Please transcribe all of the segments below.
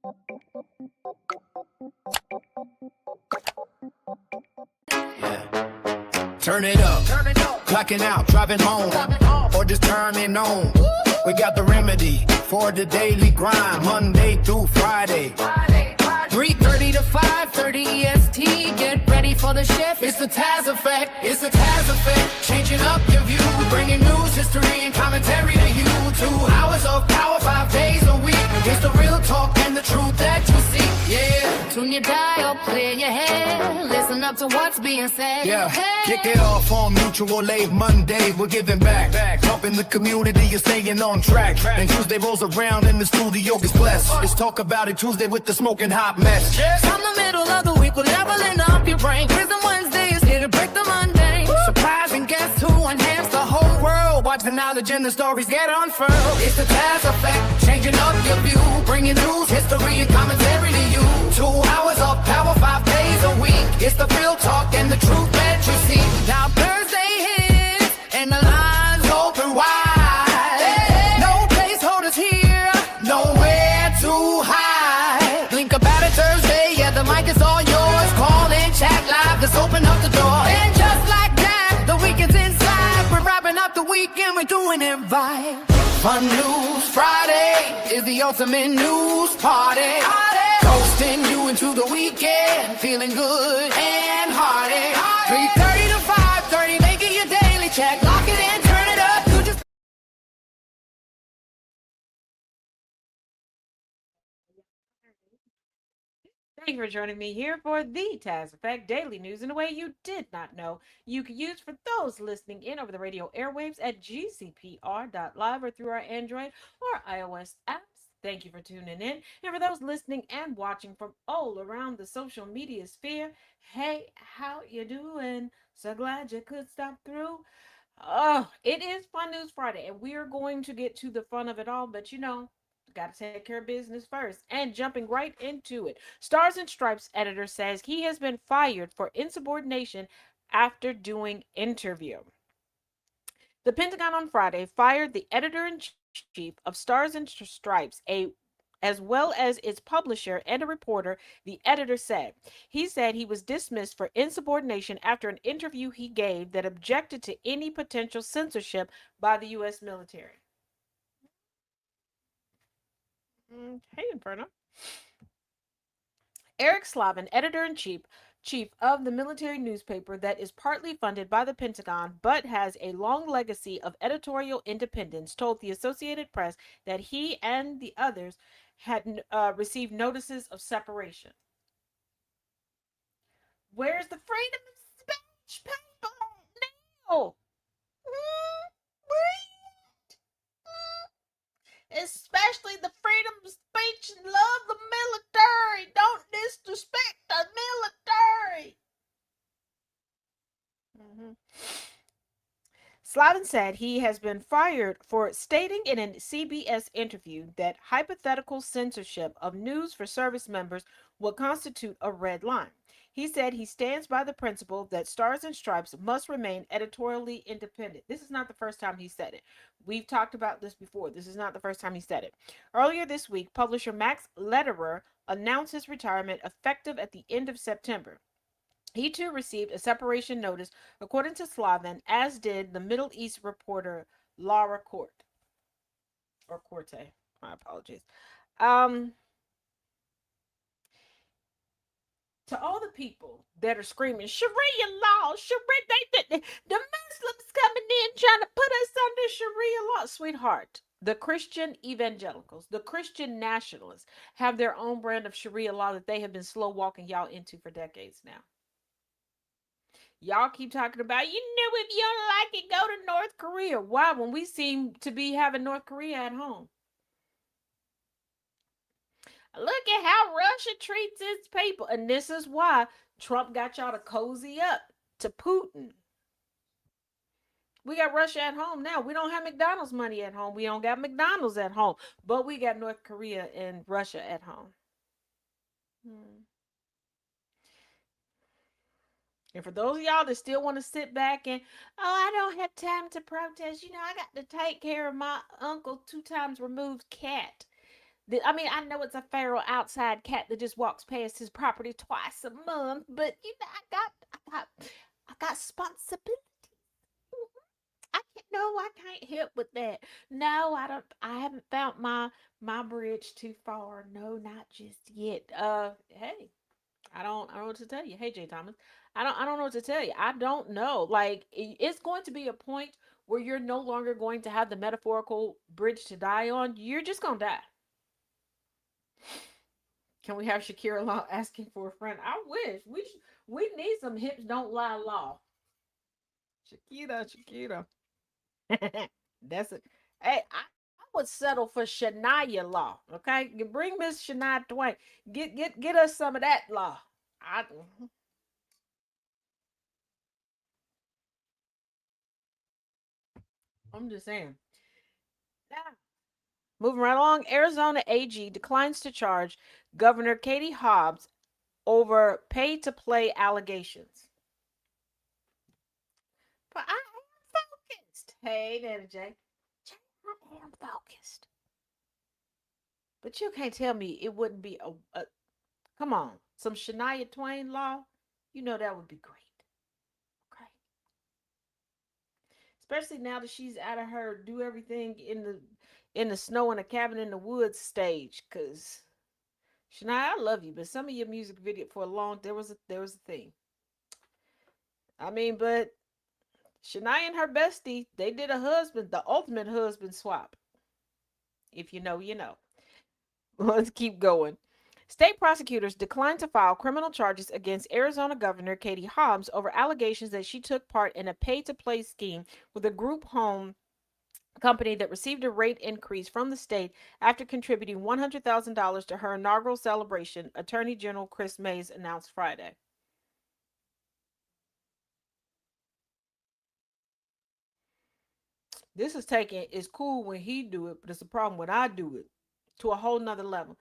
Turn it up, clocking out, driving home, or just turning on. We got the remedy for the daily grind, Monday through Friday. 3:30 to 5:30 EST. Get ready for the shift. It's the Taz effect. It's the Taz effect. Changing up your view, bringing news, history, and commentary to you. 2 hours of power, 5 days a week. It's the real talk and the truth that you see. Yeah. Tune your dial, clear your head. Listen up to what's being said. Yeah. Kick it off on Mutual Aid Monday. We're giving back. Helping the community. You're staying on track. And Tuesday rolls around and the studio gets blessed. It's Talk About It Tuesday with the smoking hot mess. From the middle of the week, we're leveling up your brain. Prison Wednesday is here to break the mundane. Surprising guests who enhance the whole world. Watch the knowledge and the stories get unfurled. It's the Taz effect, changing up your view. Bringing news, history, and commentary to you. 2 hours of power, 5 days a week. It's the real talk and the truth that you see. Now Thursday hits and the lines open wide. No placeholders here, nowhere to hide. Think about it Thursday, yeah, the mic is all yours. Call in, chat live, let's open up the door. And just like that, the weekend's inside. We're wrapping up the weekend, we're doing it right. Fun News Friday is the ultimate news party. Coasting you into the weekend, feeling good and hearty. 3:30 to 5:30, making your daily check. Lock it in, turn it up. You just Thank you for joining me here for the Taz Effect Daily News in a way you did not know you could use for those listening in over the radio airwaves at GCPR.live or through our Android or iOS apps. Thank you for tuning in. And for those listening and watching from all around the social media sphere, hey, how you doing? So glad you could stop through. Oh, it is Fun News Friday, and we are going to get to the fun of it all, but got to take care of business first. And jumping right into it, Stars and Stripes editor says he has been fired for insubordination after doing interview. The Pentagon on Friday fired the editor-in-chief of Stars and Stripes, as well as its publisher and a reporter, the editor said. He said he was dismissed for insubordination after an interview he gave that objected to any potential censorship by the U.S. military. Hey, Inferno. Eric Slavin, editor-in-chief of the military newspaper that is partly funded by the Pentagon but has a long legacy of editorial independence, told the Associated Press that he and the others had received notices of separation. Where's the freedom of speech, people? Now! Especially the freedom of speech and love the military. Don't disrespect the military. Slavin said he has been fired for stating in a CBS interview that hypothetical censorship of news for service members would constitute a red line. He said he stands by the principle that Stars and Stripes must remain editorially independent. This is not the first time he said it. We've talked about this before. This is not the first time he said it. Earlier this week, publisher Max Lederer announced his retirement effective at the end of September. He too received a separation notice, according to Slavin, as did the Middle East reporter Laura Corte. My apologies. To all the people that are screaming, Sharia law, Sharia, the Muslims coming in trying to put us under Sharia law. Sweetheart, the Christian evangelicals, the Christian nationalists have their own brand of Sharia law that they have been slow walking y'all into for decades now. Y'all keep talking about, if you don't like it, go to North Korea. Why? When we seem to be having North Korea at home. Look at how Russia treats its people. And this is why Trump got y'all to cozy up to Putin. We got Russia at home now. We don't have McDonald's money at home. We don't got McDonald's at home. But we got North Korea and Russia at home. And for those of y'all that still want to sit back and, I don't have time to protest. I got to take care of my uncle 2 times removed cat. I mean, I know it's a feral outside cat that just walks past his property twice a month, but I got responsibility. I can't, no, I can't help with that. No, I don't. I haven't found my bridge too far. No, not just yet. Hey, I don't know what to tell you. Hey, Jay Thomas, I don't know what to tell you. I don't know. Like, it's going to be a point where you're no longer going to have the metaphorical bridge to die on. You're just gonna die. Can we have Shakira Law asking for a friend? I wish we need some hips don't lie law. Shakira. That's it. Hey, I would settle for Shania Law. Okay, you bring Miss Shania Twain. Get us some of that law. I I'm just saying. Yeah. Moving right along, Arizona AG declines to charge Governor Katie Hobbs over pay to play allegations. But I am focused. Hey, Daddy J. I am focused. But you can't tell me it wouldn't be a come on, some Shania Twain law. You know that would be great. Okay. Especially now that she's out of her do everything in the snow in a cabin in the woods stage. Cause Shania, I love you, but some of your music video for a long there was a thing. I mean, but Shania and her bestie, they did the ultimate husband swap. If you know, you know. Let's keep going. State prosecutors declined to file criminal charges against Arizona Governor Katie Hobbs over allegations that she took part in a pay to play scheme with a group home company that received a rate increase from the state after contributing $100,000 to her inaugural celebration, Attorney General Chris Mays announced Friday. This is taking, it's cool when he do it, but it's a problem when I do it to a whole nother level.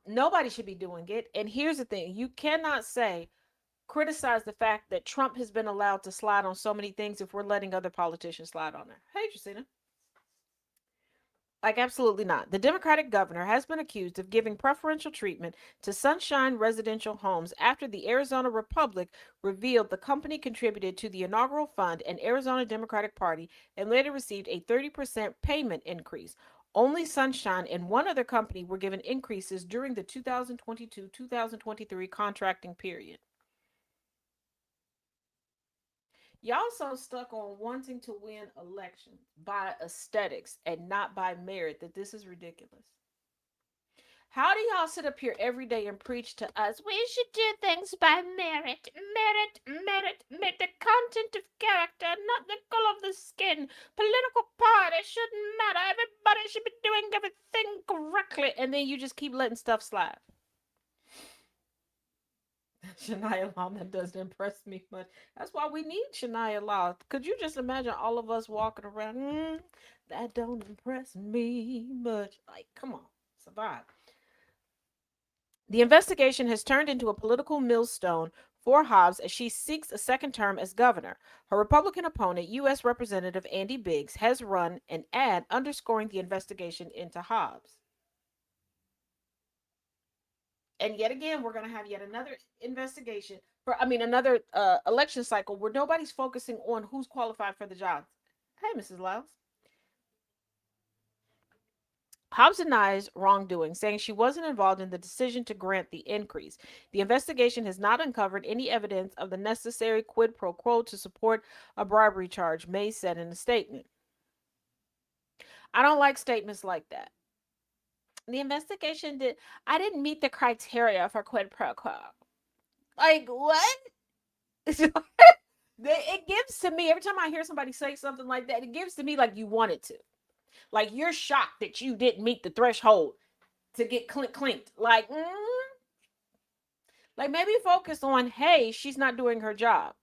Nobody should be doing it. And here's the thing, you cannot say criticize the fact that Trump has been allowed to slide on so many things if we're letting other politicians slide on there. Hey, Justina. Like, absolutely not. The Democratic governor has been accused of giving preferential treatment to Sunshine residential homes after the Arizona Republic revealed the company contributed to the inaugural fund and Arizona Democratic Party and later received a 30% payment increase. Only Sunshine and one other company were given increases during the 2022-2023 contracting period. Y'all so stuck on wanting to win elections by aesthetics and not by merit that this is ridiculous. How do y'all sit up here every day and preach to us? We should do things by merit, merit, the content of character, not the color of the skin. Political party shouldn't matter. Everybody should be doing everything correctly, and then you just keep letting stuff slide. Shania Law, that doesn't impress me much. That's why we need Shania Law. Could you just imagine all of us walking around? That don't impress me much. Like, come on, survive. The investigation has turned into a political millstone for Hobbs as she seeks a second term as governor. Her Republican opponent, U.S. Representative Andy Biggs, has run an ad underscoring the investigation into Hobbs. And yet again, we're going to have yet another investigation another election cycle where nobody's focusing on who's qualified for the job. Hey, Mrs. Lyles. Hobbs denies wrongdoing, saying she wasn't involved in the decision to grant the increase. The investigation has not uncovered any evidence of the necessary quid pro quo to support a bribery charge, May said in a statement. I don't like statements like that. The investigation I didn't meet the criteria for quid pro quo. Like, what? It gives to me, every time I hear somebody say something like that, it gives to me like you wanted to. Like, you're shocked that you didn't meet the threshold to get clinked. Like, maybe focus on, hey, she's not doing her job.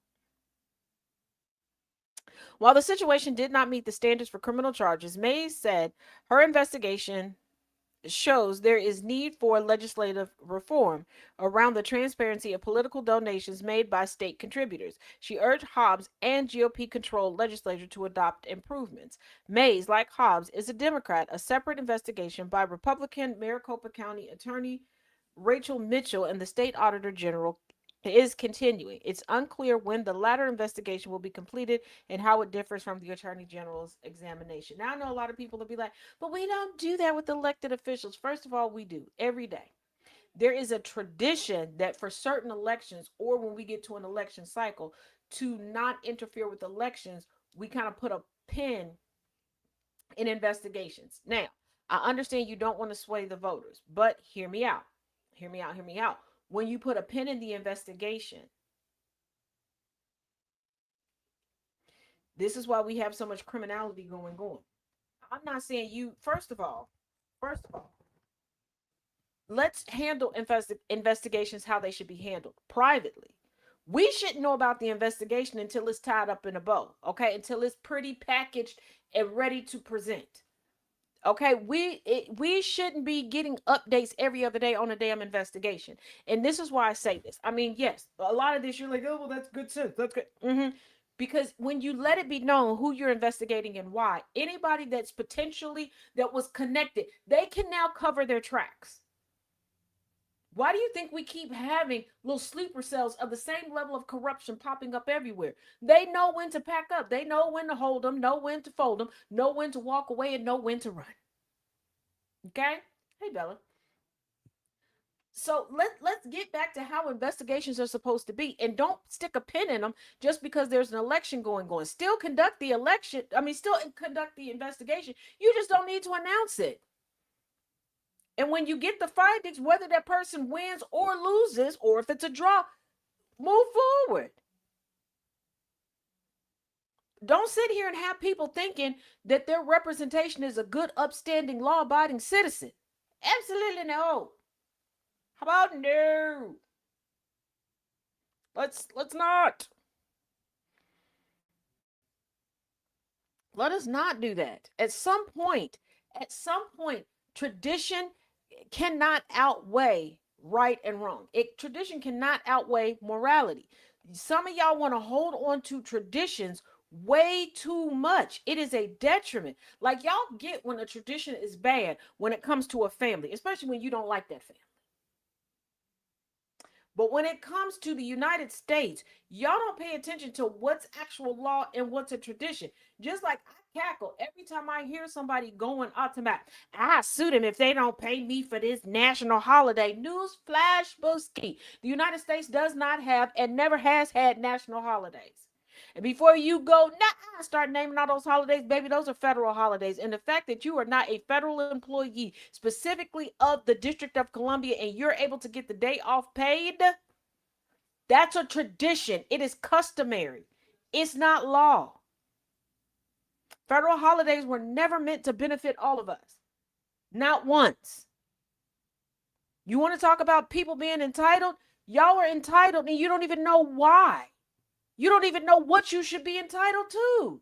While the situation did not meet the standards for criminal charges, Mays said her investigation shows there is need for legislative reform around the transparency of political donations made by state contributors. She urged Hobbs and GOP-controlled legislature to adopt improvements. Mays, like Hobbs, is a Democrat. A separate investigation by Republican Maricopa County Attorney Rachel Mitchell and the state auditor general is continuing. It's unclear when the latter investigation will be completed and how it differs from the attorney general's examination. Now, I know a lot of people will be like, but we don't do that with elected officials. First of all, we do every day. There is a tradition that for certain elections, or when we get to an election cycle, to not interfere with elections, we kind of put a pin in investigations. Now, I understand you don't want to sway the voters, but hear me out. Hear me out. Hear me out. When you put a pin in the investigation, this is why we have so much criminality going on. I'm not saying you, first of all, let's handle investigations how they should be handled privately. We shouldn't know about the investigation until it's tied up in a bow, okay? Until it's pretty packaged and ready to present. Okay, we shouldn't be getting updates every other day on a damn investigation. And this is why I say this. I mean, yes, a lot of this you're like, oh well, that's good sense. That's good. Because when you let it be known who you're investigating and why, anybody that's potentially that was connected, they can now cover their tracks. Why do you think we keep having little sleeper cells of the same level of corruption popping up everywhere? They know when to pack up. They know when to hold them, know when to fold them, know when to walk away, and know when to run. Okay? Hey, Bella. So let's get back to how investigations are supposed to be, and don't stick a pin in them just because there's an election going on. Still conduct the election. I mean, still conduct the investigation. You just don't need to announce it. And when you get the findings, whether that person wins or loses, or if it's a draw, move forward. Don't sit here and have people thinking that their representation is a good, upstanding, law-abiding citizen. Absolutely no. How about no? Let's not. Let us not do that. At some point, tradition cannot outweigh right and wrong. Tradition cannot outweigh morality. Some of y'all want to hold on to traditions way too much. It is a detriment. Like y'all get when a tradition is bad when it comes to a family, especially when you don't like that family. But when it comes to the United States, y'all don't pay attention to what's actual law and what's a tradition. Just like I cackle every time I hear somebody going automatic. I sue them if they don't pay me for this national holiday. News flash, Booski. The United States does not have and never has had national holidays. And before you go, start naming all those holidays, baby, those are federal holidays. And the fact that you are not a federal employee, specifically of the District of Columbia, and you're able to get the day off paid, that's a tradition. It is customary. It's not law. Federal holidays were never meant to benefit all of us. Not once. You want to talk about people being entitled? Y'all are entitled and you don't even know why. You don't even know what you should be entitled to.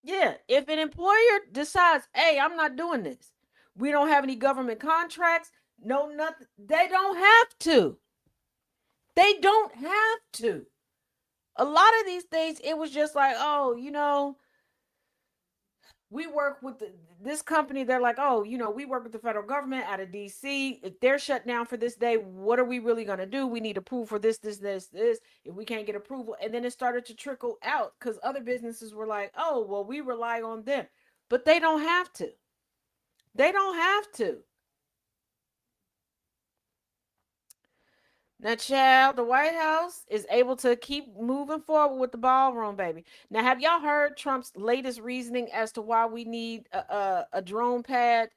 Yeah, if an employer decides, hey, I'm not doing this, we don't have any government contracts, no, nothing, they don't have to. They don't have to. A lot of these things, it was just like, oh, we work with this company. They're like, oh, we work with the federal government out of DC. If they're shut down for this day, what are we really going to do? We need approval for this, this, this, this. If we can't get approval. And then it started to trickle out because other businesses were like, oh, well, we rely on them. But they don't have to. They don't have to. Now, child, the White House is able to keep moving forward with the ballroom, baby. Now, have y'all heard Trump's latest reasoning as to why we need a drone pad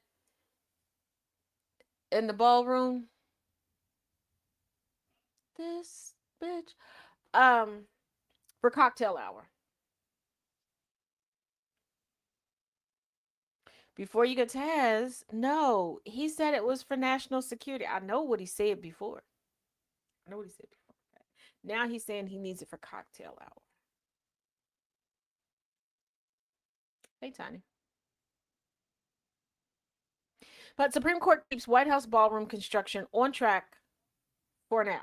in the ballroom? This bitch. For cocktail hour. Before you get Taz, no, he said it was for national security. I know what he said before. I know what he said before. Now he's saying he needs it for cocktail hour. Hey, Tiny. But Supreme Court keeps White House ballroom construction on track for now.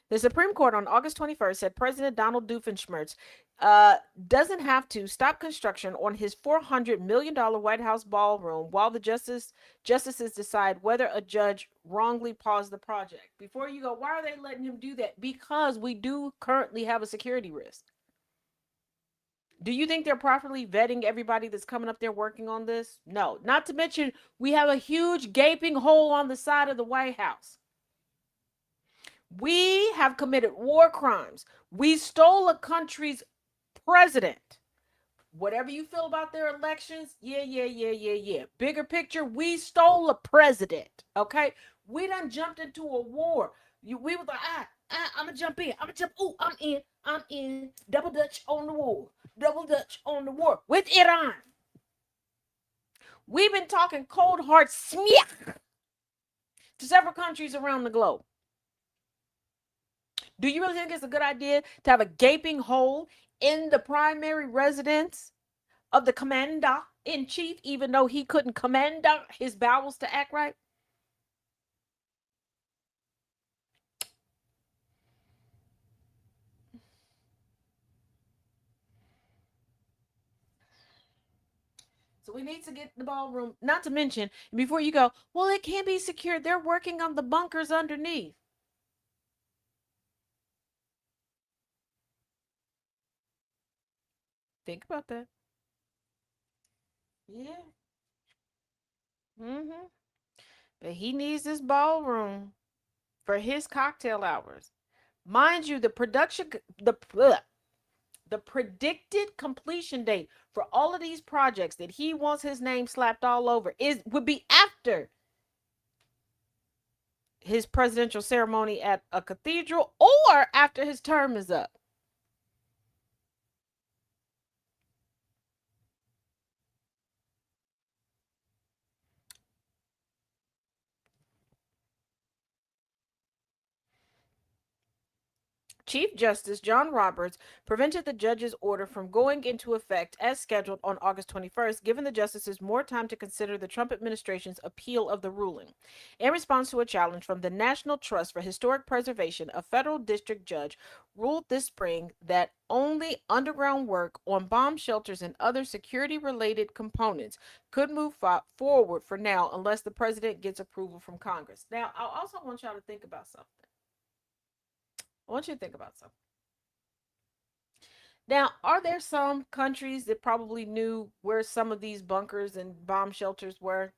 The Supreme Court on August 21st said President Donald Doofenshmirtz doesn't have to stop construction on his $400 million White House ballroom while the justices decide whether a judge wrongly paused the project. Before you go, why are they letting him do that? Because we do currently have a security risk. Do you think they're properly vetting everybody that's coming up there working on this? No. Not to mention, we have a huge gaping hole on the side of the White House. We have committed war crimes. We stole a country's president. Whatever you feel about their elections, yeah. Bigger picture, we stole a president, okay? We done jumped into a war. We were like, I'm gonna jump in. I'm gonna jump. Ooh, I'm in. Double Dutch on the war. Double Dutch on the war with Iran. We've been talking cold hard smack to several countries around the globe. Do you really think it's a good idea to have a gaping hole in the primary residence of the commander in chief, even though he couldn't command his bowels to act right? So we need to get the ballroom. Not to mention, before you go, well, it can't be secured. They're working on the bunkers underneath. Think about that. Yeah. Mm-hmm. But he needs this ballroom for his cocktail hours. Mind you, the predicted completion date for all of these projects that he wants his name slapped all over would be after his presidential ceremony at a cathedral or after his term is up. Chief Justice John Roberts prevented the judge's order from going into effect as scheduled on August 21st, giving the justices more time to consider the Trump administration's appeal of the ruling. In response to a challenge from the National Trust for Historic Preservation, a federal district judge ruled this spring that only underground work on bomb shelters and other security related components could move forward for now unless the president gets approval from Congress. Now, I also want y'all to think about something. I want you to think about something. Now, are there some countries that probably knew where some of these bunkers and bomb shelters were?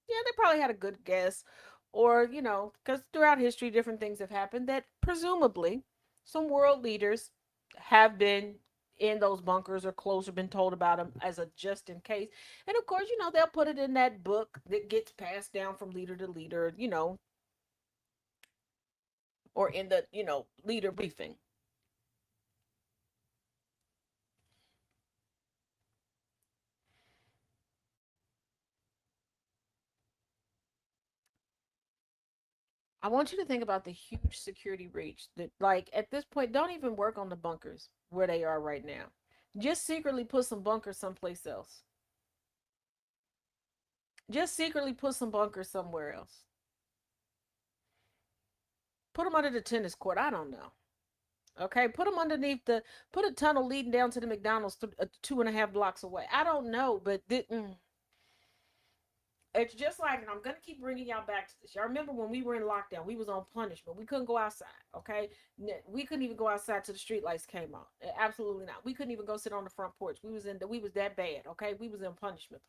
Yeah, they probably had a good guess. Or, because throughout history, different things have happened that presumably some world leaders have been in those bunkers or close or been told about them as a just in case. And of course, they'll put it in that book that gets passed down from leader to leader, or in the, leader briefing. I want you to think about the huge security breach that, like, at this point, don't even work on the bunkers where they are right now. Just secretly put some bunkers someplace else. Just secretly put some bunkers somewhere else. Put them under the tennis court. I don't know. Okay, put them underneath put a tunnel leading down to the McDonald's 2.5 blocks away. I don't know, but it's just like, and I'm gonna keep bringing y'all back to this. Y'all remember when we were in lockdown? We was on punishment. We couldn't go outside. Okay, we couldn't even go outside till the street lights came on. Absolutely not. We couldn't even go sit on the front porch. We was that bad. Okay, we was in punishment.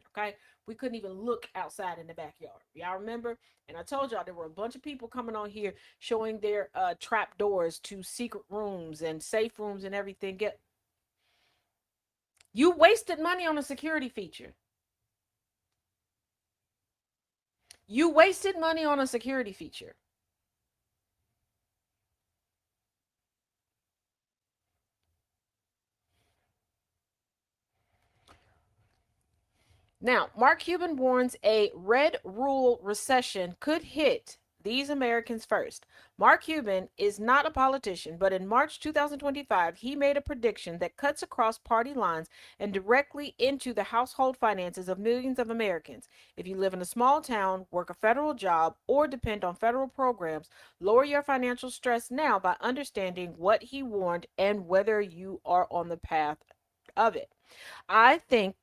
Okay, we couldn't even look outside in the backyard. Y'all remember? And I told y'all there were a bunch of people coming on here showing their trap doors to secret rooms and safe rooms and everything. You wasted money on a security feature. You wasted money on a security feature. Now, Mark Cuban warns a red rule recession could hit these Americans first. Mark Cuban is not a politician, but in March 2025, he made a prediction that cuts across party lines and directly into the household finances of millions of Americans. If you live in a small town, work a federal job, or depend on federal programs, lower your financial stress now by understanding what he warned and whether you are on the path of it. I think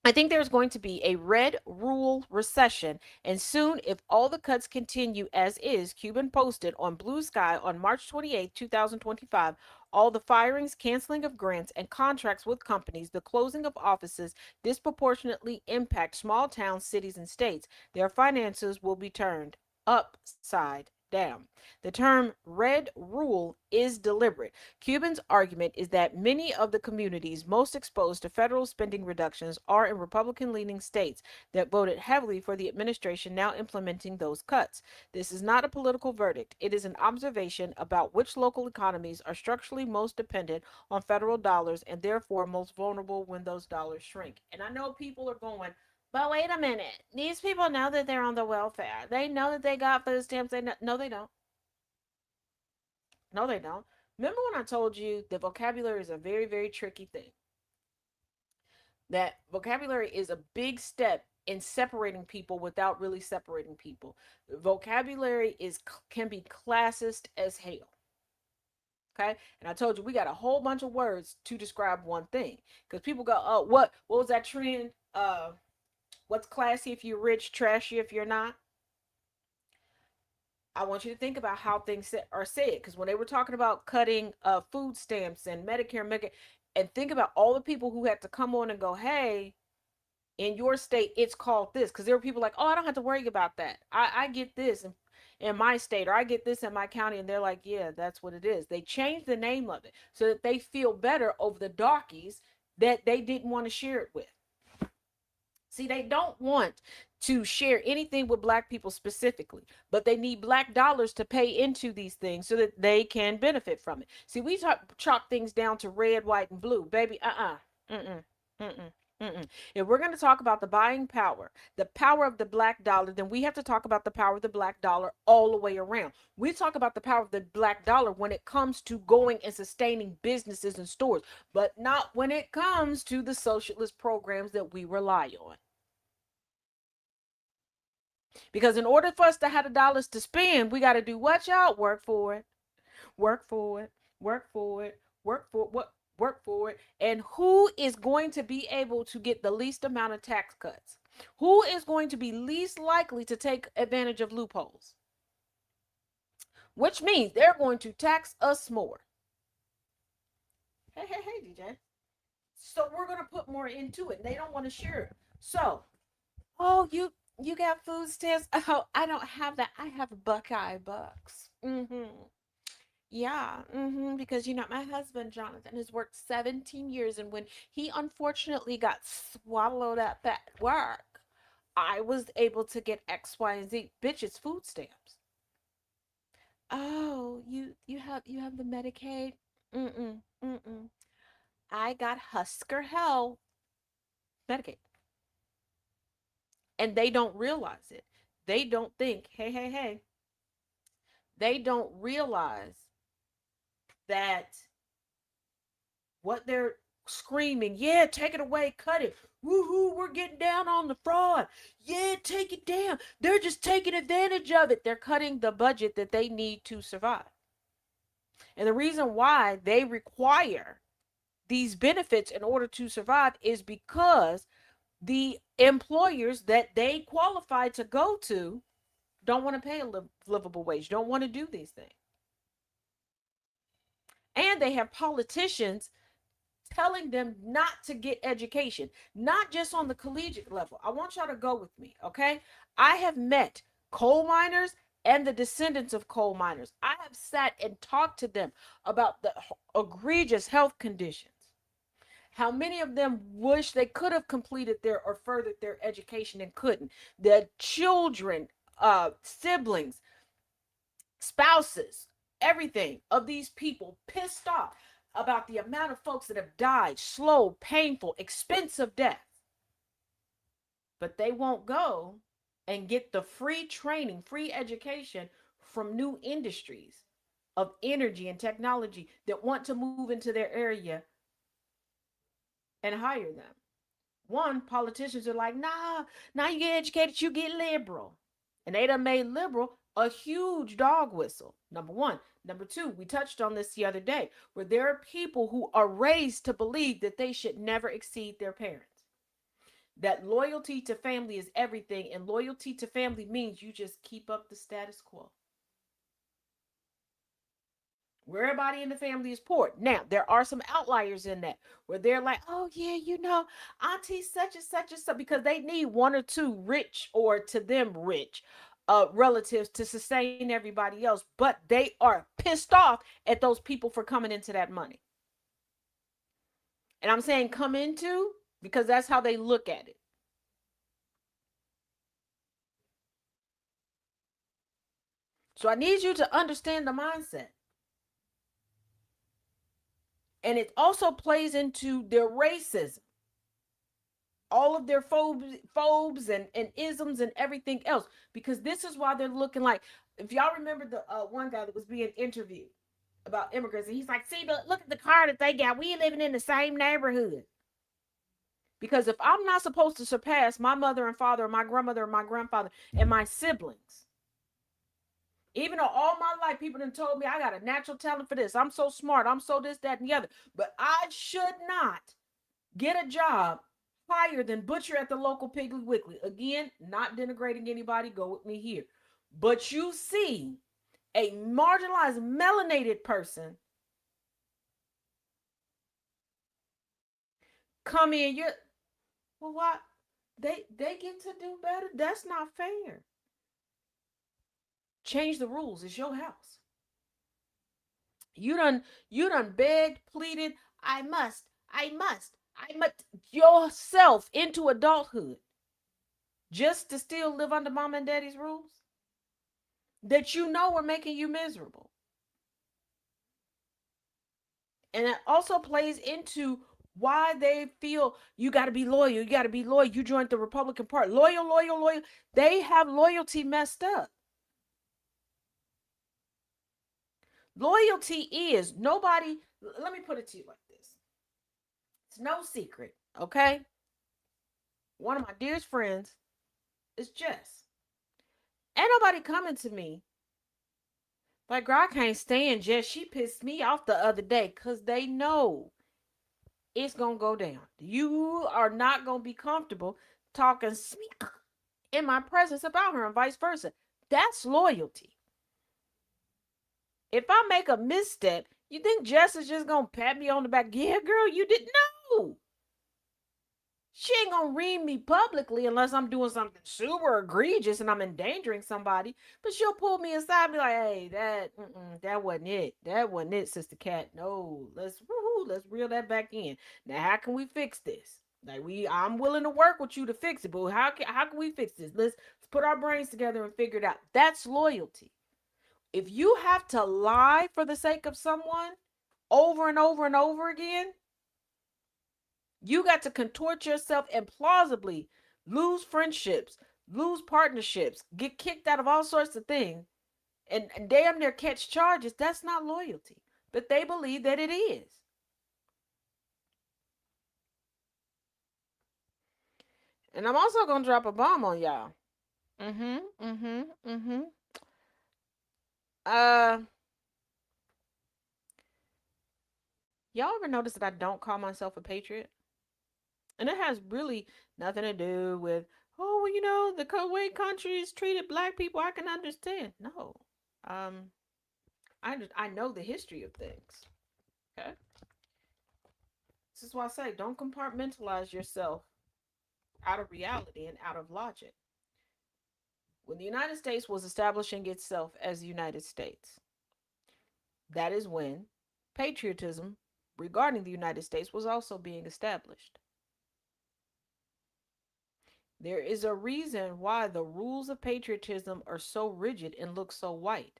I think there's going to be a red rule recession, and soon, if all the cuts continue as is, Cuban posted on Blue Sky on March 28, 2025, all the firings, canceling of grants and contracts with companies, the closing of offices disproportionately impact small towns, cities, and states. Their finances will be turned upside down. The term red rule is deliberate. Cuban's argument is that many of the communities most exposed to federal spending reductions are in Republican leaning states that voted heavily for the administration now implementing those cuts. This is not a political verdict, it is an observation about which local economies are structurally most dependent on federal dollars and therefore most vulnerable when those dollars shrink. And I know people are going, but wait a minute. These people know that they're on the welfare. They know that they got food stamps. They know. No, they don't. No, they don't. Remember when I told you that vocabulary is a very, very tricky thing? That vocabulary is a big step in separating people without really separating people. Vocabulary can be classist as hell. Okay, and I told you we got a whole bunch of words to describe one thing because people go, oh, what was that trend? What's classy if you're rich, trashy if you're not? I want you to think about how things are said because when they were talking about cutting food stamps and Medicare, and think about all the people who had to come on and go, hey, in your state, it's called this. Because there were people like, oh, I don't have to worry about that. I get this in my state, or I get this in my county. And they're like, yeah, that's what it is. They changed the name of it so that they feel better over the darkies that they didn't want to share it with. See, they don't want to share anything with black people specifically, but they need black dollars to pay into these things so that they can benefit from it. See, we chalk things down to red, white, and blue. Baby, mm-mm, mm-mm. Mm-mm. If we're going to talk about the buying power, the power of the black dollar, then we have to talk about the power of the black dollar all the way around. We talk about the power of the black dollar when it comes to going and sustaining businesses and stores, but not when it comes to the socialist programs that we rely on. Because in order for us to have the dollars to spend, we got to do what, y'all? Work for it. Work for it. Work for it. Work for it. And who is going to be able to get the least amount of tax cuts? Who is going to be least likely to take advantage of loopholes? Which means they're going to tax us more. Hey, DJ. So we're going to put more into it. They don't want to share it. So, oh, you got food stamps? Oh, I don't have that. I have Buckeye Bucks. Yeah, because my husband Jonathan has worked 17 years, and when he unfortunately got swallowed up at work, I was able to get X, Y, and Z. Bitch, it's food stamps. Oh, you have the Medicaid? Mm-mm. I got Husker Health Medicaid. And they don't realize it. They don't think, hey. They don't realize that what they're screaming, yeah, take it away, cut it. Woohoo, we're getting down on the fraud. Yeah, take it down. They're just taking advantage of it. They're cutting the budget that they need to survive. And the reason why they require these benefits in order to survive is because the employers that they qualify to go to don't want to pay a livable wage, don't want to do these things. And they have politicians telling them not to get education, not just on the collegiate level. I want y'all to go with me, okay? I have met coal miners and the descendants of coal miners. I have sat and talked to them about the egregious health conditions. How many of them wish they could have completed their or furthered their education and couldn't? The children, siblings, spouses, everything of these people pissed off about the amount of folks that have died slow, painful, expensive death. But they won't go and get the free training, free education from new industries of energy and technology that want to move into their area and hire them. One, politicians are like, nah, now you get educated, you get liberal. And they done made liberal a huge dog whistle. Number one. Number two, we touched on this the other day, where there are people who are raised to believe that they should never exceed their parents. That loyalty to family is everything, and loyalty to family means you just keep up the status quo. Where everybody in the family is poor. Now, there are some outliers in that where they're like, oh, yeah, auntie such and such, because they need one or two rich or to them rich relatives to sustain everybody else. But they are pissed off at those people for coming into that money. And I'm saying come into because that's how they look at it. So I need you to understand the mindset. And it also plays into their racism, all of their phobes and isms and everything else, because this is why they're looking like, if y'all remember the one guy that was being interviewed about immigrants, and he's like, see, look at the car that they got. We living in the same neighborhood. Because if I'm not supposed to surpass my mother and father, or my grandmother, or my grandfather, and my siblings, even though all my life people done told me I got a natural talent for this, I'm so smart, I'm so this, that, and the other, but I should not get a job higher than butcher at the local Piggly Wiggly. Again, not denigrating anybody, go with me here. But you see a marginalized, melanated person come in, you're, well, why? They get to do better? That's not fair. Change the rules. It's your house. You done begged, pleaded, I must yourself into adulthood just to still live under mom and daddy's rules that you know are making you miserable. And it also plays into why they feel you got to be loyal. You got to be loyal. You joined the Republican Party. Loyal, loyal, loyal. They have loyalty messed up. Loyalty is nobody. Let me put it to you like this. It's no secret, okay? One of my dearest friends is Jess. Ain't nobody coming to me like, girl, I can't stand Jess. She pissed me off the other day because they know it's going to go down. You are not going to be comfortable talking sweet in my presence about her and vice versa. That's loyalty. If I make a misstep, you think Jess is just going to pat me on the back? Yeah, girl, you didn't know. She ain't gonna read me publicly unless I'm doing something super egregious and I'm endangering somebody. But she'll pull me aside and be like, "Hey, that wasn't it. That wasn't it, Sister Cat. No, let's reel that back in. Now, how can we fix this? Like I'm willing to work with you to fix it, but how can we fix this? Let's put our brains together and figure it out. That's loyalty. If you have to lie for the sake of someone over and over and over again, you got to contort yourself and plausibly lose friendships, lose partnerships, get kicked out of all sorts of things, and damn near catch charges. That's not loyalty. But they believe that it is. And I'm also going to drop a bomb on y'all. Mm-hmm, mm-hmm, mm-hmm. Uh, y'all ever notice that I don't call myself a patriot? And it has really nothing to do with, oh, well, the way countries treated black people, I can understand. No. Um, I know the history of things. Okay. This is why I say don't compartmentalize yourself out of reality and out of logic. When the United States was establishing itself as the United States, that is when patriotism regarding the United States was also being established. There is a reason why the rules of patriotism are so rigid and look so white,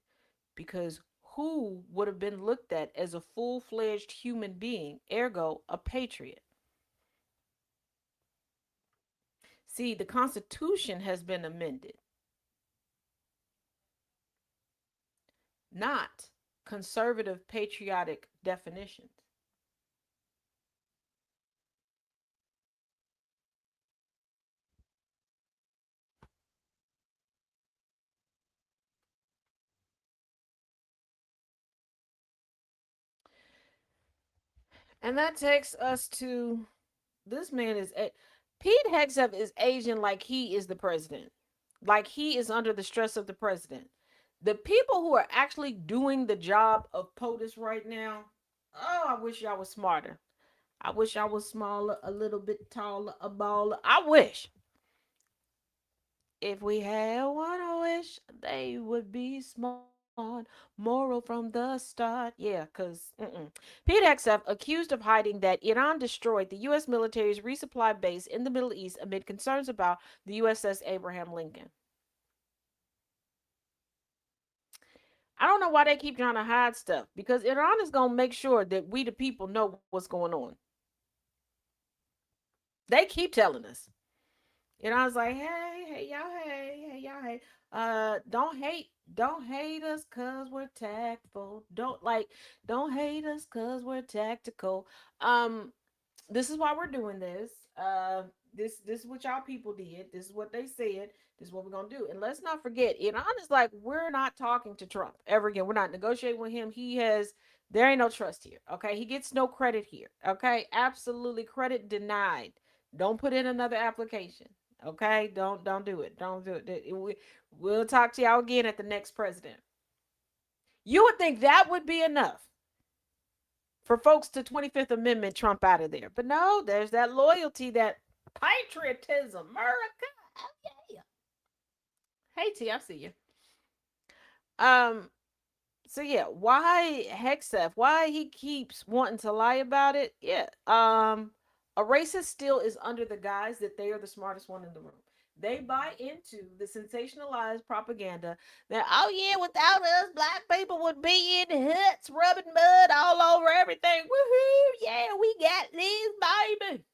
because who would have been looked at as a full-fledged human being, ergo a patriot? See, the Constitution has been amended, not conservative patriotic definitions. And that takes us to this man is Pete Hegseth is aging like he is the president, like he is under the stress of the president. The people who are actually doing the job of POTUS right now, oh, I wish y'all was smarter. I wish I was smaller, a little bit taller, a baller. I wish if we had one wish, they would be smart. Moral from the start. Yeah, because Pete Hegseth accused of hiding that Iran destroyed the U.S. military's resupply base in the Middle East amid concerns about the USS Abraham Lincoln. I don't know why they keep trying to hide stuff because Iran is going to make sure that we, the people, know what's going on. They keep telling us. And I was like, hey, y'all, hey. Don't hate us cause we're tactful. Don't hate us cause we're tactical. Um, this is why we're doing this. This is what y'all people did. This is what they said. This is what we're gonna do. And let's not forget, Iran is like, we're not talking to Trump ever again. We're not negotiating with him. There ain't no trust here. Okay, he gets no credit here. Okay, absolutely credit denied. Don't put in another application. Okay, don't do it. Don't do it. We'll talk to y'all again at the next president. You would think that would be enough for folks to 25th Amendment Trump out of there. But no, there's that loyalty, that patriotism. America. Oh, yeah. Hey, T, I see you. Um, so yeah, why Hexef? Why he keeps wanting to lie about it? Yeah. A racist still is under the guise that they are the smartest one in the room. They buy into the sensationalized propaganda that, oh yeah, without us, black people would be in the huts rubbing mud all over everything. Woohoo! Yeah, we got this, baby.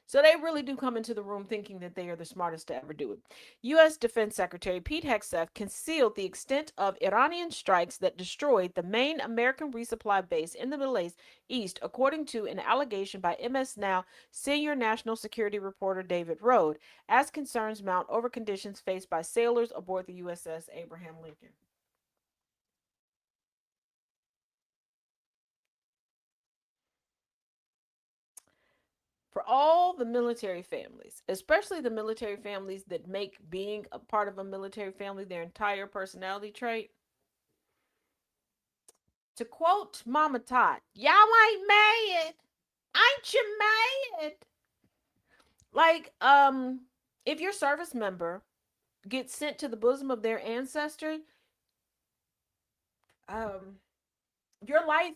So they really do come into the room thinking that they are the smartest to ever do it. U.S. Defense Secretary Pete Hegseth concealed the extent of Iranian strikes that destroyed the main American resupply base in the Middle East, according to an allegation by MS Now senior national security reporter David Rode, as concerns mount over conditions faced by sailors aboard the USS Abraham Lincoln. For all the military families, especially the military families that make being a part of a military family their entire personality trait. To quote Mama Tot, y'all ain't mad. Ain't you mad? Like, if your service member gets sent to the bosom of their ancestor, um, your life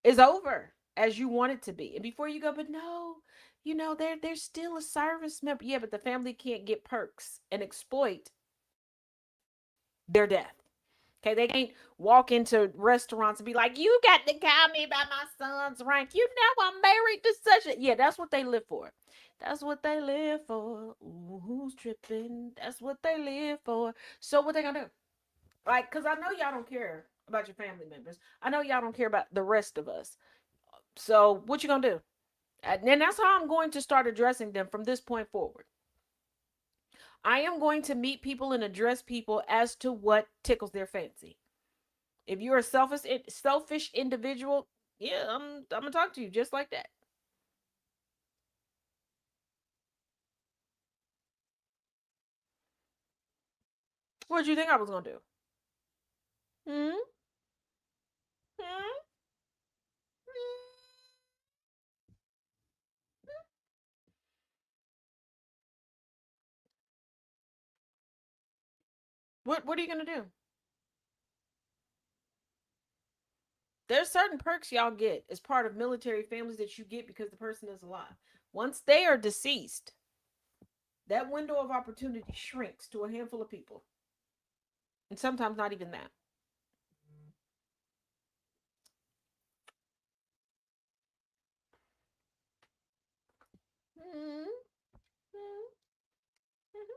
is over as you want it to be. And before you go, but no, they're still a service member. Yeah, but the family can't get perks and exploit their death. Okay, they can't walk into restaurants and be like, "You got to call me by my son's rank. You know I'm married to such a." Yeah, that's what they live for. That's what they live for. Ooh, who's tripping? That's what they live for. So what they gonna do? Like, cause I know y'all don't care about your family members. I know y'all don't care about the rest of us. So what you gonna do? And that's how I'm going to start addressing them from this point forward. I am going to meet people and address people as to what tickles their fancy. If you're a selfish individual, yeah, I'm gonna talk to you just like that. What did you think I was gonna do? Hmm? Hmm? What are you gonna do? There's certain perks y'all get as part of military families that you get because the person is alive. Once they are deceased, that window of opportunity shrinks to a handful of people, and sometimes not even that. Mhm. Mhm. Mhm.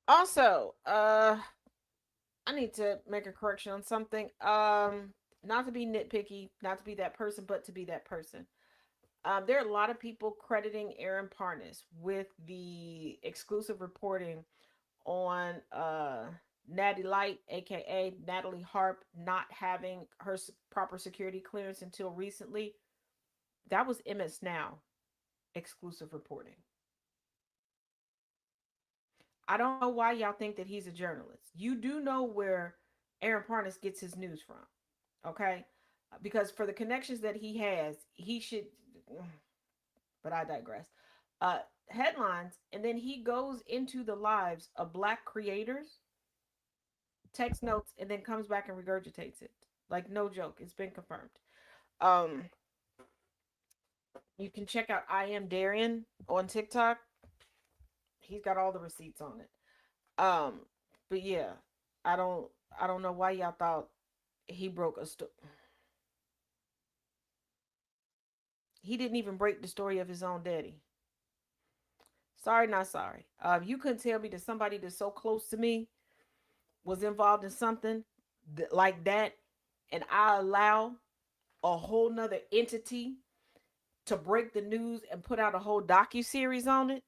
Also, I need to make a correction on something. Not to be nitpicky, not to be that person, but to be that person. There are a lot of people crediting Aaron Parnas with the exclusive reporting on Natty Light, aka Natalie Harp, not having her proper security clearance until recently. That was MS Now exclusive reporting. I don't know why y'all think that he's a journalist. You do know where Aaron Parnas gets his news from, okay? Because for the connections that he has, he should. But I digress. Uh, Headlines, and then he goes into the lives of black creators, takes notes, and then comes back and regurgitates it. Like no joke, it's been confirmed. Um, you can check out I am Darian on TikTok. He's got all the receipts on it. Um, but yeah, I don't I don't know why y'all thought he broke a he didn't even break the story of his own daddy. Sorry, not sorry. You couldn't tell me that somebody that's so close to me was involved in something like that, and I allow a whole nother entity to break the news and put out a whole docu series on it.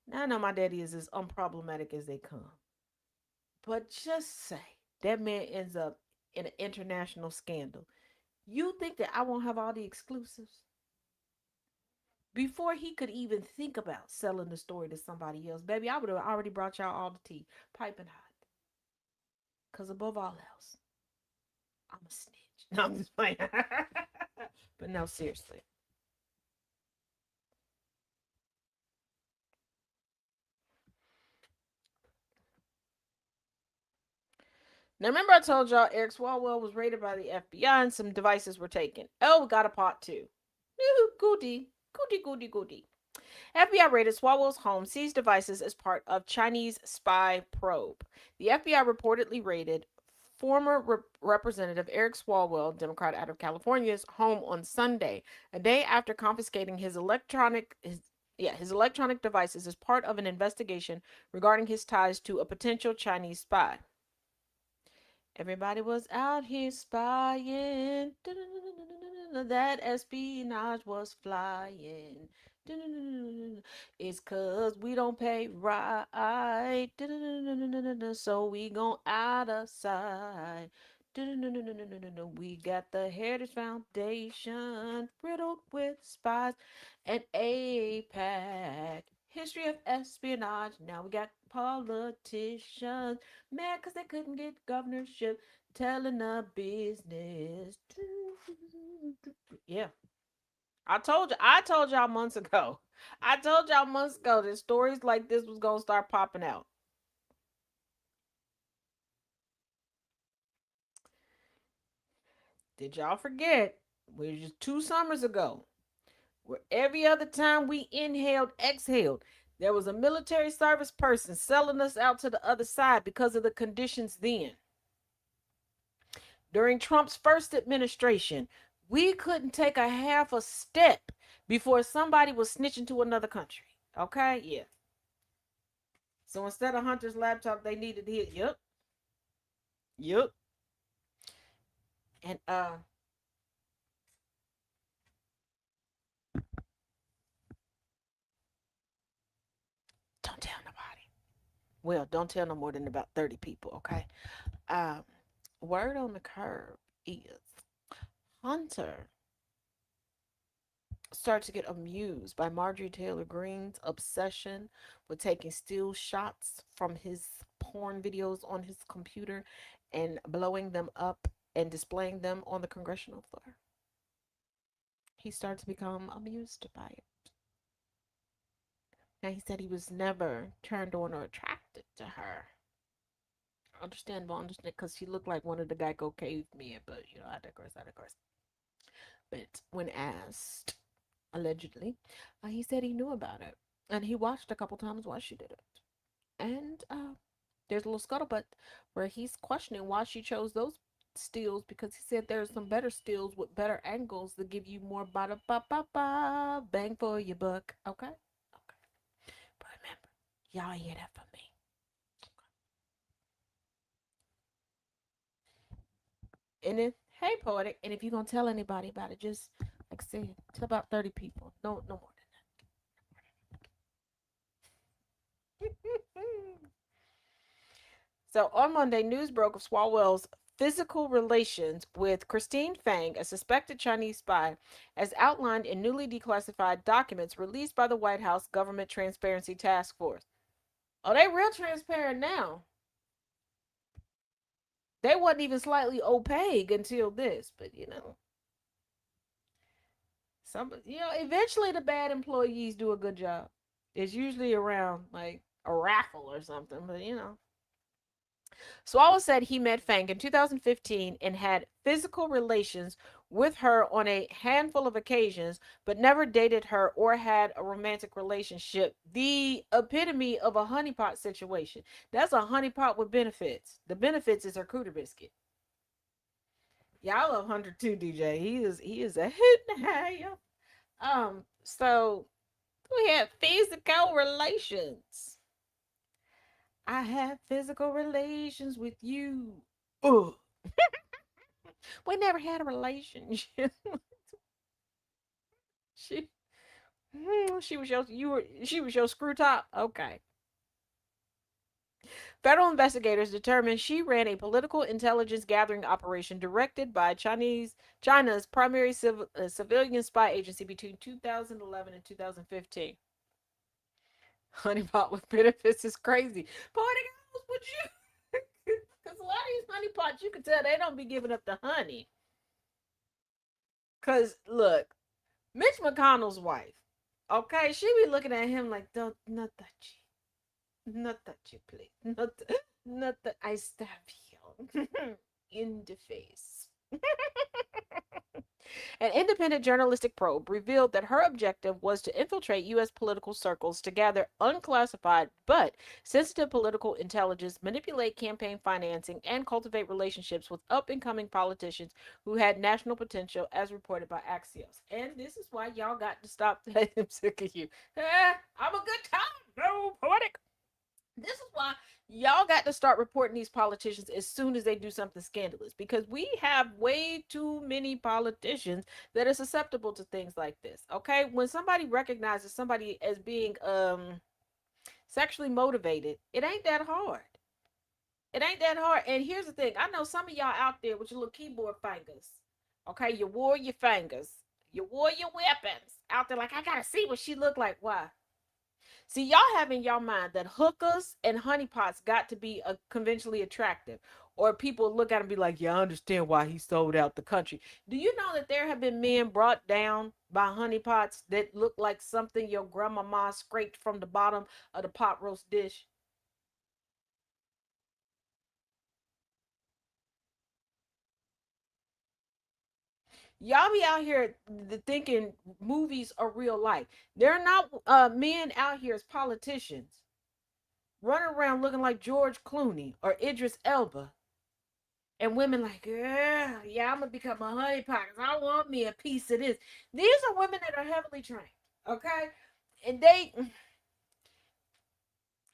Now I know my daddy is as unproblematic as they come, but just say that man ends up in an international scandal. You think that I won't have all the exclusives? Before he could even think about selling the story to somebody else, baby, I would have already brought y'all all the tea, piping hot. Because above all else, I'm a snitch. No, I'm just playing. But no, seriously. Now, remember I told y'all Eric Swalwell was raided by the FBI and some devices were taken. Oh, we got a part two. Goody, goody, goody, goody. FBI raided Swalwell's home, seized devices as part of Chinese spy probe. The FBI reportedly raided former Representative Eric Swalwell, Democrat out of California's home on Sunday, a day after confiscating his electronic devices as part of an investigation regarding his ties to a potential Chinese spy. Everybody was out here spying. That espionage was flying. It's cause we don't pay right. So we gon' out of sight. We got the Heritage Foundation riddled with spies and APAC. History of espionage. Now we got politicians mad because they couldn't get governorship telling the business. Yeah. I told y'all months ago. I told y'all months ago that stories like this was gonna start popping out. Did y'all forget? We're just 2 summers ago, where every other time we inhaled, exhaled, there was a military service person selling us out to the other side because of the conditions then. During Trump's first administration, we couldn't take a half a step before somebody was snitching to another country. Okay? Yeah. So instead of Hunter's laptop, they needed his. Yep. Yep. And don't tell nobody. Well, don't tell no more than about 30 people, okay? Um, Word on the curb is Hunter started to get amused by Marjorie Taylor Greene's obsession with taking still shots from his porn videos on his computer and blowing them up and displaying them on the congressional floor. He started to become amused by it. Now, he said he was never turned on or attracted to her. Understandable, understand, because he looked like one of the Geico cavemen, but I digress, I digress. But when asked, allegedly, he said he knew about it and he watched a couple times while she did it. And there's a little scuttlebutt where he's questioning why she chose those stills because he said there's some better stills with better angles that give you more bada ba ba ba bang for your buck. Okay? Okay. But remember, y'all hear that from me. And then, hey, poetic. And if you're gonna tell anybody about it, just like I said, tell about 30 people. No, no more than that. So on Monday, news broke of Swalwell's physical relations with Christine Fang, a suspected Chinese spy, as outlined in newly declassified documents released by the White House Government Transparency Task Force. Oh, they real transparent now. They wasn't even slightly opaque until this, but eventually the bad employees do a good job. It's usually around like a raffle or something, but. Swallow said he met Fang in 2015 and had physical relations with her on a handful of occasions, but never dated her or had a romantic relationship. The epitome of a honeypot situation. That's a honeypot with benefits. The benefits is her cooter biscuit. Yeah, I love Hunter too, DJ. He is a hit and a half. So we had physical relations. I have physical relations with you. Ugh. We never had a relationship. she she was your screw top. Okay. Federal investigators determined she ran a political intelligence gathering operation directed by China's primary civilian spy agency between 2011 and 2015. Honeypot with benefits is crazy. Party girls, would you? Because a lot of these honeypots, you can tell they don't be giving up the honey. Because look, Mitch McConnell's wife, okay, she be looking at him like, don't, not touchy. Not touchy, please. Not that I stab you in the face. An independent journalistic probe revealed that her objective was to infiltrate U.S. political circles to gather unclassified but sensitive political intelligence, manipulate campaign financing, and cultivate relationships with up and coming politicians who had national potential, as reported by Axios. And this is why y'all got to stop. I'm sick of you. I'm a good time. No, poetic. This is why y'all got to start reporting these politicians as soon as they do something scandalous, because we have way too many politicians that are susceptible to things like this. Okay, when somebody recognizes somebody as being sexually motivated, it ain't that hard. It ain't that hard. And here's the thing, I know some of y'all out there with your little keyboard fingers. Okay, you wore your fingers, you wore your weapons out there like, I gotta see what she look like. Why? See, y'all have in your mind that hookers and honeypots got to be conventionally attractive, or people look at him and be like, "Yeah, I understand why he sold out the country." Do you know that there have been men brought down by honeypots that look like something your grandmama scraped from the bottom of the pot roast dish? Y'all be out here thinking movies are real life. There are not men out here as politicians running around looking like George Clooney or Idris Elba. And women like, yeah, I'm gonna become a honeypot because I want me a piece of this. These are women that are heavily trained, okay? And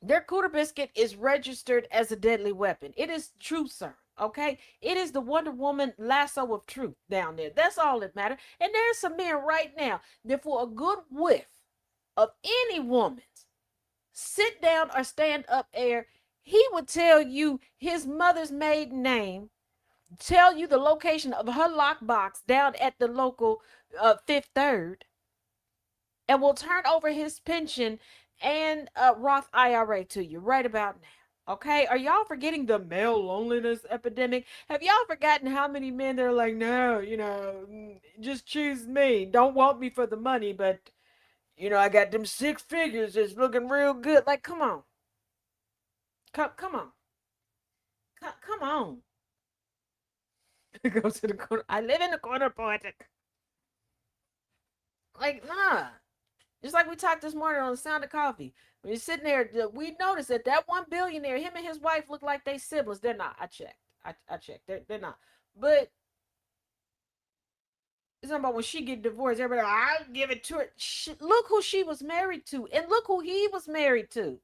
their cooter biscuit is registered as a deadly weapon. It is truth serum, okay? It is the Wonder Woman lasso of truth down there. That's all that matters. And there's some men right now that for a good whiff of any woman's sit down or stand up air, he would tell you his mother's maiden name, tell you the location of her lockbox down at the local Fifth Third, and will turn over his pension and Roth IRA to you right about now. Okay, are y'all forgetting the male loneliness epidemic? Have y'all forgotten how many men that are like, no, just choose me. Don't want me for the money, but I got them six figures. It's looking real good. Like, come on, come on, Come on. Go to the corner. I live in the corner, poetic. Like, nah. Just like we talked this morning on the Sound of Coffee. When you're sitting there, we noticed that that one billionaire, him and his wife look like they siblings. They're not. I checked. I checked. They're not. But it's talking about when she get divorced, everybody, I'll give it to her. Look who she was married to, and look who he was married to.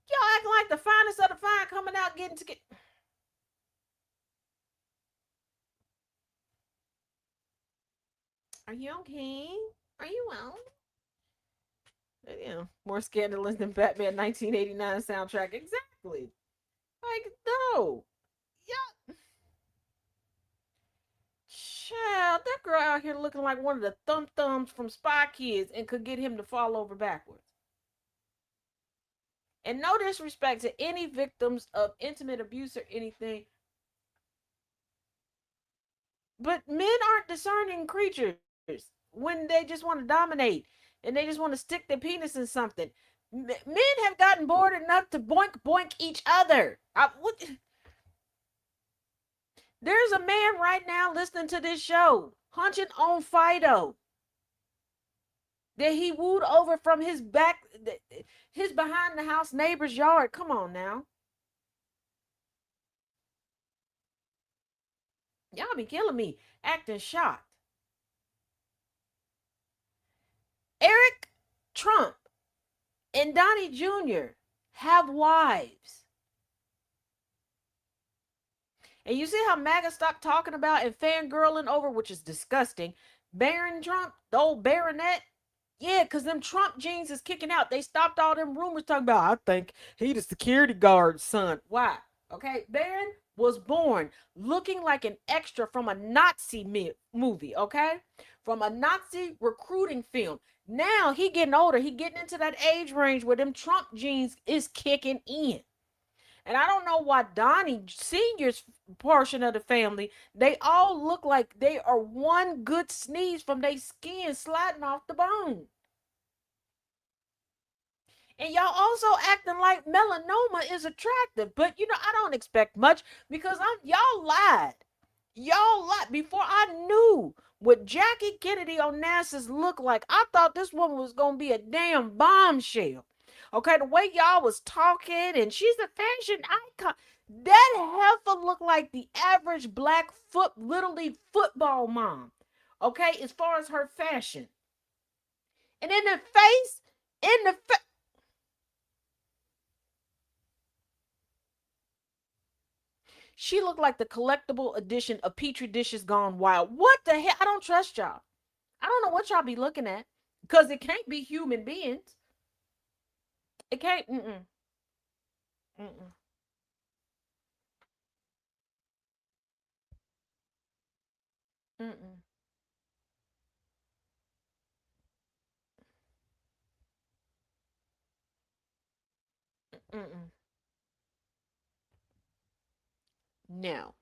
Y'all acting like the finest of the fine coming out getting to get. Are you okay? Are you well? More scandalous than Batman 1989 soundtrack. Exactly. Like, no. Yeah. Child, that girl out here looking like one of the thumbs from Spy Kids and could get him to fall over backwards. And no disrespect to any victims of intimate abuse or anything, but men aren't discerning creatures when they just want to dominate and they just want to stick their penis in something. Men have gotten bored enough to boink boink each other. There's a man right now listening to this show, hunching on Fido, that he wooed over from his behind the house neighbor's yard. Come on now. Y'all be killing me, acting shocked. Eric Trump and Donnie Jr. have wives. And you see how MAGA stopped talking about and fangirling over, which is disgusting, Barron Trump, the old baronet? Yeah, because them Trump genes is kicking out. They stopped all them rumors talking about, I think he the security guard's son. Why? Okay, Barron was born looking like an extra from a Nazi movie, okay? From a Nazi recruiting film. Now he getting older. He getting into that age range where them Trump genes is kicking in. And I don't know why Donnie Sr.'s portion of the family, they all look like they are one good sneeze from their skin sliding off the bone. And y'all also acting like melanoma is attractive. But, I don't expect much because y'all lied. Y'all lied. Before I knew what Jackie Kennedy Onassis looked like, I thought this woman was going to be a damn bombshell. Okay, the way y'all was talking, and she's a fashion icon. That heifer looked like the average black little league football mom. Okay, as far as her fashion. And in the face, she looked like the collectible edition of Petri Dishes Gone Wild. What the hell? I don't trust y'all. I don't know what y'all be looking at. Because it can't be human beings. It can't. Mm-mm. Mm-mm. Mm-mm. No.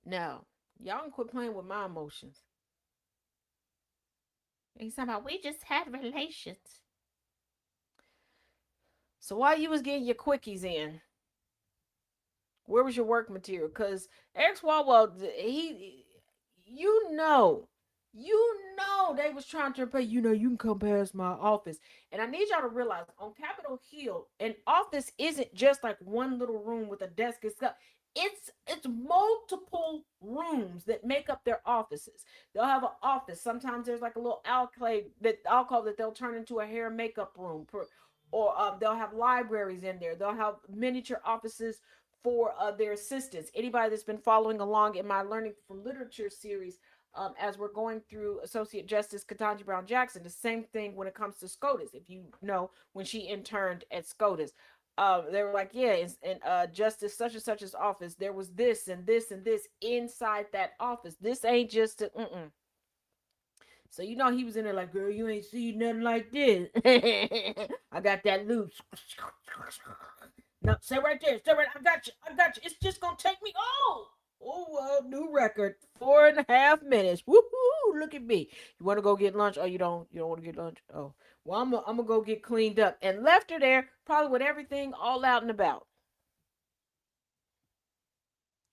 No. Y'all can quit playing with my emotions. He's talking about, we just had relations. So while you was getting your quickies in, where was your work material? Because Eric Swalwell, you know, they was trying to pay. You can come past my office, and I need y'all to realize on Capitol Hill, an office isn't just like one little room with a desk. It's multiple rooms that make up their offices. They'll have an office. Sometimes there's like a little alcove that they'll turn into a hair and makeup room, or they'll have libraries in there. They'll have miniature offices for their assistants. Anybody that's been following along in my Learning from Literature series, as we're going through Associate Justice Ketanji Brown Jackson, the same thing when it comes to SCOTUS. If you know, when she interned at SCOTUS, they were like, yeah, in Justice such and such's office, there was this and this and this inside that office. This ain't just So he was in there like, girl, you ain't seen nothing like this. I got that loose. No, stay right there. Stay right. I got you. It's just gonna take me. Oh, well, new record. 4.5 minutes. Woohoo! look at me. You want to go get lunch? Oh, you don't want to get lunch? Oh, well, I'm gonna go get cleaned up, and left her there, probably with everything all out and about.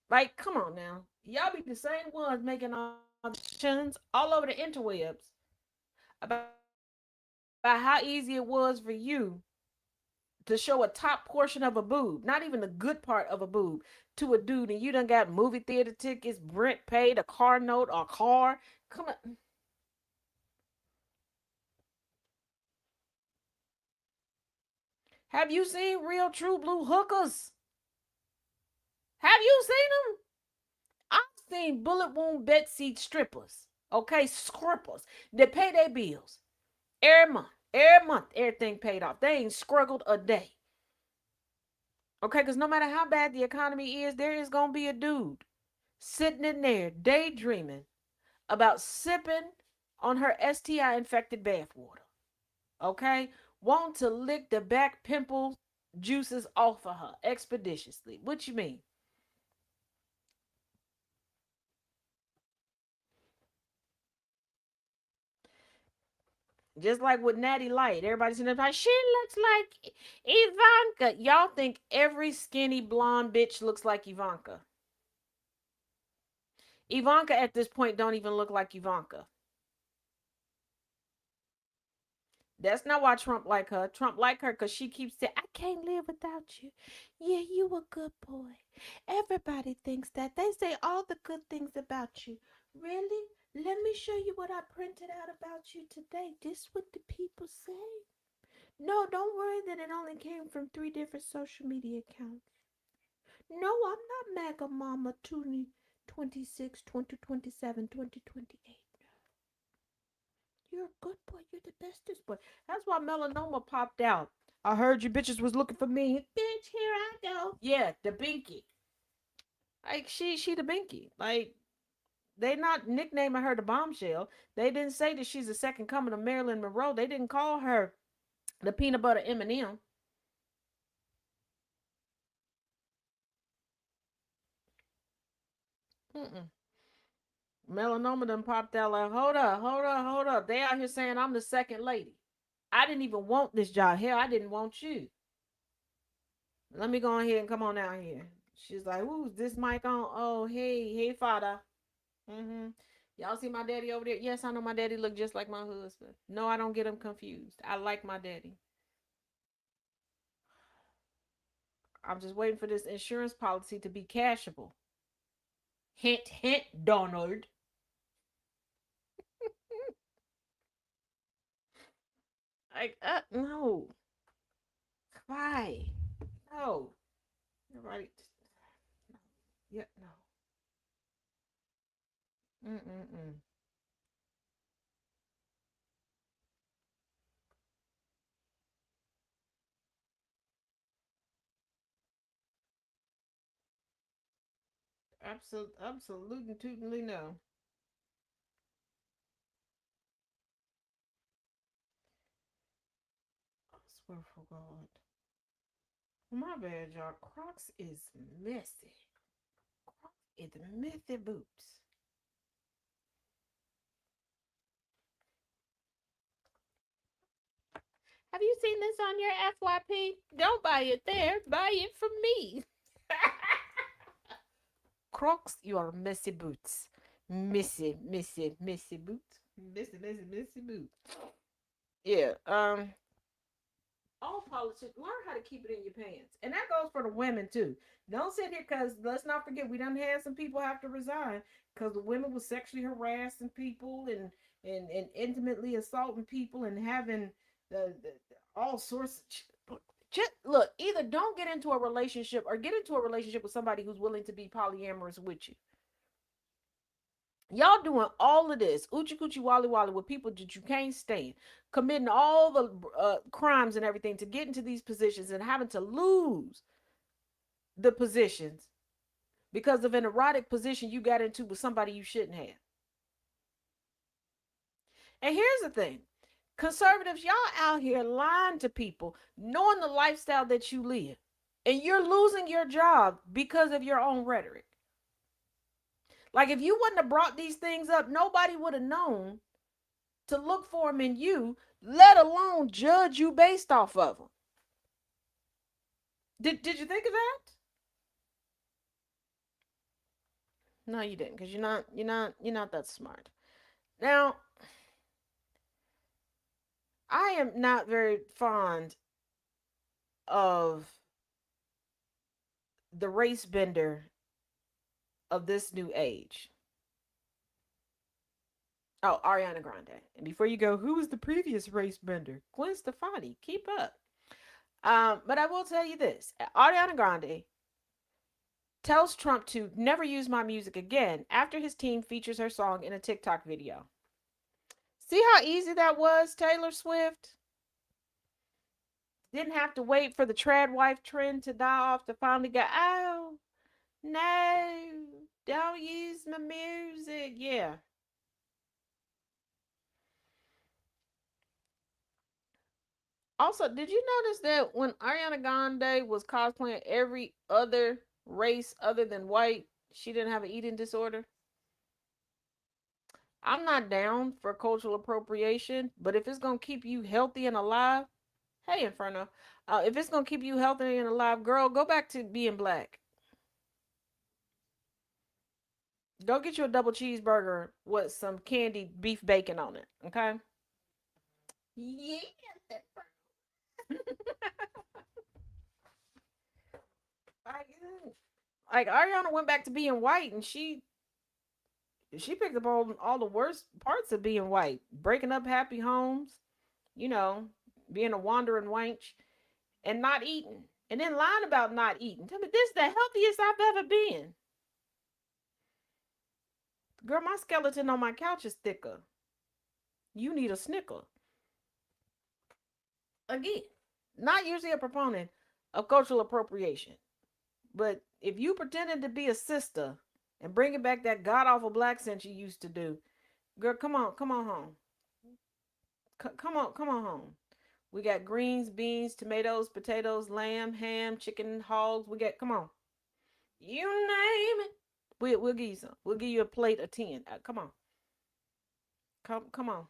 Like, come on now, y'all be the same ones making all the decisions all over the interwebs about how easy it was for you to show a top portion of a boob, not even the good part of a boob, to a dude, and you done got movie theater tickets, rent paid, a car note, a car. Come on. Have you seen real true blue hookers? Have you seen them? I've seen bullet wound bed seat strippers, okay, scrippers that pay their bills every month, everything paid off. They ain't scruggled a day, okay, because no matter how bad the economy is, there is gonna be a dude sitting in there daydreaming about sipping on her STI infected bathwater, okay, wanting to lick the back pimple juices off of her expeditiously. What you mean? Just like with Natty Light, everybody's in the like, she looks like Ivanka. Y'all think every skinny blonde bitch looks like Ivanka? Ivanka at this point don't even look like Ivanka. That's not why Trump like her. Trump like her because she keeps saying, "I can't live without you." Yeah, you a good boy. Everybody thinks that. They say all the good things about you. Really? Let me show you what I printed out about you today. This what the people say. No, don't worry that it only came from three different social media accounts. No, I'm not MAGA Mama 2026, 2027, 2028. You're a good boy. You're the bestest boy. That's why melanoma popped out. I heard you bitches was looking for me. Bitch, here I go. Yeah, the binky. Like she the binky. Like they not nicknaming her the bombshell. They didn't say that she's the second coming of Marilyn Monroe. They didn't call her the peanut butter M&M. Mm-mm. Melanoma done popped out like, hold up, hold up, hold up. They out here saying I'm the second lady. I didn't even want this job. Hell, I didn't want you. Let me go ahead and come on out here. She's like, "Ooh, this mic on? Oh, hey, father. Mm-hmm. Y'all see my daddy over there? Yes, I know my daddy look just like my husband. No, I don't get him confused. I like my daddy. I'm just waiting for this insurance policy to be cashable. Hint, hint, Donald. Like, no. Why? No. Right. Yeah, no. Mm-mm-mm. Absolutely no. I swear for God. My bad, y'all. Crocs is messy. Crocs is messy boots. Have you seen this on your FYP? Don't buy it there. Buy it from me. Crocs, you are messy boots. Messy boots. Messy boots. Yeah. All politicians learn how to keep it in your pants, and that goes for the women too. Don't sit here because let's not forget we done had some people have to resign because the women was sexually harassing people and intimately assaulting people and having the all sorts of. Just look, either don't get into a relationship or get into a relationship with somebody who's willing to be polyamorous with you. Y'all doing all of this, oochie coochie wally wally, with people that you can't stand, committing all the crimes and everything to get into these positions and having to lose the positions because of an erotic position you got into with somebody you shouldn't have. And here's the thing, conservatives, y'all out here lying to people, knowing the lifestyle that you live, and you're losing your job because of your own rhetoric. Like if you wouldn't have brought these things up, nobody would have known to look for them in you, let alone judge you based off of them. Did you think of that? No, you didn't, because you're not that smart. Now, I am not very fond of the race bender of this new age. Oh, Ariana Grande. And before you go, who was the previous race bender? Gwen Stefani. Keep up. But I will tell you this: Ariana Grande tells Trump to never use my music again after his team features her song in a TikTok video. See how easy that was, Taylor Swift? Didn't have to wait for the trad wife trend to die off to finally go, oh, no, don't use my music. Yeah. Also, did you notice that when Ariana Grande was cosplaying every other race other than white, she didn't have an eating disorder? I'm not down for cultural appropriation, but if it's gonna keep you healthy and alive, hey Inferno, if it's gonna keep you healthy and alive, girl, go back to being black. Go get you a double cheeseburger with some candied beef bacon on it. Okay. Yeah. like, like Ariana went back to being white, and she picked up all the worst parts of being white, breaking up happy homes, you know, being a wandering wench, and not eating, and then lying about not eating. Tell me, this is the healthiest I've ever been. Girl, my skeleton on my couch is thicker. You need a snicker. Again, not usually a proponent of cultural appropriation, but if you pretending to be a sister and bringing back that god awful black scent you used to do, girl, come on home. Come on home. We got greens, beans, tomatoes, potatoes, lamb, ham, chicken, hogs. We got, come on. You name it. We'll give you some. We'll give you a plate of 10. Come on. Come on.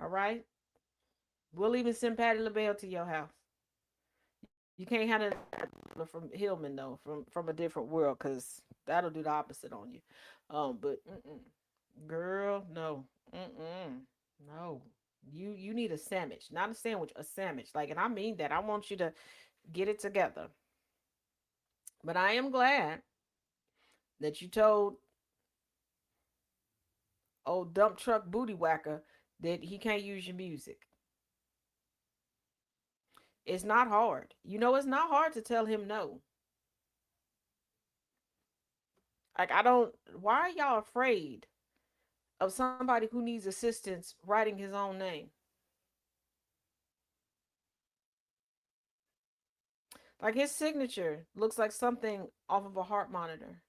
All right. We'll even send Patty LaBelle to your house. You can't have it from Hillman though, from a different world, cause that'll do the opposite on you. But girl, no, no. You need a sandwich, not a sandwich, a sandwich. Like, and I mean that. I want you to get it together. But I am glad that you told old dump truck booty whacker that he can't use your music. It's not hard. It's not hard to tell him no. Like, I don't. Why are y'all afraid of somebody who needs assistance writing his own name? Like, his signature looks like something off of a heart monitor.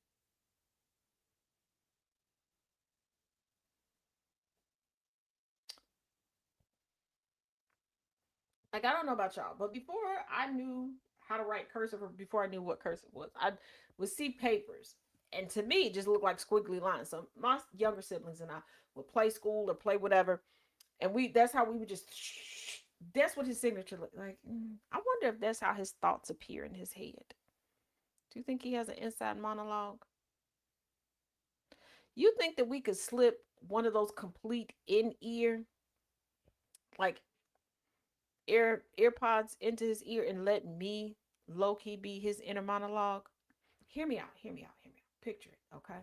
Like, I don't know about y'all, but before I knew how to write cursive, or before I knew what cursive was, I would see papers, and to me, it just looked like squiggly lines. So my younger siblings and I would play school or play whatever, and that's how we would just. That's what his signature looked like. I wonder if that's how his thoughts appear in his head. Do you think he has an inside monologue? You think that we could slip one of those complete in ear, like earpods into his ear, and let me low key be his inner monologue? Hear me out. Hear me out. Hear me out. Picture it. Okay.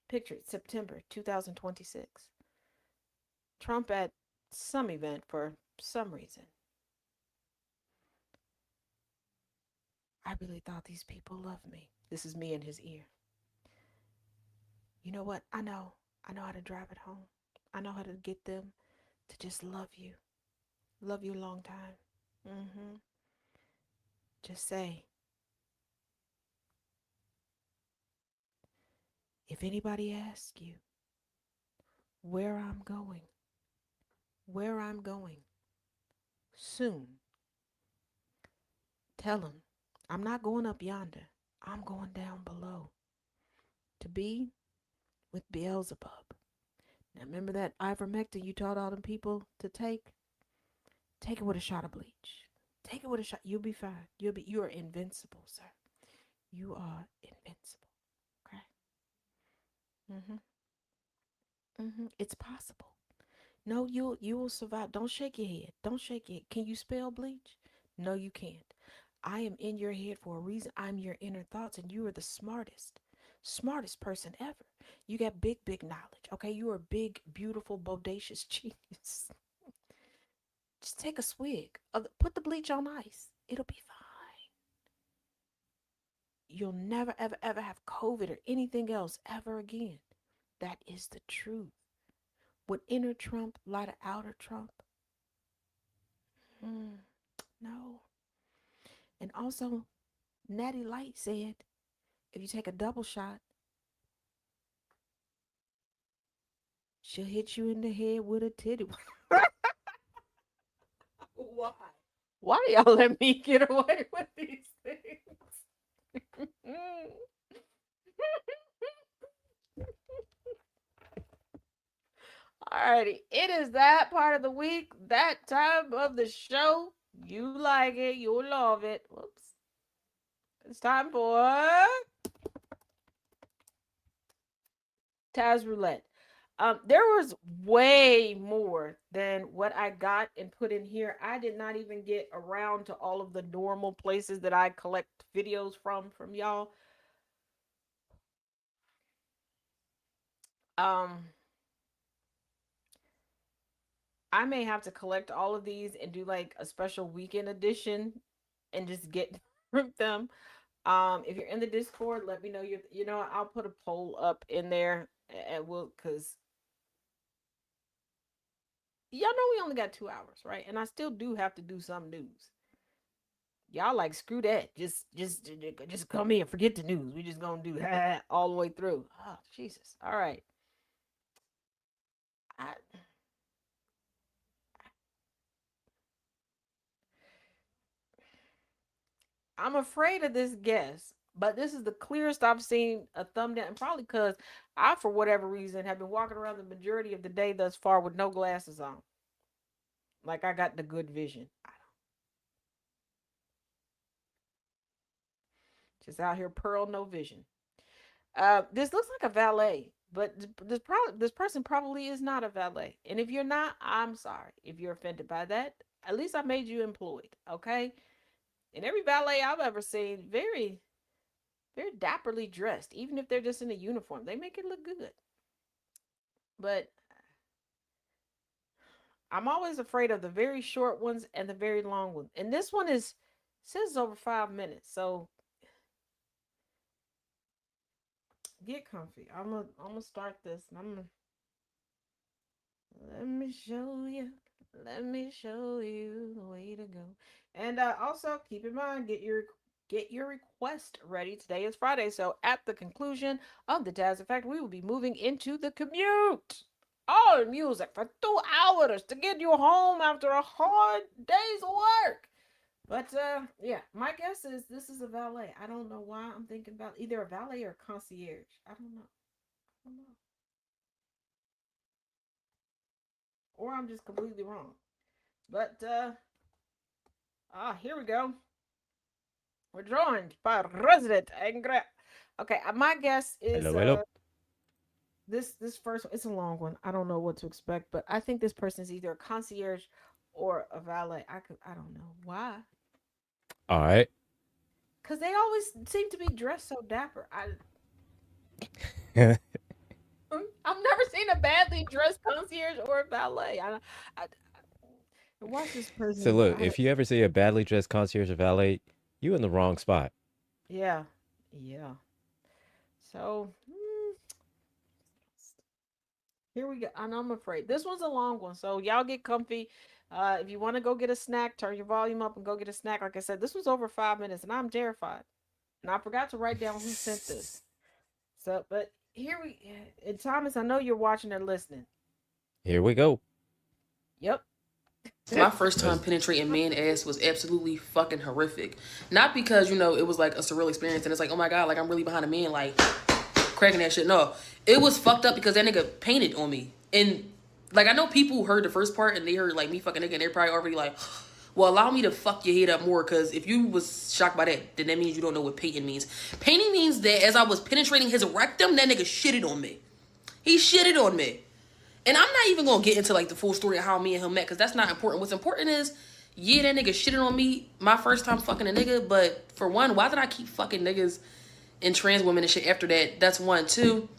Picture it. September 2026. Trump at some event for some reason. I really thought these people loved me. This is me in his ear. You know what? I know. I know how to drive it home. I know how to get them to just love you. Love you a long time. Mm-hmm. Just say, if anybody asks you where I'm going, where I'm going soon, tell them I'm not going up yonder. I'm going down below. to be with Beelzebub. Now remember that ivermectin you taught all them people to take? Take it with a shot of bleach. Take it with a shot. You'll be fine. You are invincible, sir. You are invincible. Okay? Mm-hmm. Mm-hmm. It's possible. No, you will survive. Don't shake your head. Don't shake your head. Can you spell bleach? No, you can't. I am in your head for a reason. I'm your inner thoughts, and you are the smartest person ever. You got big knowledge. Okay, you are a big, beautiful, bodacious genius. Just take a swig. Put the bleach on ice. It'll be fine. You'll never, ever have COVID or anything else ever again. That is the truth. Would inner Trump lie to outer Trump? No. And also, Natty Light said, if you take a double shot, she'll hit you in the head with a titty. Why? Why do y'all let me get away with these things? Alrighty, it is that part of the week, that time of the show. You like it, you'll love it. Whoops. It's time for Taz Roulette. There was way more than what I got and put in here. I did not even get around to all of the normal places that I collect videos from y'all. I may have to collect all of these and do like a special weekend edition and just get them. If you're in the Discord, let me know. I'll put a poll up in there and because y'all know we only got 2 hours, right? And I still do have to do some news. Y'all like, screw that. Just come in, forget the news. We just gonna do all the way through. Oh, Jesus. All right. I'm afraid of this guess, but this is the clearest I've seen a thumbnail, and probably because I, for whatever reason, have been walking around the majority of the day thus far with no glasses on. Like I got the good vision. Just out here, pearl no vision. This looks like a valet, but this person probably is not a valet. And if you're not, I'm sorry. If you're offended by that, at least I made you employed, okay? And every valet I've ever seen, very, very dapperly dressed, even if they're just in a uniform. They make it look good. But I'm always afraid of the very short ones and the very long ones. And this one says over 5 minutes. So get comfy. I'm gonna start this, and let me show you the way to go. And also keep in mind, get your request ready. Today is Friday, so at the conclusion of the Taz Effect, we will be moving into the commute. All music for 2 hours to get you home after a hard day's work. But yeah, my guess is this is a valet. I don't know why I'm thinking about either a valet or a concierge. I don't know. Or I'm just completely wrong. But here we go. We're joined by Resident Angry. Okay, my guess is hello. This first one, it's a long one. I don't know what to expect, but I think this person is either a concierge or a valet. I don't know why. All right. Because they always seem to be dressed so dapper. I've never seen a badly dressed concierge or a valet. Watch this person. So look, if you ever see a badly dressed concierge or valet, you in the wrong spot. Yeah. So here we go. And I'm afraid this one's a long one, so y'all get comfy. If you want to go get a snack, turn your volume up and go get a snack. Like I said, this was over 5 minutes, and I'm terrified. And I forgot to write down who sent this. So, but and Thomas, I know you're watching or listening. Here we go. Yep. My first time penetrating man ass was absolutely fucking horrific. Not because, it was like a surreal experience and it's like, oh my God, like I'm really behind a man. Like, cracking that shit. No, it was fucked up because that nigga painted on me. And, like, I know people heard the first part and they heard, like, me fucking nigga and they're probably already like, well, allow me to fuck your head up more, because if you was shocked by that, then that means you don't know what painting means. Painting means that as I was penetrating his rectum, that nigga shitted on me. He shitted on me. And I'm not even going to get into, like, the full story of how me and him met, because that's not important. What's important is, yeah, that nigga shitted on me my first time fucking a nigga, but for one, why did I keep fucking niggas and trans women and shit after that? That's one. Two,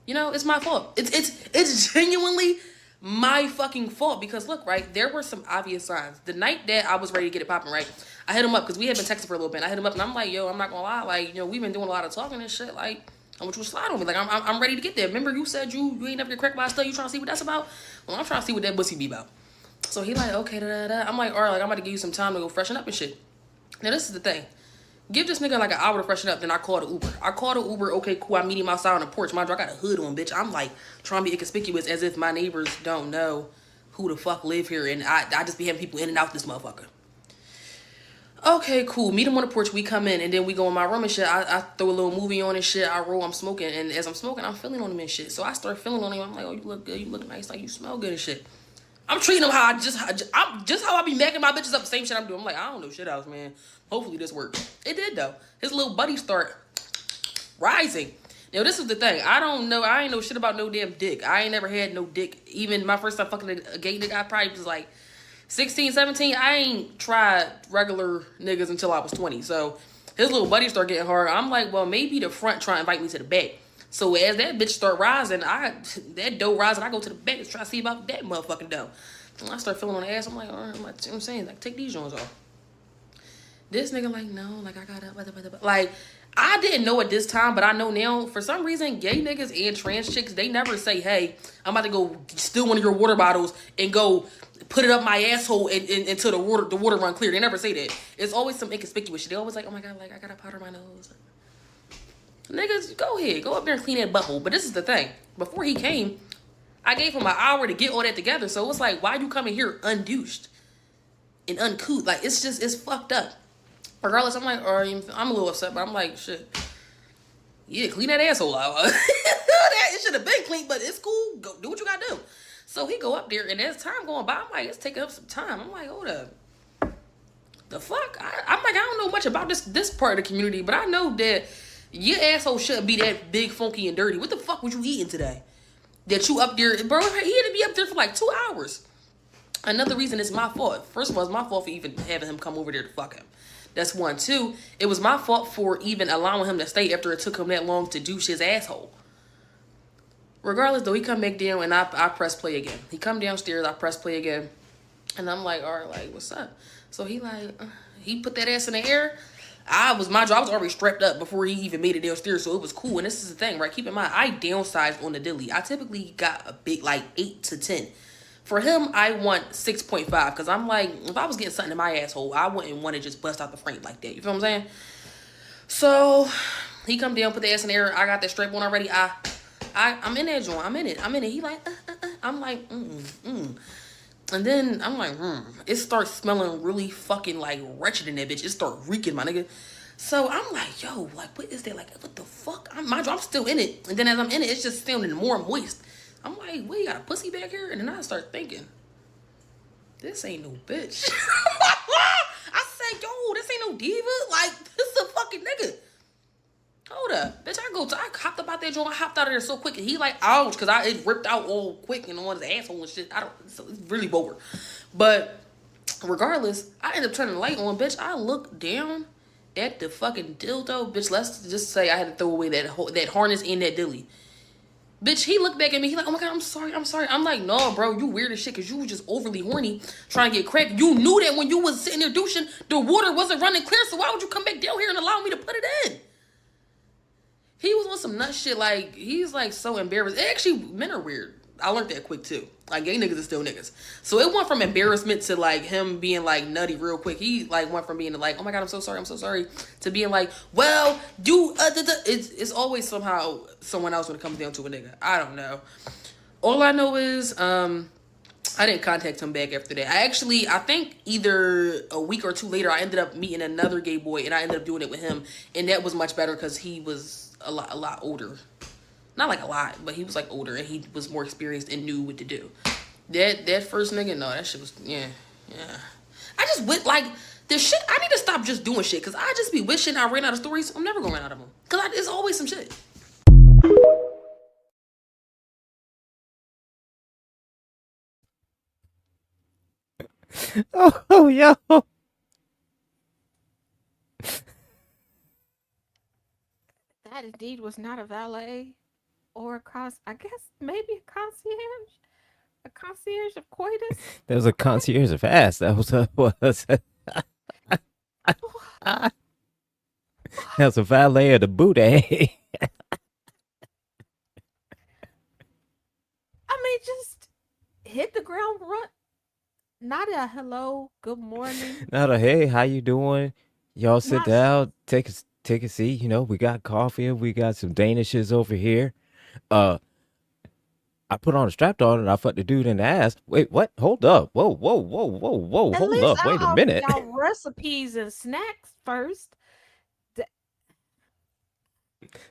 you know, it's my fault. It's genuinely my fucking fault, because look, right, there were some obvious signs. The night that I was ready to get it popping, right, I hit him up because we had been texting for a little bit. I hit him up and I'm like, yo, I'm not gonna lie, like, you know, we've been doing a lot of talking and shit, like, I want you to slide on me, like, I'm ready to get there. Remember you said you ain't never get cracked by a stud, you trying to see what that's about? Well, I'm trying to see what that pussy be about. So he like, okay, I'm like, all right, like, I'm about to give you some time to go freshen up and shit. Now this is the thing. Give this nigga like an hour to freshen up, then I call the Uber. Okay, cool, I meet him outside on the porch. Mind you, I got a hood on, bitch. I'm like trying to be inconspicuous as if my neighbors don't know who the fuck live here, and I just be having people in and out this motherfucker. Okay, cool. Meet him on the porch. We come in, and then we go in my room and shit. I throw a little movie on and shit. I roll. I'm smoking, and as I'm smoking, I'm feeling on him and shit. So I start feeling on him. I'm like, oh, you look good. You look nice. Like, you smell good and shit. I'm treating him how I be macking my bitches up. The same shit I'm doing. I'm like, I don't know shit else, man. Hopefully this works. It did though. His little buddy start rising. Now, this is the thing. I ain't know shit about no damn dick. I ain't never had no dick. Even my first time fucking a gay nigga, I probably was like 16, 17. I ain't tried regular niggas until I was 20. So his little buddy start getting hard. I'm like, well, maybe the front try to invite me to the back. So as that bitch start rising, that dough rising, I go to the back and try to see about that motherfucking dough. And I start feeling on the ass. I'm like, all right, I'm saying, like, take these joints off. This nigga like, no, like, I got up. Like, I didn't know at this time, but I know now, for some reason, gay niggas and trans chicks, they never say, hey, I'm about to go steal one of your water bottles and go put it up my asshole until the water run clear. They never say that. It's always some inconspicuous shit. They always like, oh my God, like, I got to powder my nose. Niggas, go ahead. Go up there and clean that butthole. But this is the thing. Before he came, I gave him an hour to get all that together. So it's like, why you coming here undouched and uncouth? Like, it's fucked up. Regardless, I'm like, I'm a little upset, but I'm like, shit. Yeah, clean that asshole out. It should have been clean, but it's cool. Go do what you gotta do. So he go up there, and as time going by, I'm like, it's taking up some time. I'm like, hold up. The fuck? I'm like, I don't know much about this part of the community, but I know that your asshole shouldn't be that big, funky, and dirty. What the fuck was you eating today? That you up there, bro, he had to be up there for like 2 hours. Another reason it's my fault. First of all, it's my fault for even having him come over there to fuck him. That's one. Two, it was my fault for even allowing him to stay after it took him that long to douche his asshole. Regardless, though, he come back down and I press play again. He come downstairs, I press play again. And I'm like, all right, like, what's up? So he like, he put that ass in the air. I was already strapped up before he even made it downstairs, so it was cool. And this is the thing, right? Keep in mind, I downsized on the dilly. I typically got a big, like, 8 to 10. For him, I want 6.5, because I'm like, if I was getting something in my asshole, I wouldn't want to just bust out the frame like that. You feel what I'm saying? So he come down, put the ass in the air. I got that strap on already. I'm in that joint. I'm in it. He like, I'm like, And then I'm like, It starts smelling really fucking like wretched in that bitch. It start reeking, my nigga. So I'm like, yo, like, what is that? Like, what the fuck? I'm still in it. And then as I'm in it, it's just sounding more moist. I'm like, wait, you got a pussy back here? And then I start thinking, this ain't no bitch. I said, yo, this ain't no diva. Like, this is a fucking nigga. Hold up. Bitch, I hopped up out that joint. I hopped out of there so quick. And he like, ouch, because it ripped out all quick and on his asshole and shit. So it's really bored. But regardless, I ended up turning the light on, bitch. I looked down at the fucking dildo. Bitch, let's just say I had to throw away that harness and that dilly. Bitch, he looked back at me. He like, oh my God, I'm sorry. I'm like, no, bro, you weird as shit because you was just overly horny trying to get cracked. You knew that when you was sitting there douching, the water wasn't running clear, so why would you come back down here and allow me to put it in? He was on some nut shit. Like, he's like so embarrassed. Actually, men are weird. I learned that quick too. Like, gay niggas are still niggas. So it went from embarrassment to like him being like nutty real quick. He like went from being like, oh my God, I'm so sorry, to being like, well, you it's always somehow someone else when it comes down to a nigga. I don't know. All I know is I didn't contact him back after that. I think either a week or two later, I ended up meeting another gay boy and I ended up doing it with him, and that was much better because he was a lot older Not like a lot, but he was like older and he was more experienced and knew what to do. That first nigga, no, that shit was yeah. I just with like this shit. I need to stop just doing shit because I just be wishing I ran out of stories. I'm never gonna run out of them because it's always some shit. Oh, yo. That indeed was not a valet or I guess maybe a concierge. A concierge of coitus. That was a concierge of ass. That was a that was a valet of the booty. I mean, just hit the ground run. Not a hello, good morning. Not a hey, how you doing? Y'all sit Not down, take a seat. You know, we got coffee and we got some danishes over here. I put on a strap on and I fucked the dude in the ass. Wait, what? Hold up. Whoa. at Hold least up. Wait a I'll minute. y'all recipes and snacks first.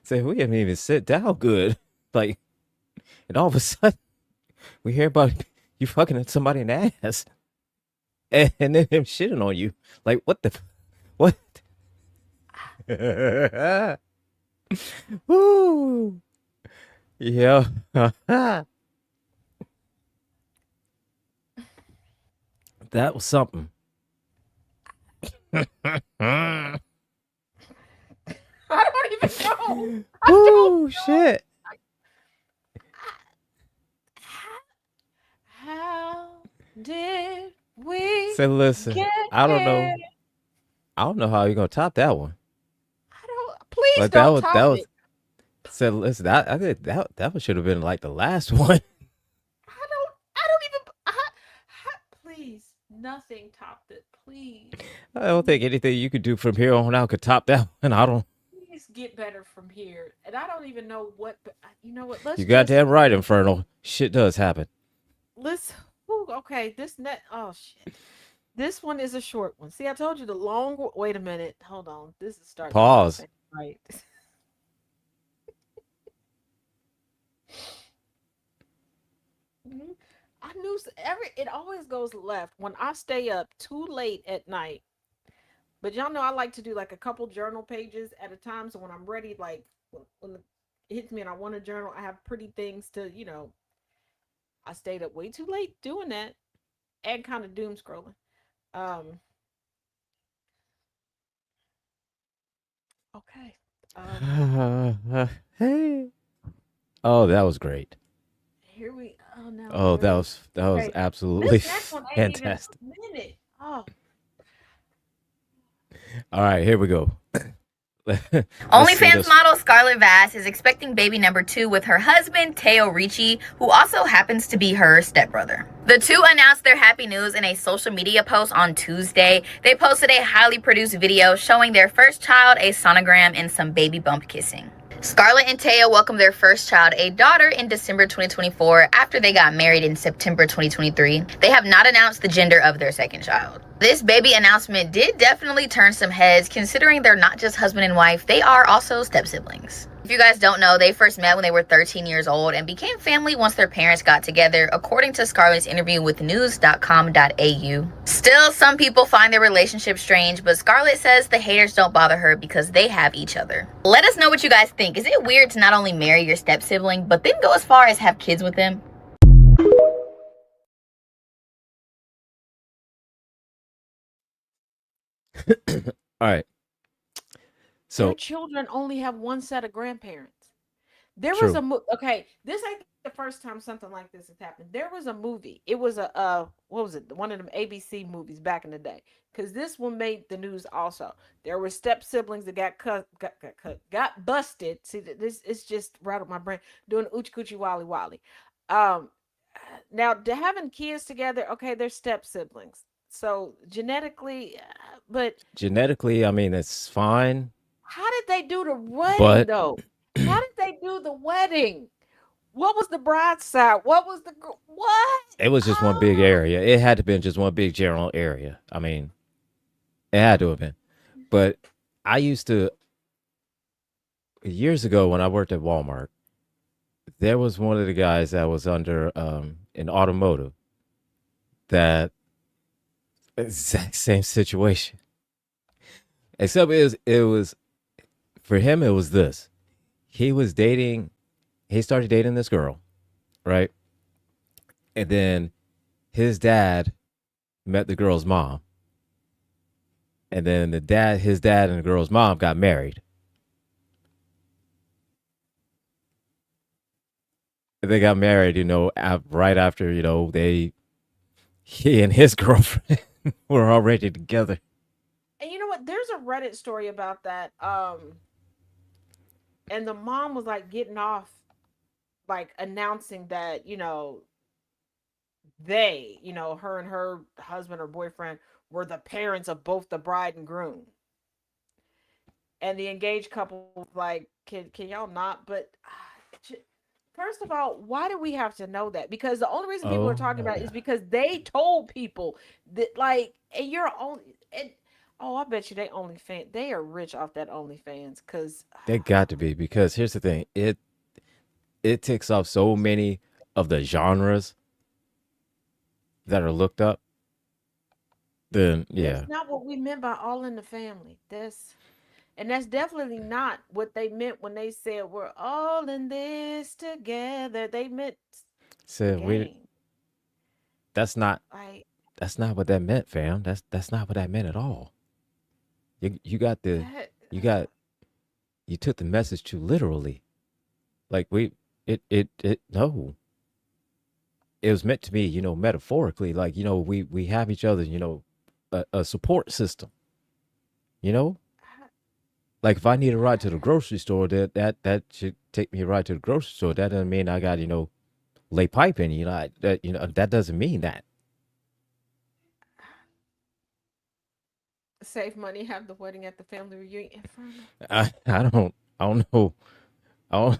Say, we haven't even sit down good. Like, and all of a sudden, we hear about you fucking at somebody in the ass. And then him shitting on you. Like, what the? What? Woo. Yeah. That was something. I don't even know. Oh shit. How did we So listen, get I don't here? know. I don't know how you're gonna top that one. Please But don't that top was it. so listen, I think that one should have been like the last one. I don't even. Please, nothing topped it. Please, I don't think anything you could do from here on out could top that one. I don't. please get better from here. And I don't even know what. But you know what? Let's You just goddamn right, Infernal. Shit does happen. let's. Ooh, okay, this net. Oh shit. This one is a short one. See, I told you the long. Wait a minute. Hold on. This is starting. Pause. Right. Mhm. I knew it always goes left when I stay up too late at night. But y'all know I like to do like a couple journal pages at a time. So when I'm ready, like when it hits me and I want to journal, I have pretty things to, I stayed up way too late doing that and kind of doom scrolling. Um, okay. Hey. Oh, that was great. Here we. Oh no. Oh, that was Okay. absolutely This next one ain't even fantastic. a minute. Oh. All right, here we go. OnlyFans model Scarlett Vass is expecting baby number 2 with her husband, Teo Ricci, who also happens to be her stepbrother. The two announced their happy news in a social media post on Tuesday. They posted a highly produced video showing their first child, a sonogram, and some baby bump kissing. Scarlett and Teo welcomed their first child, a daughter, in December 2024 after they got married in September 2023. They have not announced the gender of their second child. This baby announcement did definitely turn some heads, considering they're not just husband and wife, they are also step-siblings. If you guys don't know, they first met when they were 13 years old and became family once their parents got together, according to Scarlett's interview with news.com.au. Still, some people find their relationship strange, but Scarlett says the haters don't bother her because they have each other. Let us know what you guys think. Is it weird to not only marry your step-sibling, but then go as far as have kids with them? All right. So Their children only have one set of grandparents. There True. was a okay. This ain't the first time something like this has happened. There was a movie. It was a what was it? One of them ABC movies back in the day. Because this one made the news also. There were step siblings that got busted. See, this it's just rattled my brain doing oochie coochie wally wally. Now to having kids together, okay, they're step siblings. So genetically, but genetically, I mean, it's fine. how did they do the wedding But- though? How did they do the wedding? What was the bride's side? What was the what? It was just one big Oh. area. It had to been just one big general area. I mean, it had to have been. But I used to years ago when I worked at Walmart, there was one of the guys that was under an automotive that exact same situation. Except it was for him it was this. He was dating he started dating this girl, right? And then his dad met the girl's mom. And then his dad and the girl's mom got married. They got married, right after, he and his girlfriend were already together. And you know what? There's a Reddit story about that. And the mom was like getting off, like announcing that, her and her husband or boyfriend were the parents of both the bride and groom. And the engaged couple was like, can y'all not? But first of all, why do we have to know that? Because the only reason people are talking about it is because they told people that, like, and you're only, and oh, I bet you they are rich off that OnlyFans, because They got to be, because here's the thing. It takes off so many of the genres that are looked up. Then yeah. that's not what we meant by all in the family. That's definitely not what they meant when they said we're all in this together. They meant So gang. that's not Like what that meant, fam. That's not what that meant at all. You got that. you took the message too literally. Like no. It was meant to be, metaphorically, like, we have each other, a support system. You know? Like if I need a ride to the grocery store, that should take me a ride to the grocery store. That doesn't mean I got, lay pipe in, that doesn't mean that. Save money, have the wedding at the family reunion. I don't know. I don't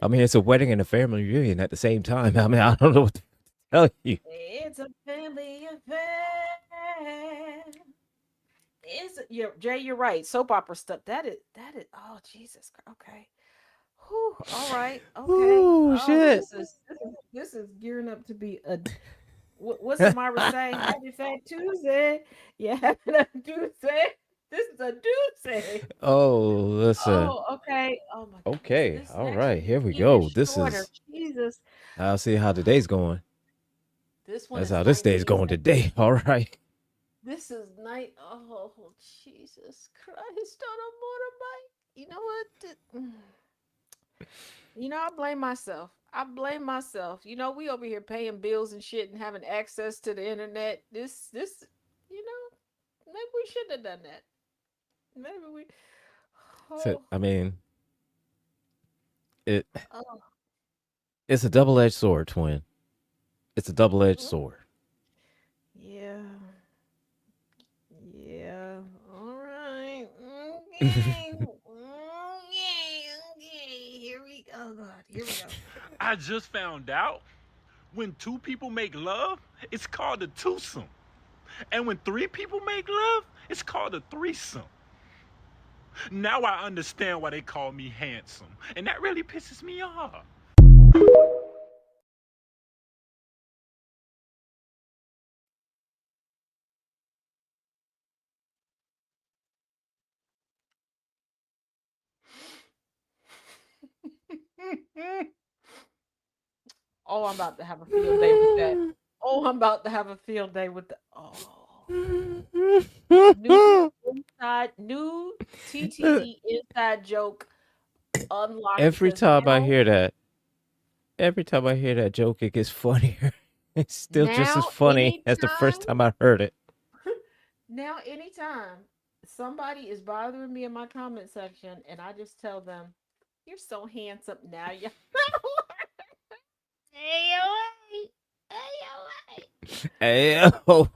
I mean, it's a wedding and a family reunion at the same time. I mean, I don't know what to tell you. It's a family affair. Jay, you're right. Soap opera stuff. That is. Oh Jesus. Okay. Whew, all right. Okay. Ooh, shit. This is gearing up to be a. What's Samara say? Happy Fat Tuesday. Yeah, happy Fat Tuesday. This is a doozy. Oh, listen. Oh, okay. Oh my God. Okay. This All next right. one Here we is go. even This shorter. is. Jesus. I'll see how today's going. This one That's is how this day's going 19. today. All right. This is night. Oh, Jesus Christ on a motorbike. You know what? I blame myself. We over here paying bills and shit and having access to the internet. Maybe we shouldn't have done that. Maybe we. So, Oh, I mean, it oh. it's a double-edged sword, twin. It's a double-edged sword. Yeah. Yeah. All right. Okay. Okay. Here we go. Oh God. Here we go. I just found out when two people make love, it's called a twosome. And when three people make love, it's called a threesome. Now I understand why they call me handsome. And that really pisses me off. Oh, I'm about to have a field day with that. Oh, I'm about to have a field day with the. New TTE inside joke unlocked. Every because time I now- hear that joke, it gets funnier. It's still just as Now, funny as the first anytime- time I heard it. Now, anytime somebody is bothering me in my comment section, and I just tell them, "You're so handsome." Now you. Hey, oh.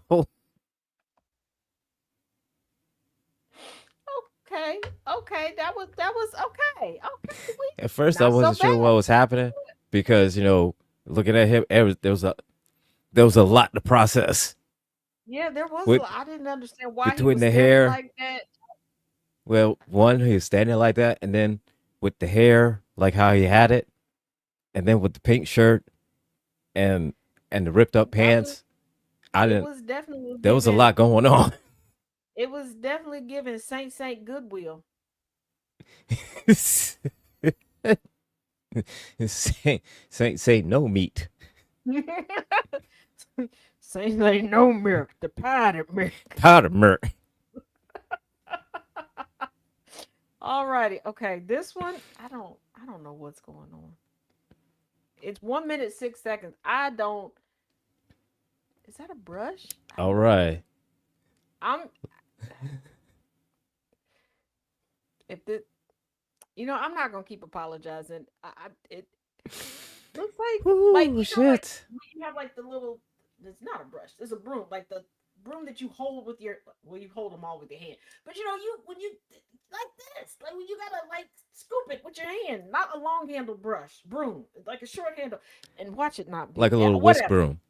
Okay, that was okay. At first, I Not so wasn't sure bad. what was happening because looking at him, there was a lot to process. Yeah, there was. With- I didn't understand why he between was the standing hair- like that. Well, one, he was standing like that, and then with the hair, like how he had it, and then with the pink shirt and the ripped up pants. I It didn't. was definitely There was a giving. lot going on. It was definitely giving Saint Goodwill. Say no meat. Saint ain't no milk, the powdered milk. Powder milk. Alrighty, okay. This one, I don't know what's going on. It's 1 minute 6 seconds. Is that a brush? All right. I'm not gonna keep apologizing. It looks like Ooh, like you shit. know, like when you have like the little. It's not a brush. It's a broom, like the broom that you hold with your. Well, you hold them all with your hand, but when you like this, like when you gotta like scoop it with your hand, not a long handled broom, like a short handle, and watch it not be Like a little whisk whatever. broom.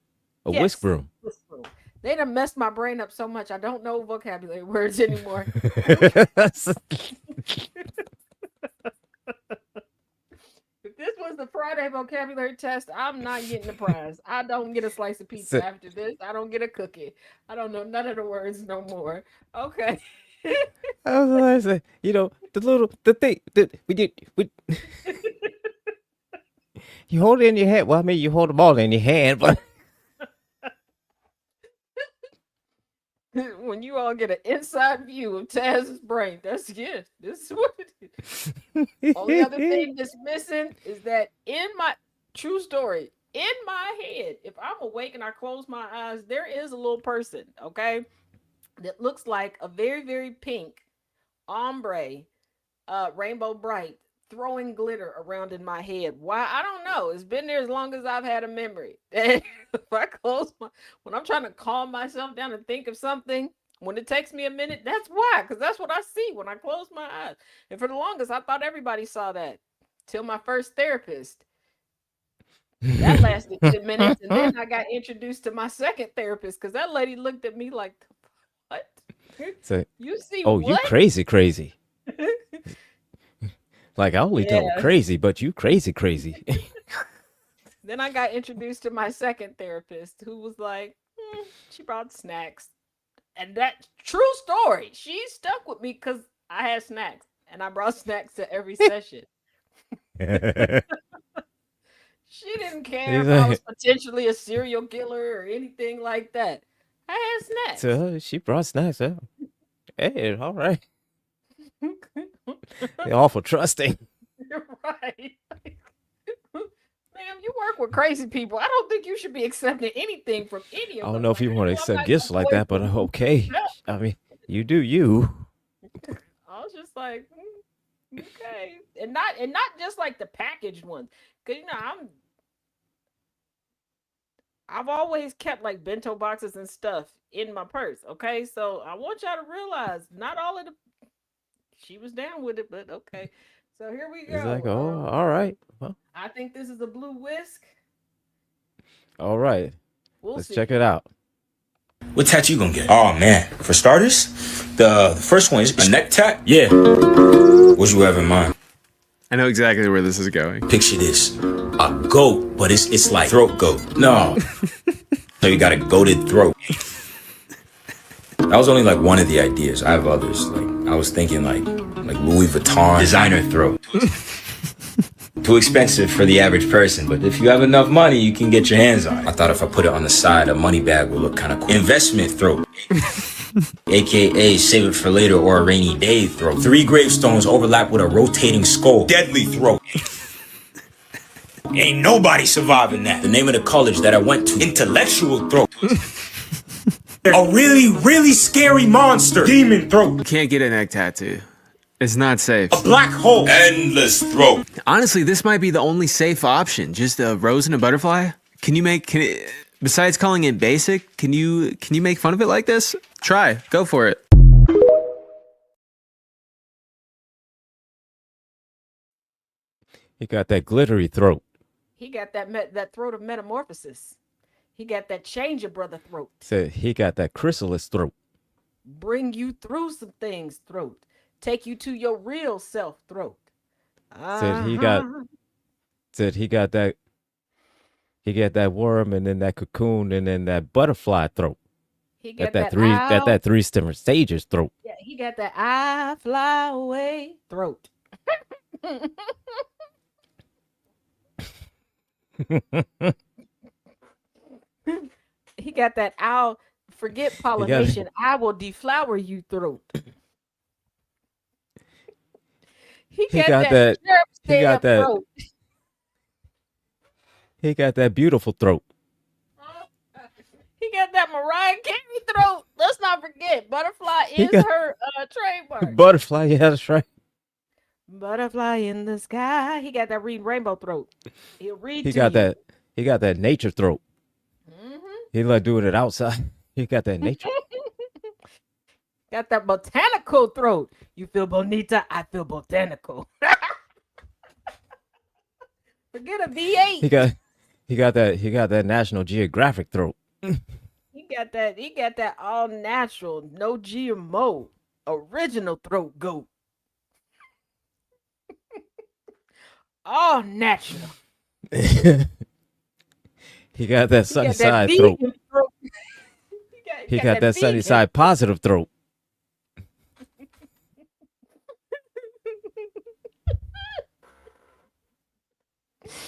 A Yes, whisk broom. whisk broom. They done messed my brain up so much I don't know vocabulary words anymore. If this was the Friday vocabulary test, I'm not getting a prize. I don't get a slice of pizza after this. I don't get a cookie. I don't know none of the words no more. Okay. I was like, the thing that you hold it in your hand. Well, I mean, you hold them all in your hand, but When you all get an inside view of Taz's brain, that's it. This is what it is. Only other thing that's missing is that true story, in my head, if I'm awake and I close my eyes, there is a little person, okay, that looks like a very, very pink ombre, rainbow bright, throwing glitter around in my head. Why? I don't know. It's been there as long as I've had a memory. And if I when I'm trying to calm myself down and think of something, when it takes me a minute, that's why, because that's what I see when I close my eyes. And for the longest, I thought everybody saw that till my first therapist. That lasted 10 minutes, and then I got introduced to my second therapist because that lady looked at me like, "What? so, You see oh, what? you crazy." Like, I only don't Yeah. crazy, but you crazy. Then I got introduced to my second therapist who was like, she brought snacks. And that true story, she stuck with me because I had snacks and I brought snacks to every session. She didn't care if I was potentially a serial killer or anything like that. I had snacks. So she brought snacks out. Hey, all right. They're awful trusting. You're right. Ma'am, you work with crazy people. I don't think you should be accepting anything from any of them. I don't know if you want to I'm accept not gifts your like that, but boyfriend. okay. I mean, you do you. I was just like, okay, and not just like the packaged ones, because I've always kept like bento boxes and stuff in my purse. Okay, so I want y'all to realize not all of the. She was down with it, but okay. So here we go. It's like, oh, all right. Well, I think this is a blue whisk. all right. We'll Let's see. check it out. What tattoo you gonna get? Oh man, for starters, the first one is a neck tat. Yeah. What you have in mind? I know exactly where this is going. Picture this: a goat, but it's like throat goat. No. So you got a goated throat. That was only like one of the ideas. I have others. Like I was thinking like Louis Vuitton designer throat. Too expensive for the average person, but if you have enough money, you can get your hands on it. I thought if I put it on the side, a money bag would look kind of cool. Investment throat. AKA save it for later or a rainy day throat. 3 gravestones overlap with a rotating skull. Deadly throat. Ain't nobody surviving that. The name of the college that I went to. Intellectual throat. A really, really scary monster. Demon throat. You can't get a neck tattoo. It's not safe. A black hole. Endless throat. Honestly, this might be the only safe option. Just a rose and a butterfly. Besides calling it basic, can you make fun of it like this? Try. Go for it. He got that glittery throat. He got that throat of metamorphosis. He got that change your brother throat. Said he got that chrysalis throat. Bring you through some things throat. Take you to your real self throat. Said he got Uh-huh. said he got that worm and then that cocoon and then that butterfly throat. He At got that that three at ow. that three stemmer stages throat. Yeah, he got that I fly away throat. He got that I'll forget He got pollination. I will deflower you throat. He he got got that that chirp he got stamp that throat. he got that beautiful throat. He got that Mariah Carey throat. Let's not forget, butterfly He is got her trademark. butterfly, yeah, that's right. Butterfly in the sky. He got that read rainbow throat. He'll read He to got you. that nature throat. Mhm. He like doing it outside. He got that nature. Got that botanical throat. You feel bonita, I feel botanical. Forget a He V8. got that National Geographic throat. He got that all natural, no GMO, original throat goat. All natural. He got that He sunny got that side throat. vegan throat. He got that sunny vegan. side positive throat.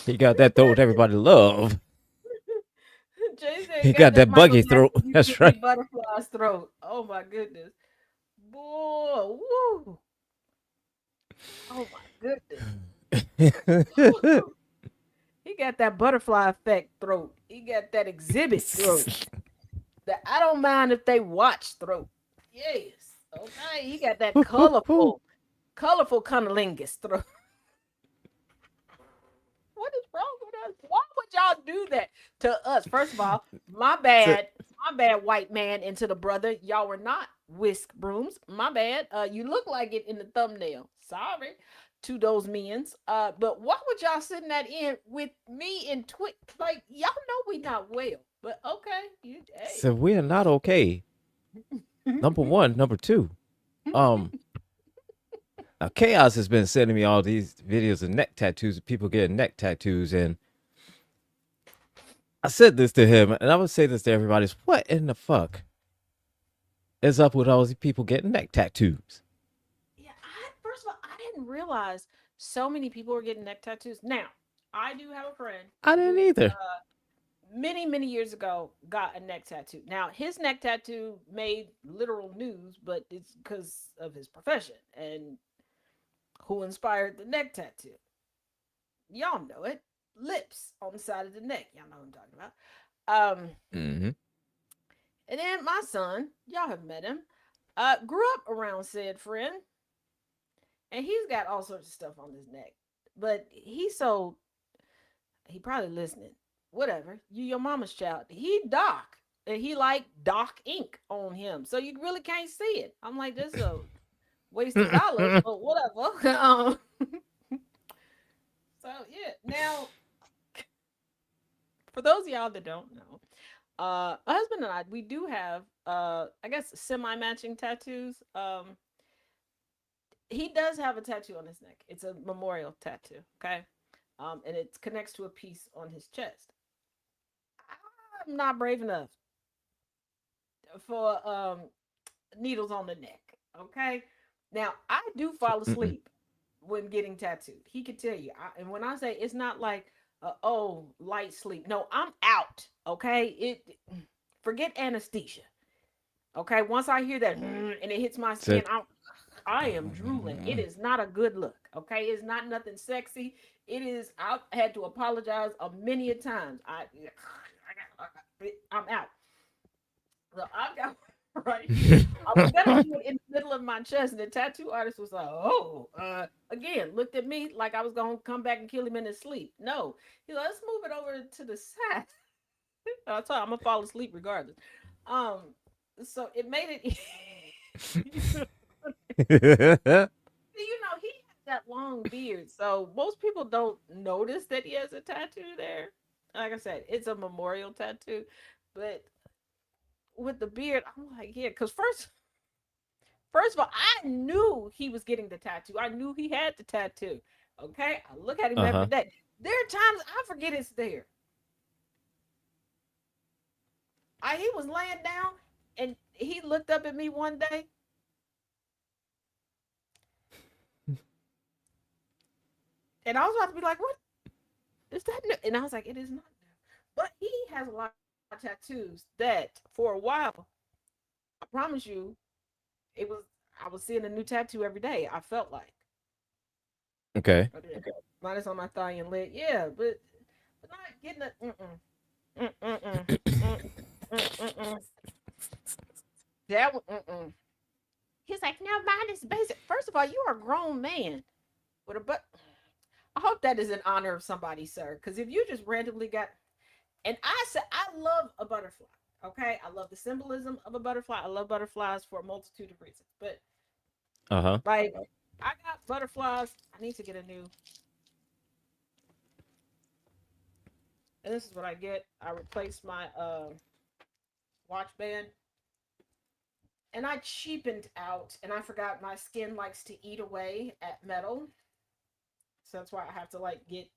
He got that throat everybody love. Jason He got that Michael buggy throat. Jackson That's used right. butterfly's throat. Oh my goodness. Boy, woo. Oh my goodness. He got that butterfly effect throat. He got that exhibit throat. The I don't mind if they watch throat. Yes. Okay. He got that colorful cunnilingus throat. What is wrong with us? Why would y'all do that to us? First of all, my bad white man into the brother. Y'all were not whisk brooms. My bad. You look like it in the thumbnail. Sorry to those men's. But why would y'all send that in with me and Twit? Like, y'all know we not well. But okay. Hey. So we are not okay. Number one, number two. Now Chaos has been sending me all these videos of neck tattoos of people getting neck tattoos, and I said this to him, and I would say this to everybody: is what in the fuck is up with all these people getting neck tattoos? Yeah, first of all, I didn't realize so many people were getting neck tattoos. Now, I do have a friend. I didn't either. Many years ago got a neck tattoo. Now his neck tattoo made literal news, but it's because of his profession and who inspired the neck tattoo. Y'all know it. Lips on the side of the neck. Y'all know what I'm talking about. Mm-hmm. And then my son, y'all have met him, grew up around said friend, and he's got all sorts of stuff on his neck. But he probably listening. Whatever. You your mama's child. He Doc. And he like Doc ink on him. So you really can't see it. I'm like, this is a waste of dollars, but whatever. So yeah. Now, for those of y'all that don't know, my husband and I, we do have I guess semi-matching tattoos. He does have a tattoo on his neck. It's a memorial tattoo, okay? And it connects to a piece on his chest. I'm not brave enough for needles on the neck. Okay. Now I do fall asleep when getting tattooed. He could tell you. And when I say it's not like light sleep. No, I'm out. Okay. Forget anesthesia. Okay. Once I hear that and it hits my skin, I am drooling. It is not a good look. Okay. It's not nothing sexy. It is. I've had to apologize many a times. I'm out. So I got right here. I was gonna do it in the middle of my chest, and the tattoo artist was like, "Oh, again," looked at me like I was gonna come back and kill him in his sleep. No, he's like, "Let's move it over to the side." I told him I'm gonna fall asleep regardless. So it made it. You know, he has that long beard, so most people don't notice that he has a tattoo there. Like I said, it's a memorial tattoo, but with the beard, I'm like, yeah, because first of all, I knew he was getting the tattoo. I knew he had the tattoo. Okay, I look at him Uh-huh. every day. There are times I forget it's there. He was laying down and he looked up at me one day. And I was about to be like, what is that? New? And I was like, it is not new. But he has a lot of tattoos that for a while, I promise you, it was I was seeing a new tattoo every day. I felt like. Okay. Okay. Minus on my thigh and leg. Yeah, but not getting it. Mm-mm. That one, He's like, no, mine is basic. First of all, you are a grown man with a butt. I hope that is in honor of somebody, sir. Because if you just randomly got, and I said, I love a butterfly. Okay, I love the symbolism of a butterfly. I love butterflies for a multitude of reasons. But Uh-huh. like, I got butterflies. I need to get a new. And this is what I get. I replaced my watch band. And I cheapened out, and I forgot my skin likes to eat away at metal. So that's why I have to like get.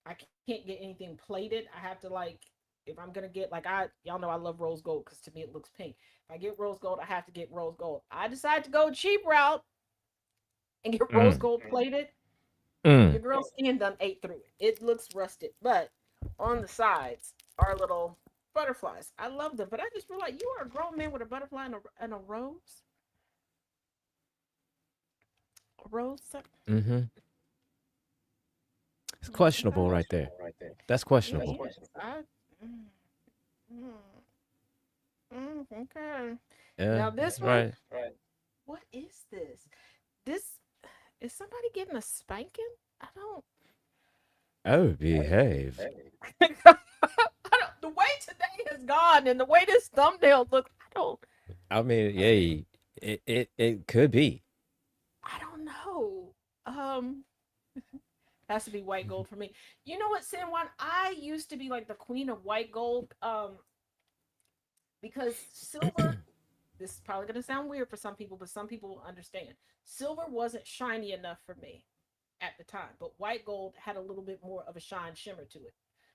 I can't get anything plated. I have to like, if I'm gonna get like y'all know I love rose gold because to me it looks pink. If I get rose gold, I have to get rose gold. I decide to go cheap route and get rose gold plated. Mm. Your girl's skin done ate through it. It looks rusted, but on the sides are little butterflies. I love them, but I just feel like you are a grown man with a butterfly and a rose. A rose. Mm-hmm. It's questionable right there. That's questionable. Yes, mm, mm, okay. Yeah. Now this one, Right. what is this? This is somebody getting a spanking? I don't. Oh, behave. I don't. The way today has gone and the way this thumbnail looks, I don't. I mean, yeah, it could be. I don't know. Has to be white gold for me. You know what, San Juan? I used to be like the queen of white gold. Because silver. This is probably gonna sound weird for some people, but some people will understand. Silver wasn't shiny enough for me at the time, but white gold had a little bit more of a shine shimmer to it.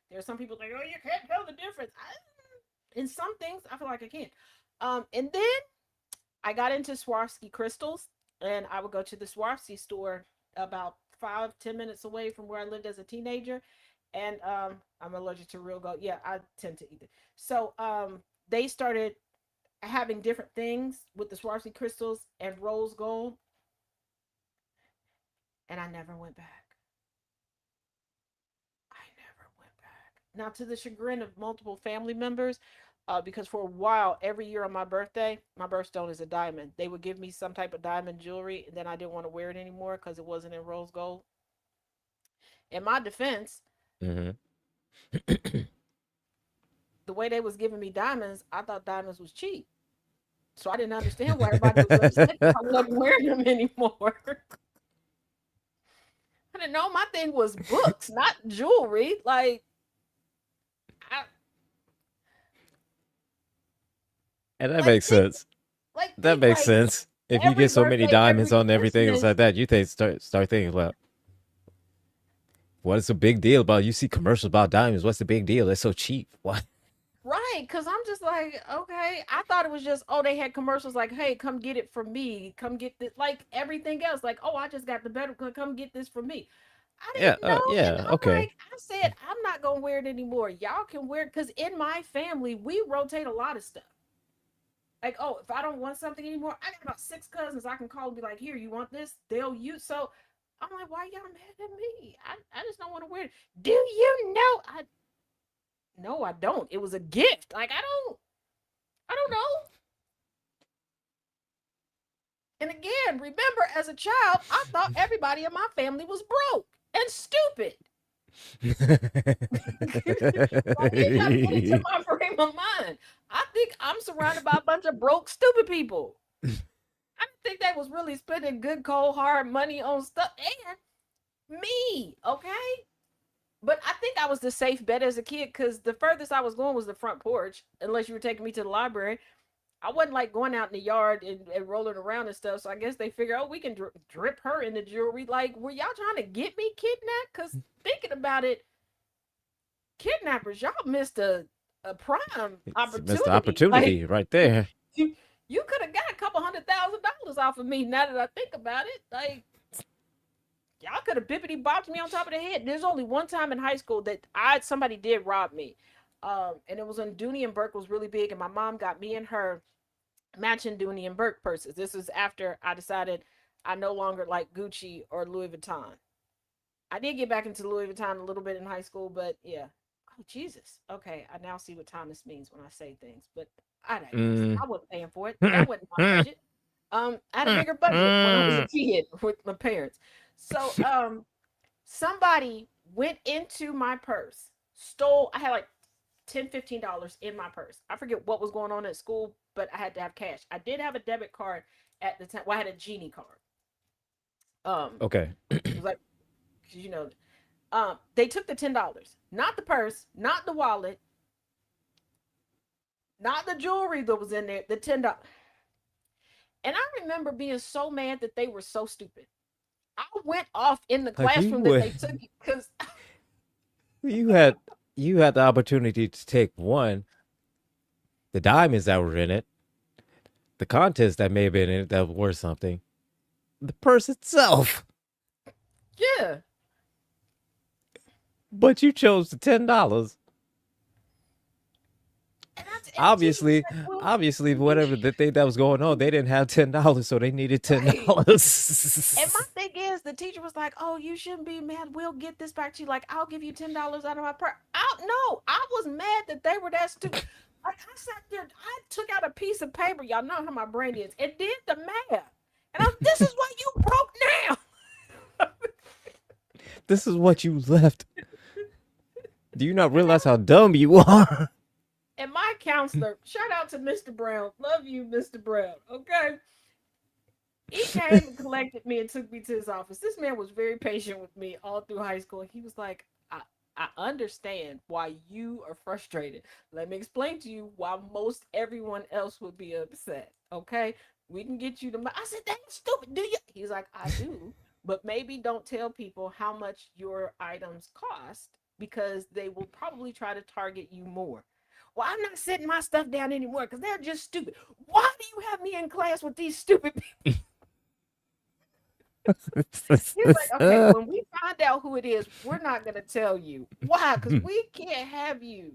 There are some people like, oh, you can't tell the difference. In some things, I feel like I can. And then I got into Swarovski crystals, and I would go to the Swarovski store about 5-10 minutes away from where I lived as a teenager. And I'm allergic to real gold. Yeah, I tend to eat it. So they started having different things with the Swarovski crystals and rose gold, and I never went back. I never went back. Now, to the chagrin of multiple family members, because for a while, every year on my birthstone is a diamond. They would give me some type of diamond jewelry, and then I didn't want to wear it anymore because it wasn't in rose gold. In my defense, Mm-hmm. the way they was giving me diamonds, I thought diamonds was cheap. So I didn't understand why everybody was upset I wasn't wearing them anymore. I didn't know my thing was books, not jewelry. Like, I, And that like makes think, sense. like That think makes like sense. If you every get so many birthday, diamonds every on everything else Christmas, like that, you think start thinking about what is the big deal about? You see commercials about diamonds. What's the big deal? They're so cheap. Why? right? Because I'm just like, okay. I thought it was just, oh, they had commercials like, hey, come get it from me. Come get this, like everything else. Like, oh, I just got the better. Come get this from me. I Yeah. didn't know. And Yeah. I'm Okay. like, I said, I'm not going to wear it anymore. Y'all can wear it. Because in my family, we rotate a lot of stuff. Like, oh, if I don't want something anymore, I got about 6 cousins I can call and be like, here, you want this? They'll use. So I'm like, why y'all mad at me? I just don't want to wear it. Do you know? No, I don't. It was a gift. Like, I don't know. And again, remember, as a child, I thought everybody in my family was broke and stupid. Like, you gotta get into my frame of mind. I think I'm surrounded by a bunch of broke, stupid people. I didn't think they was really spending good, cold, hard money on stuff. And me, okay? But I think I was the safe bet as a kid because the furthest I was going was the front porch, unless you were taking me to the library. I wasn't like going out in the yard and rolling around and stuff. So I guess they figure, oh, we can drip her in the jewelry. Like, were y'all trying to get me kidnapped? Because thinking about it, kidnappers, y'all missed a prime It's opportunity. missed the opportunity right there. You could have got a couple $100,000 off of me. Now that I think about it, like, y'all could have bippity bopped me on top of the head. There's only one time in high school that somebody did rob me. And it was when Dooney and Burke was really big, and my mom got me and her matching Dooney and Burke purses. This was after I decided I no longer like Gucci or Louis Vuitton. I did get back into Louis Vuitton a little bit in high school, but yeah. Oh, Jesus. Okay, I now see what Thomas means when I say things, but I digress. I wasn't paying for it. That wasn't my budget. I had a bigger budget when I was a kid with my parents. So somebody went into my purse, stole, I had like $10-15 in my purse. I forget what was going on at school, but I had to have cash. I did have a debit card at the time. Well, I had a Genie card. Okay. It was like, they took the $10, not the purse, not the wallet, not the jewelry that was in there, the $10. And I remember being so mad that they were so stupid. I went off in the classroom that they took it because you had the opportunity to take one, the diamonds that were in it, the contents that may have been in it that were worth something, the purse itself. Yeah. But you chose the $10. Obviously, whatever the thing that was going on, they didn't have $10, so they needed $10. And my thing is, the teacher was like, "Oh, you shouldn't be mad. We'll get this back to you. Like, I'll give you $10 out of my purse." No, I was mad that they were that stupid. Like, I sat there, I took out a piece of paper. Y'all know how my brain is, and did the math. And this is why you broke now. This is what you left. Do you not realize how dumb you are? And my counselor, shout out to Mr. Brown. Love you, Mr. Brown. Okay. He came and collected me and took me to his office. This man was very patient with me all through high school. He was like, I understand why you are frustrated. Let me explain to you why most everyone else would be upset. Okay. We can get you to. I said, that's stupid. Do you? He's like, I do. But maybe don't tell people how much your items cost because they will probably try to target you more. Well, I'm not setting my stuff down anymore because they're just stupid. Why do you have me in class with these stupid people? He's like, okay, when we find out who it is, we're not going to tell you. Why? Because we can't have you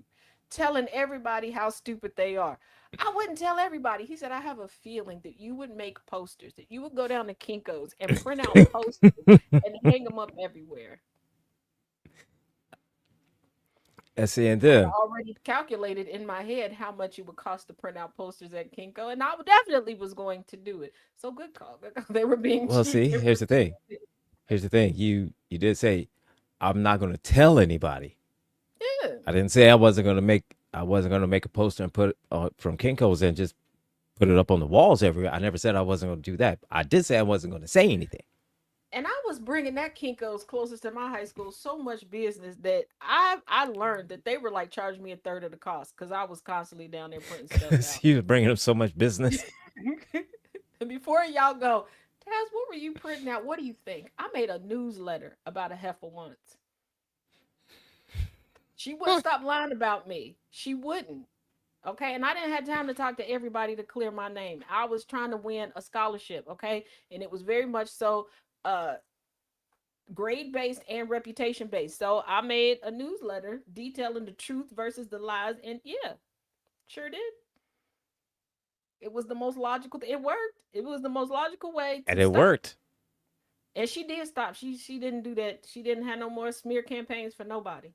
telling everybody how stupid they are. I wouldn't tell everybody. He said, I have a feeling that you would make posters, that you would go down to Kinko's and print out posters and hang them up everywhere. And see, and then I already calculated in my head how much it would cost to print out posters at Kinko, and I definitely was going to do it. So good call. They were being well, cheap. see, here's the thing. You did say, I'm not going to tell anybody. Yeah. I didn't say I wasn't going to make a poster and put it from Kinko's and just put it up on the walls everywhere. I never said I wasn't going to do that. I did say I wasn't going to say anything. And I was bringing that Kinko's closest to my high school so much business that I learned that they were like charging me a third of the cost because I was constantly down there printing stuff out. You was bringing up so much business. And before y'all go, Taz, what were you printing out? What do you think? I made a newsletter about a heifer once. She wouldn't stop lying about me. She wouldn't. Okay. And I didn't have time to talk to everybody to clear my name. I was trying to win a scholarship. Okay. And it was very much so grade based and reputation based. So I made a newsletter detailing the truth versus the lies. And yeah, sure did. It was the most logical. It worked. It was the most logical way. And it worked. And she did stop. She didn't do that. She didn't have no more smear campaigns for nobody.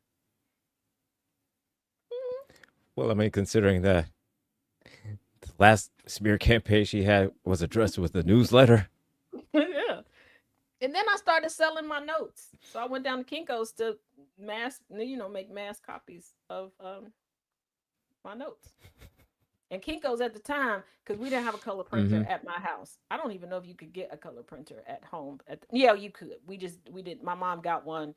Well, I mean, considering that the last smear campaign she had was addressed with the newsletter. Yeah. And then I started selling my notes. So I went down to Kinko's to make mass copies of my notes. And Kinko's at the time, because we didn't have a color printer at my house. I don't even know if you could get a color printer at home. Yeah, you could. We didn't. My mom got one.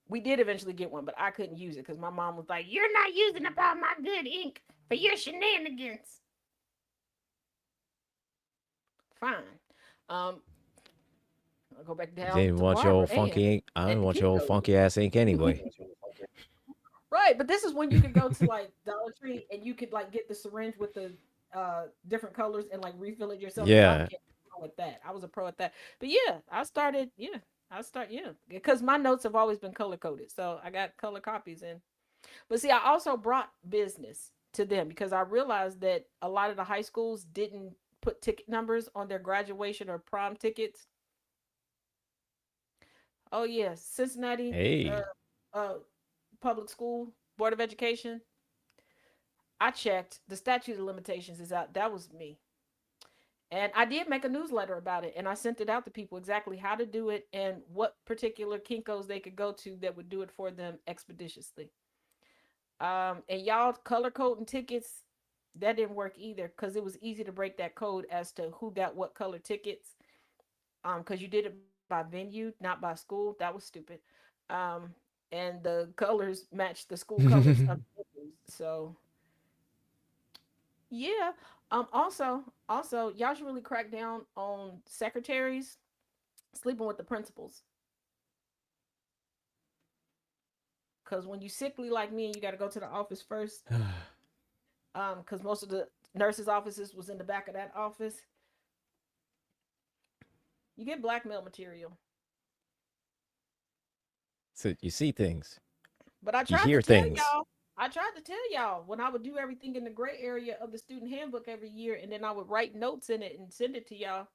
We did eventually get one, but I couldn't use it because my mom was like, "You're not using up all my good ink for your shenanigans." Fine. Um, I'll go back down Didn't to want your Barber old funky ink. I and didn't the want your old Kinko's. funky ass ink anyway. Right, but this is when you could go to like Dollar Tree and you could like get the syringe with the different colors and like refill it yourself. Because I Yeah. became a pro at that. I was a pro at that. But yeah, because my notes have always been color coded, so I got color copies in. But see, I also brought business to them because I realized that a lot of the high schools didn't put ticket numbers on their graduation or prom tickets. Oh yes, Cincinnati uh, Hey. uh, Public School Board of Education. I checked. The statute of limitations is out. That was me. And I did make a newsletter about it and I sent it out to people exactly how to do it and what particular Kinkos they could go to that would do it for them expeditiously. And y'all color coding tickets, that didn't work either because it was easy to break that code as to who got what color tickets. Because you did it by venue, not by school. That was stupid. Um, and the colors matched the school colors of the venues. So yeah. Also, y'all should really crack down on secretaries sleeping with the principals. Cause when you sickly like me and you got to go to the office first, cause most of the nurses' offices was in the back of that office, you get blackmail material. So you see things. But I You tried to hear tell things. y'all. I tried to tell y'all when I would do everything in the gray area of the student handbook every year, and then I would write notes in it and send it to y'all.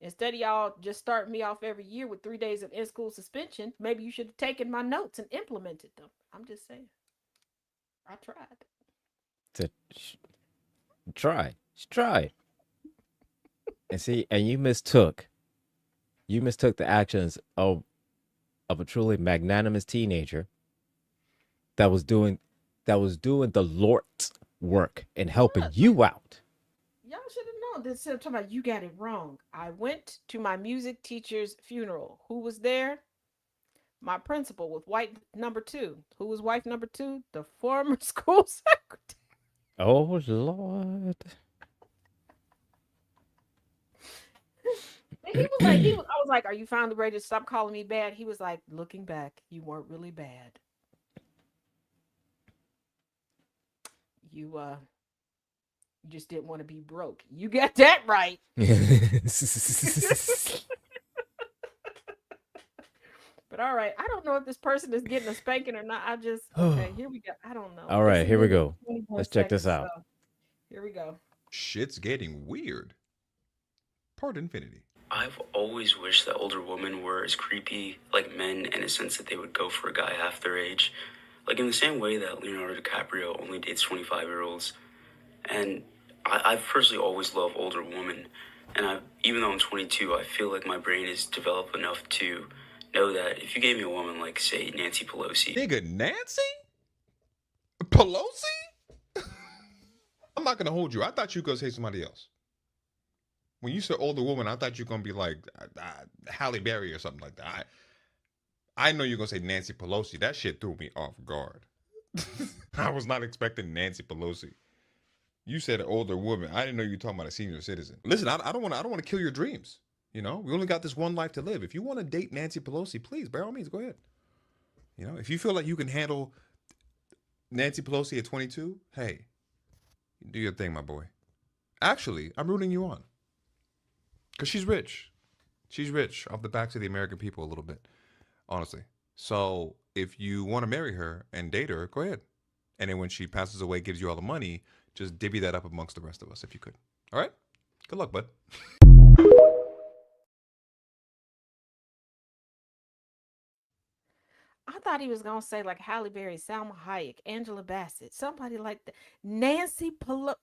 Instead of y'all just starting me off every year with 3 days of in-school suspension, maybe you should have taken my notes and implemented them. I'm just saying. I tried. To try. Just try. And see, and you mistook the actions of a truly magnanimous teenager that was doing the Lord's work and helping Look, you out. y'all should have known. This talking about you got it wrong. I went to my music teacher's funeral. Who was there? My principal with wife number two. Who was wife number two? The former school secretary. Oh Lord. And I was like, "Are you finally ready to stop calling me bad?" He was like, "Looking back, you weren't really bad. You just didn't want to be broke. You got that right." But all right, I don't know if this person is getting a spanking or not. Okay, here we go. I don't know. All right, here we go. Let's check this out. So here we go. Shit's getting weird. Part infinity. I've always wished that older women were as creepy like men in a sense that they would go for a guy half their age. Like in the same way that Leonardo DiCaprio only dates 25-year-olds. And I've personally always loved older women. And even though I'm 22, I feel like my brain is developed enough to know that if you gave me a woman like, say, Nancy Pelosi. Nigga, Nancy? Pelosi? I'm not gonna hold you. I thought you were gonna say somebody else. When you said older woman, I thought you were gonna be like Halle Berry or something like that. I know you're gonna say Nancy Pelosi. That shit threw me off guard. I was not expecting Nancy Pelosi. You said an older woman. I didn't know you were talking about a senior citizen. Listen, I don't want to kill your dreams. You know, we only got this one life to live. If you want to date Nancy Pelosi, please, by all means, go ahead. You know, if you feel like you can handle Nancy Pelosi at 22, hey, do your thing, my boy. Actually, I'm rooting you on. Because she's rich. She's rich off the backs of the American people a little bit, honestly. So if you want to marry her and date her, go ahead. And then when she passes away, gives you all the money, just divvy that up amongst the rest of us if you could. All right? Good luck, bud. I thought he was gonna say like Halle Berry, Salma Hayek, Angela Bassett, somebody like that. Nancy Pelosi.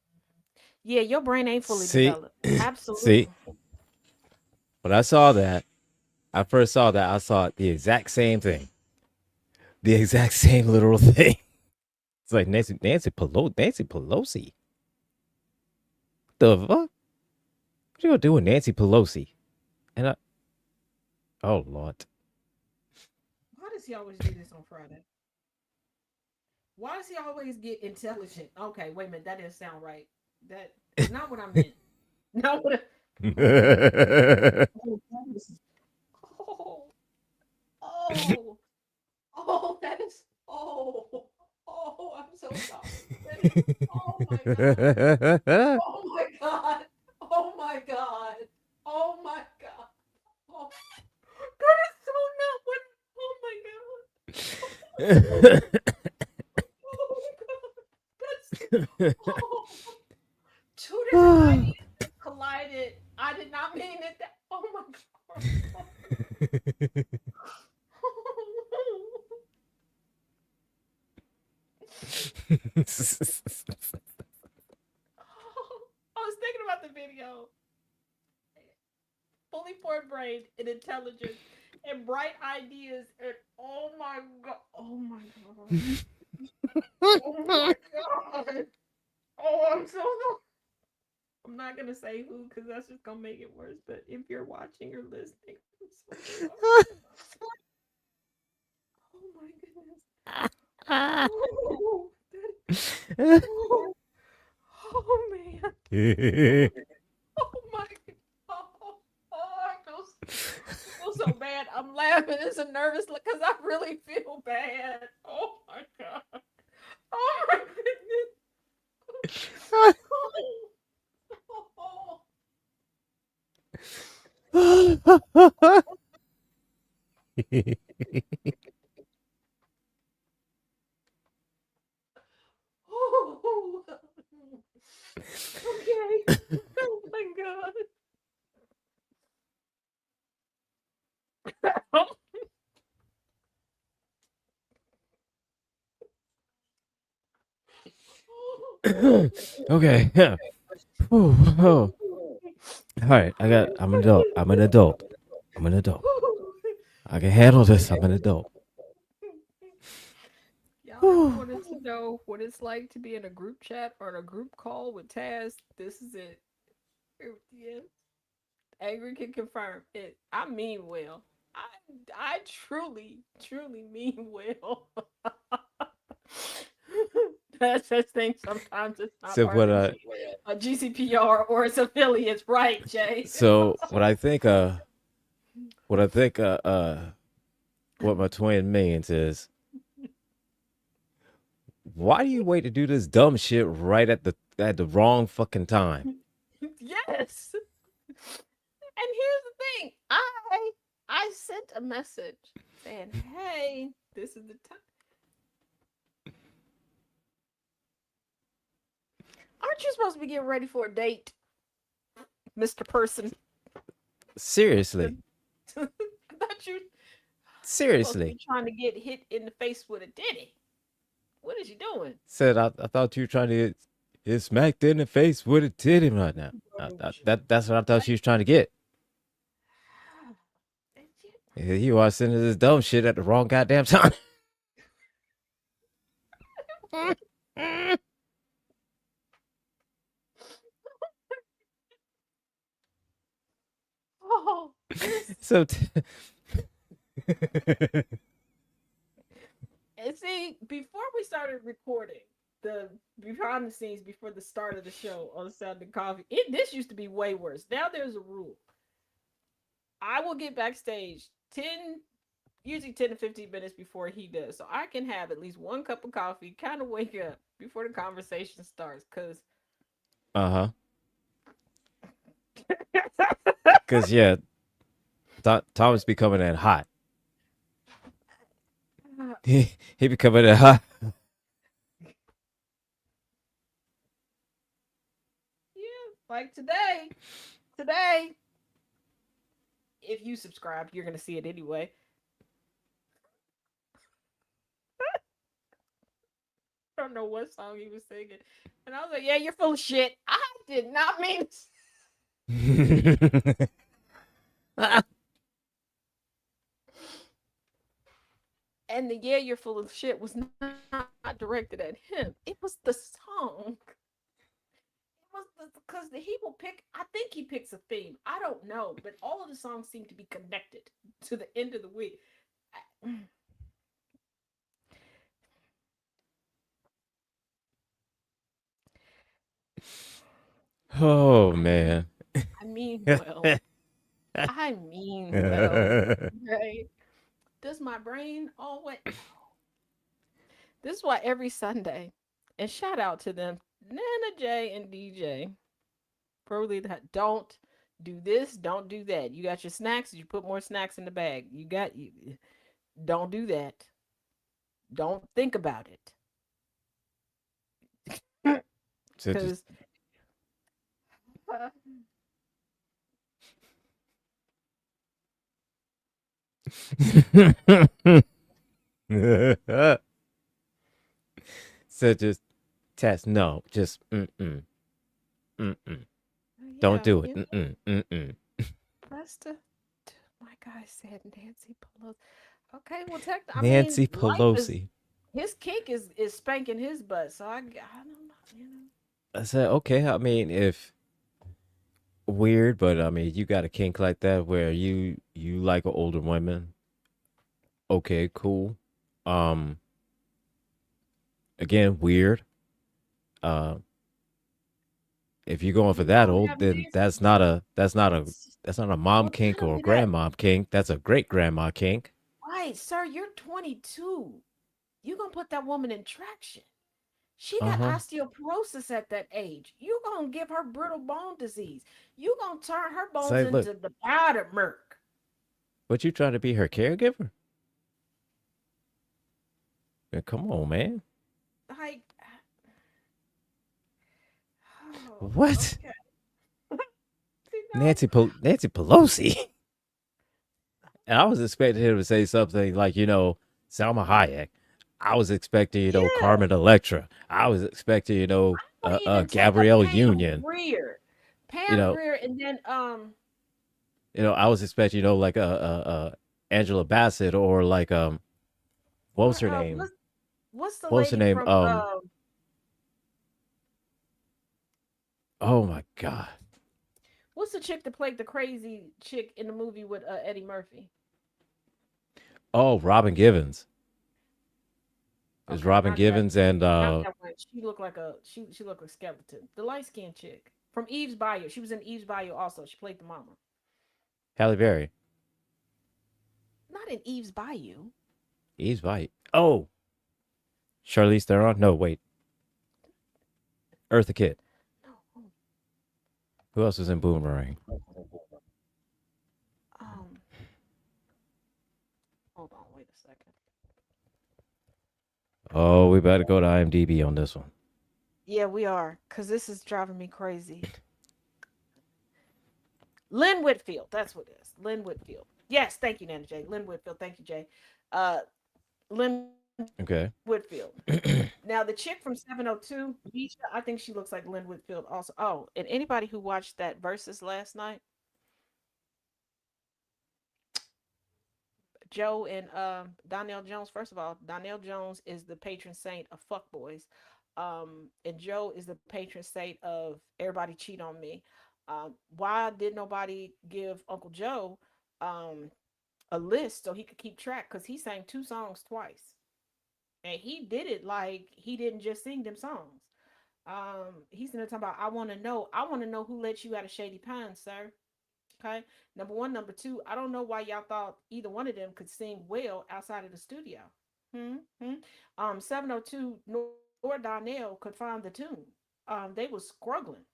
Yeah, your brain ain't fully See? developed. Absolutely. See, when I saw that, I first saw that, I saw the exact same thing. The exact same literal thing. It's like Nancy Pelosi. The fuck? What you gonna do with Nancy Pelosi? And oh Lord. Why does he always do this on Friday? Why does he always get intelligent? Okay, wait a minute. That didn't sound right. That is not what I meant. Not what. Oh, that is, I'm so sorry. That is, oh my God. Oh my God. Oh my God. Oh my God. Oh, that is so not what, oh my God. Oh my God. That's, oh, two different ideas collided. I did not mean it that, oh my God. I was thinking about the video. Fully formed brain and intelligence and bright ideas and oh my God. Oh my God. Oh my God. Oh, I'm so sorry. I'm not gonna say who because that's just gonna make it worse. But if you're watching or listening, I'm so sorry. Oh my goodness. Oh, oh man. Oh my God. Oh, I feel so bad. I'm laughing. It's a nervous look because I really feel bad. Oh my God. Oh my goodness. Oh. Okay. Oh my God. Okay. Yeah. Whew, oh. All right. I'm an adult. I'm an adult. I'm an adult. I can handle this. I'm an adult. Y'all ever wanted to know what it's like to be in a group chat or in a group call with Taz? This is it. Yeah. Angry can confirm it. I mean well. I truly, truly mean well. That's such thing. Sometimes it's not So part of a GCPR or its affiliates, right, Jay? so what I think what my twin means is, why do you wait to do this dumb shit right at the wrong fucking time? Yes. And here's the thing. I sent a message saying, "Hey, this is the time." Aren't you supposed to be getting ready for a date, Mr. Person? Seriously. I thought you Seriously. be trying to get hit in the face with a ditty. What is you doing? Said I thought you were trying to get smacked in the face with a titty right now. That's what I thought she was trying to get. You are sending this dumb shit at the wrong goddamn time. Oh, So and see, before we started recording the behind the scenes before the start of the show on Sound and Coffee, this used to be way worse. Now there's a rule. I will get backstage 10, usually 10 to 15 minutes before he does. So I can have at least one cup of coffee, kind of wake up before the conversation starts. uh-huh. Cause yeah, Thomas be coming in hot. He be coming in hot. Yeah, like today, if you subscribe, you're gonna see it anyway. I don't know what song he was singing, and I was like, "Yeah, you're full of shit." I did not mean. And the "Yeah, you're full of shit" was not directed at him. It was the song. It was because he will pick. I think he picks a theme. I don't know, but all of the songs seem to be connected to the end of the week. Oh man. I mean well. I mean well. Okay. Does my brain always? This is why every Sunday, and shout out to them, Nana J and DJ. Probably that don't do this, don't do that. You got your snacks, you put more snacks in the bag. You don't do that. Don't think about it. So just Because so just test. No, just don't do it. That's the my guy said Nancy Pelosi. Okay, well, I Nancy mean, Pelosi. his kink is spanking his butt. So I don't know. I said, okay. I mean, if weird, but I mean, you got a kink like that where you like older women. Okay, cool. Um, Again, weird. Uh, if you're going for You that don't old, have then Nancy. that's not a mom Well, kink not or a only that, grandmom kink. That's a great grandma kink. right, sir, you're 22. You gonna put that woman in traction. She Uh got huh. osteoporosis at that age. You gonna give her brittle bone disease. You gonna turn her bones Say, look, into the powdered murk. what you trying to be her caregiver? Yeah, come on, man. Like, oh, What? okay. You know, Nancy Pelosi. And I was expecting him to say something like, Salma Hayek. I was expecting, yeah. Carmen Electra. I was expecting, I would even take a Gabrielle Pam Union. Greer. You Pam know, Greer, and then I was expecting, like a Angela Bassett or like what was what her name? what's the What was her lady name? from Oh my God. what's the chick that played the crazy chick in the movie with Eddie Murphy? Oh, Robin Givens. It was Okay, Robin not that Givens and not that one. She looked like she looked like a skeleton. The light skinned chick from Eve's Bayou. She was in Eve's Bayou also. She played the mama. Halle Berry. Not in Eve's Bayou. He's right. Oh, Charlize Theron. No, wait. Eartha Kitt. No. Who else was in Boomerang? Um, hold on, wait a second. Oh, we better go to IMDb on this one. Yeah, we are, because this is driving me crazy. Lynn Whitfield, that's what it is. Lynn Whitfield. Yes, thank you, Nana J. Lynn Whitfield, thank you, Jay. Lynn Okay. Whitfield. Now, the chick from 702, Misha, I think she looks like Lynn Whitfield also. Oh, and anybody who watched that Versus last night, Joe and Donnell Jones. First of all, Donnell Jones is the patron saint of fuckboys. And Joe is the patron saint of everybody cheat on me. Why did nobody give Uncle Joe a list so he could keep track? Because he sang 2 songs twice. And he did it like he didn't just sing them songs. He's in there talking about, I want to know who let you out of Shady Pines, sir. Okay. Number one. Number two, I don't know why y'all thought either one of them could sing well outside of the studio. 702 nor Donnell could find the tune. They was struggling.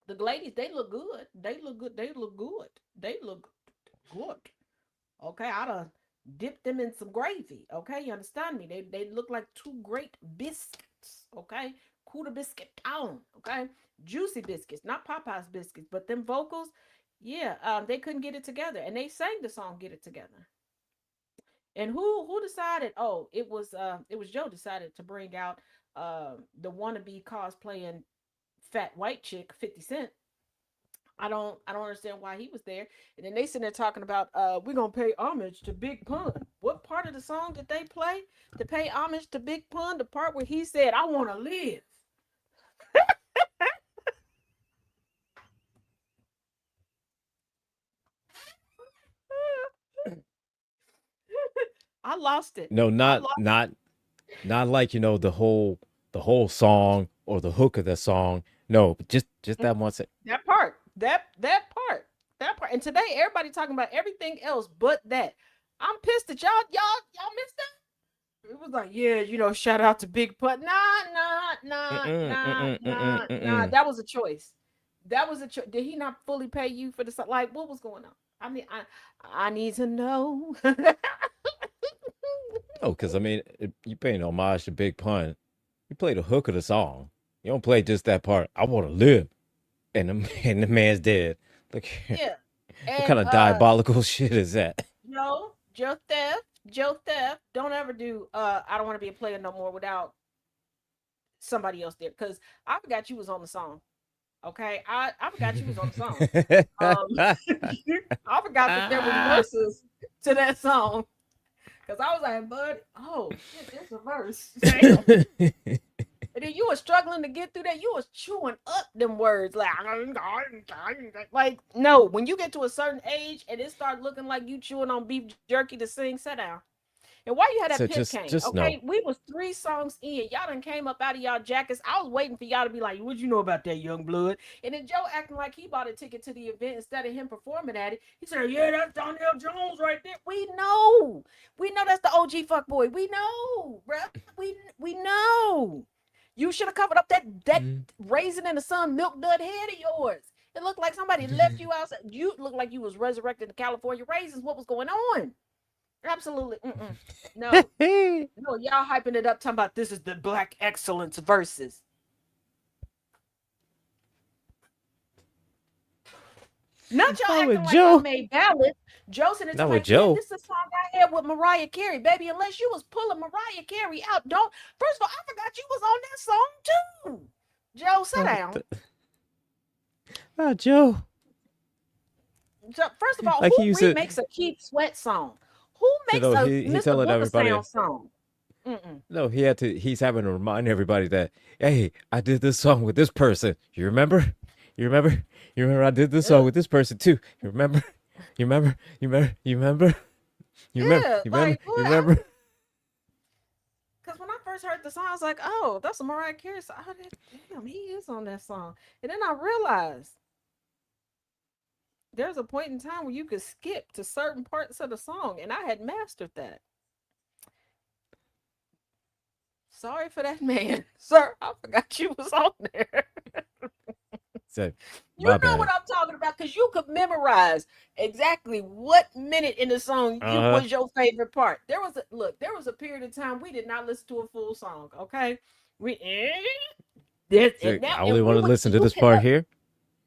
The ladies, they look good. They look good. They look good. They look good. Okay. I done dipped them in some gravy. Okay. You understand me? They look like 2 great biscuits. Okay. Cuda biscuit town. Okay. Juicy biscuits, not Popeye's biscuits, but them vocals. Yeah, they couldn't get it together, and they sang the song "Get It Together." And who decided? Oh, it was Joe decided to bring out the wannabe cosplaying fat white chick 50 Cent. I don't understand why he was there. And then they sitting there talking about we're gonna pay homage to Big Pun. What part of the song did they play to pay homage to Big Pun? The part where he said, "I want to live." I lost it. No, I not lost. not not like the whole song or the hook of the song. No, but just that one. That part. That part. That part. And today everybody talking about everything else but that. I'm pissed at y'all. Y'all missed that? It was like, yeah, shout out to Big Putt. Nah. That was a choice. That was a choice. Did he not fully pay you for the song? Like, what was going on? I mean, I need to know. Oh, because I mean, you paying homage to Big Pun. You play the hook of the song. You don't play just that part. I want to live, and the man's dead. Look, Yeah. what kind of diabolical shit is that? Joe Theft. Don't ever do I don't want to be a player no more without somebody else there. Because I forgot you was on the song. Okay. I forgot you was on the song. I forgot that there was verses to that song. Because I was like, bud, oh shit, there's a verse. Damn. And then you were struggling to get through that. You was chewing up them words like no. When you get to a certain age and it starts looking like you chewing on beef jerky to sing, sit down. And why you had that So pit cane? just Okay, know. we was 3 songs in. Y'all done came up out of y'all jackets. I was waiting for y'all to be like, what you know about that, young blood? And then Joe acting like he bought a ticket to the event instead of him performing at it. He said, yeah, that's Donnell Jones right there. We know that's the OG fuckboy. We know, bruh. We know. You should have covered up that raisin in the sun milk dud head of yours. It looked like somebody left you outside. You looked like you was resurrected to California raisins. What was going on? Absolutely. No. No, y'all hyping it up, talking about this is the Black Excellence verses. Not y'all Not acting with like Joe. y'all made ballads. Joe said it's Not like, with Joe. this is a song I had with Mariah Carey, baby. Unless you was pulling Mariah Carey out, first of all, I forgot you was on that song too. Joe, sit down. Joe. First of all, Like who remakes a Keith Sweat song? Who makes No, a he's Mr. telling Booker everybody. Sound song? No, he's having to remind everybody that, hey, I did this song with this person. You remember? You remember I did this song with this person too. You remember? You remember? Because when I first heard the song, I was like, oh, that's a Mariah Carey song. Oh, damn, he is on that song. And then I realized there's a point in time where you could skip to certain parts of the song, and I had mastered that. Sorry for that, man. Sir, I forgot you was on there. So, you know what I'm talking about, because you could memorize exactly what minute in the song was your favorite part. There was a period of time we did not listen to a full song. Okay, I only want to listen to this part here.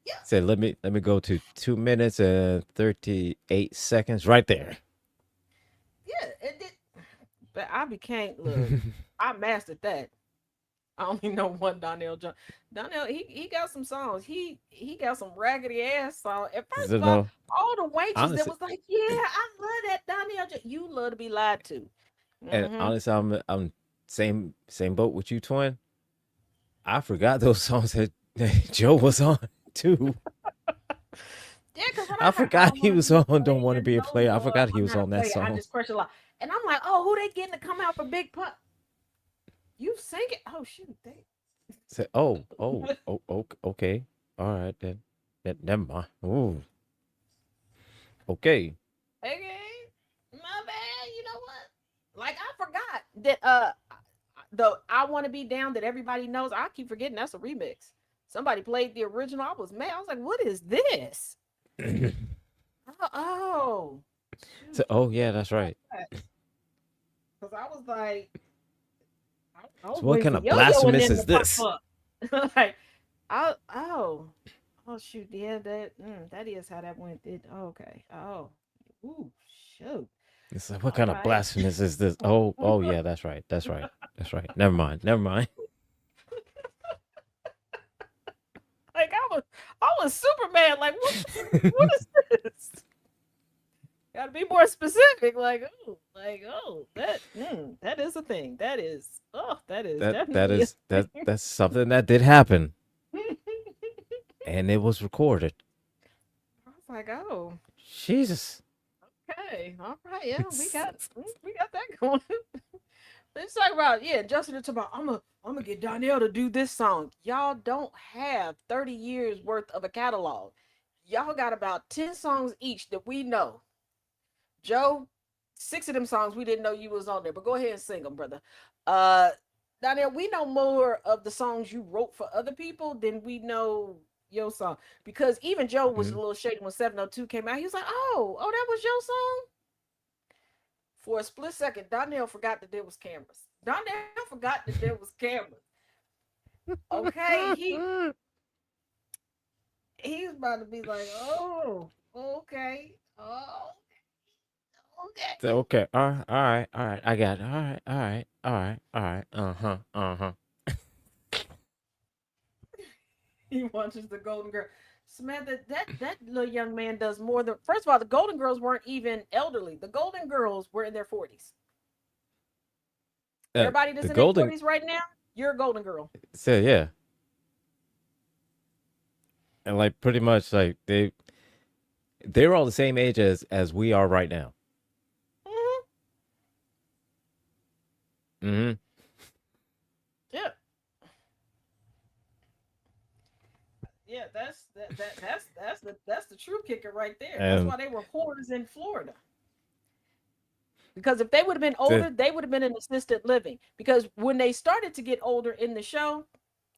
Yeah. Said, let me go to 2 minutes and 38 seconds right there. Yeah, it did. But I I mastered that. I only know one Donnell Jones. Donnell, he got some songs. He got some raggedy ass songs. At first of all the waitresses that was like, yeah, I love that Donnell Jones. You love to be lied to. And honestly, I'm same boat with you, twin. I forgot those songs that Joe was on too. Yeah, because I forgot he was on Don't Want to Be a Player. I forgot he was on that song. I just crush a lot. And I'm like, oh, who they getting to come out for Big Putt? You sing it? Oh shoot, they say, okay. All right then. Never mind. Ooh. Okay. My bad. You know what? Like I forgot that the I Want to Be Down that everybody knows. I keep forgetting that's a remix. Somebody played the original. I was mad. I was like, what is this? So, yeah, that's right. Because I was like, so what kind of blasphemous is this? Like, shoot, yeah, that is how that went. Okay. Oh, ooh, shoot. It's like, what kind of blasphemous is this? Oh, yeah, that's right. Never mind. Like I was super mad. Like what is this? Got to be more specific. Like that is a thing. That's something that did happen, and it was recorded. I was like, oh, Jesus. Okay, all right, yeah, we got that going. Let's talk about Justin. Talk about I'm gonna get Donnell to do this song. Y'all don't have 30 years worth of a catalog. y'all got about 10 songs each that we know. Joe, 6 of them songs we didn't know you was on there, but go ahead and sing them, brother. Donnell, we know more of the songs you wrote for other people than we know your song. Because even Joe was a little shaken when 702 came out. He was like, oh, that was your song? For a split second, Donnell forgot that there was cameras. Donnell forgot that there was cameras. Okay, he's about to be like, oh, okay, oh, okay. Okay. All right. All right. I got it. All right. All right. All right. All right. Uh-huh. Uh-huh. He watches the Golden Girl. Samantha, that little young man does more than. First of all, the Golden Girls weren't even elderly. The Golden Girls were in their 40s. Everybody that's The in their golden 40s right now, you're a Golden Girl. so yeah. And like pretty much like they're all the same age as we are right now. Mm-hmm. Yeah. Yeah, that's the true kicker right there. That's why they were whores in Florida. Because if they would have been older, they would have been in assisted living. Because when they started to get older in the show,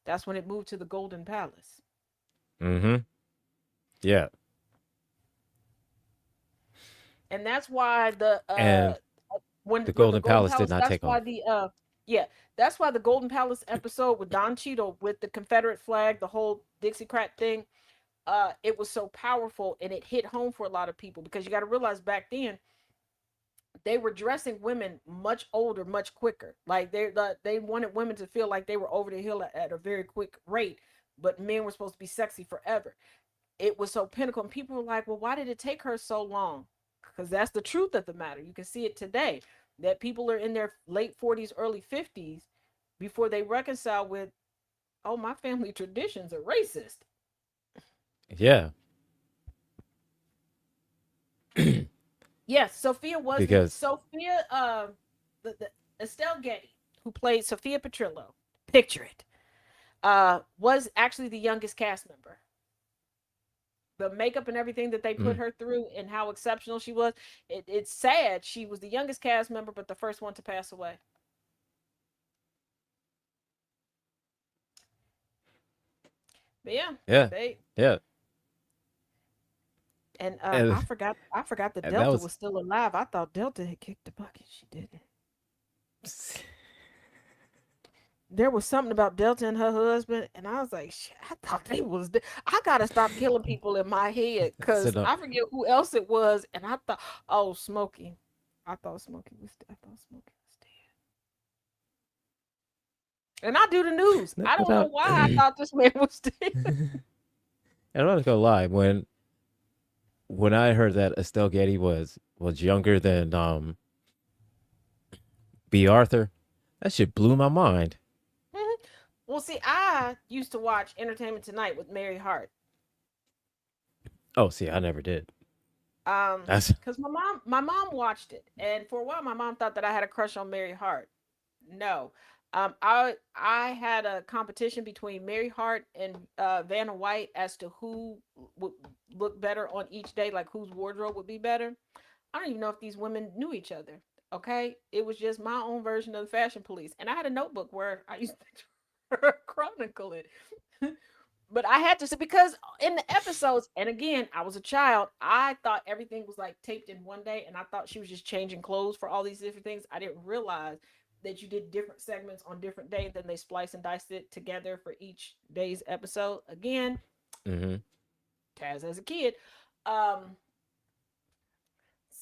that's when it moved to the Golden Palace. Mm-hmm. Yeah. And that's why And when the Golden Palace did not that's take why off. that's why the Golden Palace episode with Don Cheadle with the Confederate flag, the whole Dixiecrat thing, it was so powerful and it hit home for a lot of people because you got to realize back then they were dressing women much older, much quicker. Like they wanted women to feel like they were over the hill at a very quick rate, but men were supposed to be sexy forever. It was so pinnacle, and people were like, "Well, why did it take her so long?" Because that's the truth of the matter. You can see it today that people are in their late 40s, early 50s before they reconcile with, "Oh, my family traditions are racist." Yeah. Yes, Sophia was Because the Estelle Getty, who played Sophia Petrillo, picture it, was actually the youngest cast member. The makeup and everything that they put her through and how exceptional she was, it's sad. She was the youngest cast member, but the first one to pass away. But yeah. they Yeah. and And, I forgot that and that Delta was was still alive. I thought Delta had kicked the bucket. She didn't. There was something about Delta and her husband, and I was like, shit, I thought they was. I gotta stop killing people in my head so because no, I forget who else it was, and I thought, oh, Smokey. I thought Smokey was dead. And I do the news. no, I don't know without why I thought this man was dead. and I'm not gonna lie, when I heard that Estelle Getty was younger than B. Arthur, that shit blew my mind. Well, see, I used to watch Entertainment Tonight with Mary Hart. Oh, see, I never did. That's Because my mom watched it, and for a while, my mom thought that I had a crush on Mary Hart. No, I had a competition between Mary Hart and Vanna White as to who would look better on each day, like whose wardrobe would be better. I don't even know if these women knew each other. Okay, it was just my own version of the fashion police, and I had a notebook where I used to chronicle it. But I had to say because in the episodes, and again, I was a child, I thought everything was like taped in one day, and I thought she was just changing clothes for all these different things. I didn't realize that you did different segments on different days, then they splice and dice it together for each day's episode. Again, Taz as a kid.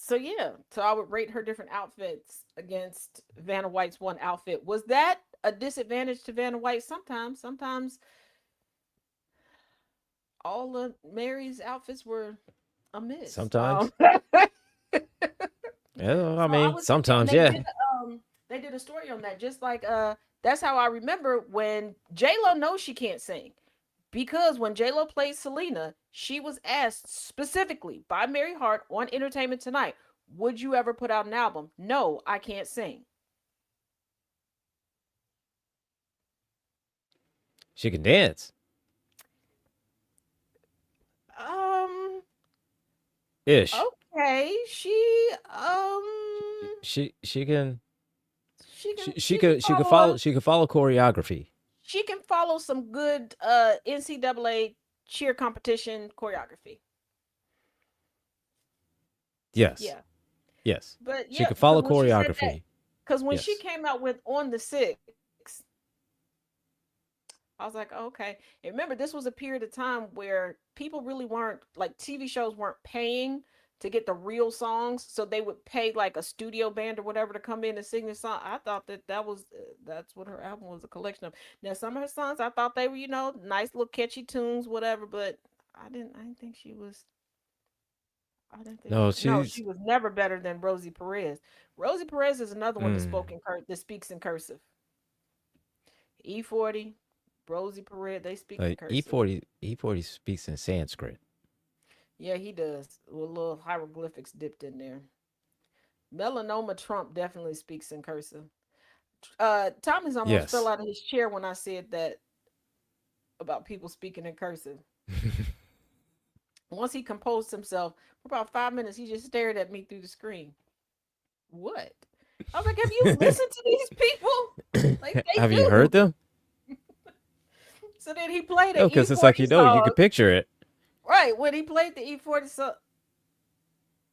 So yeah, so I would rate her different outfits against Vanna White's one outfit. Was that a disadvantage to Vanna White? Sometimes all of Mary's outfits were a miss. sometimes. Yeah, I So mean, would say, sometimes, yeah. they did a story on that. Just like that's how I remember when J-Lo knows she can't sing. Because when J-Lo played Selena, she was asked specifically by Mary Hart on Entertainment Tonight, would you ever put out an album? No, I can't sing. She can dance. ish. Okay, She can she can she could follow she could follow choreography. she can follow some good NCAA cheer competition choreography. Yes. Yeah. Yes. But She yeah, could because follow when she said that, choreography. because when she Yes. came out with On the 6th, I was like, okay. And remember, this was a period of time where people really weren't, like, TV shows weren't paying to get the real songs, so they would pay like a studio band or whatever to come in and sing the song. I thought that was that's what her album was, a collection of. Now some of her songs, I thought they were, nice little catchy tunes, whatever. But I didn't think she was. I didn't think No, no, she's she was never better than Rosie Perez. Rosie Perez is another one mm, that speaks in cursive. E40, Rosie Perez, they speak in like cursive. E40 speaks in Sanskrit. Yeah, he does. With little hieroglyphics dipped in there. Melanoma Trump definitely speaks in cursive. Tommy's almost fell Yes. out of his chair when I said that about people speaking in cursive. Once he composed himself, for about 5 minutes, he just stared at me through the screen. What? I was like, have you listened to these people? Like, they Have you heard do. them? So then he played No, an because it's like E40 you song. could picture it. Right. When he played the E40 song,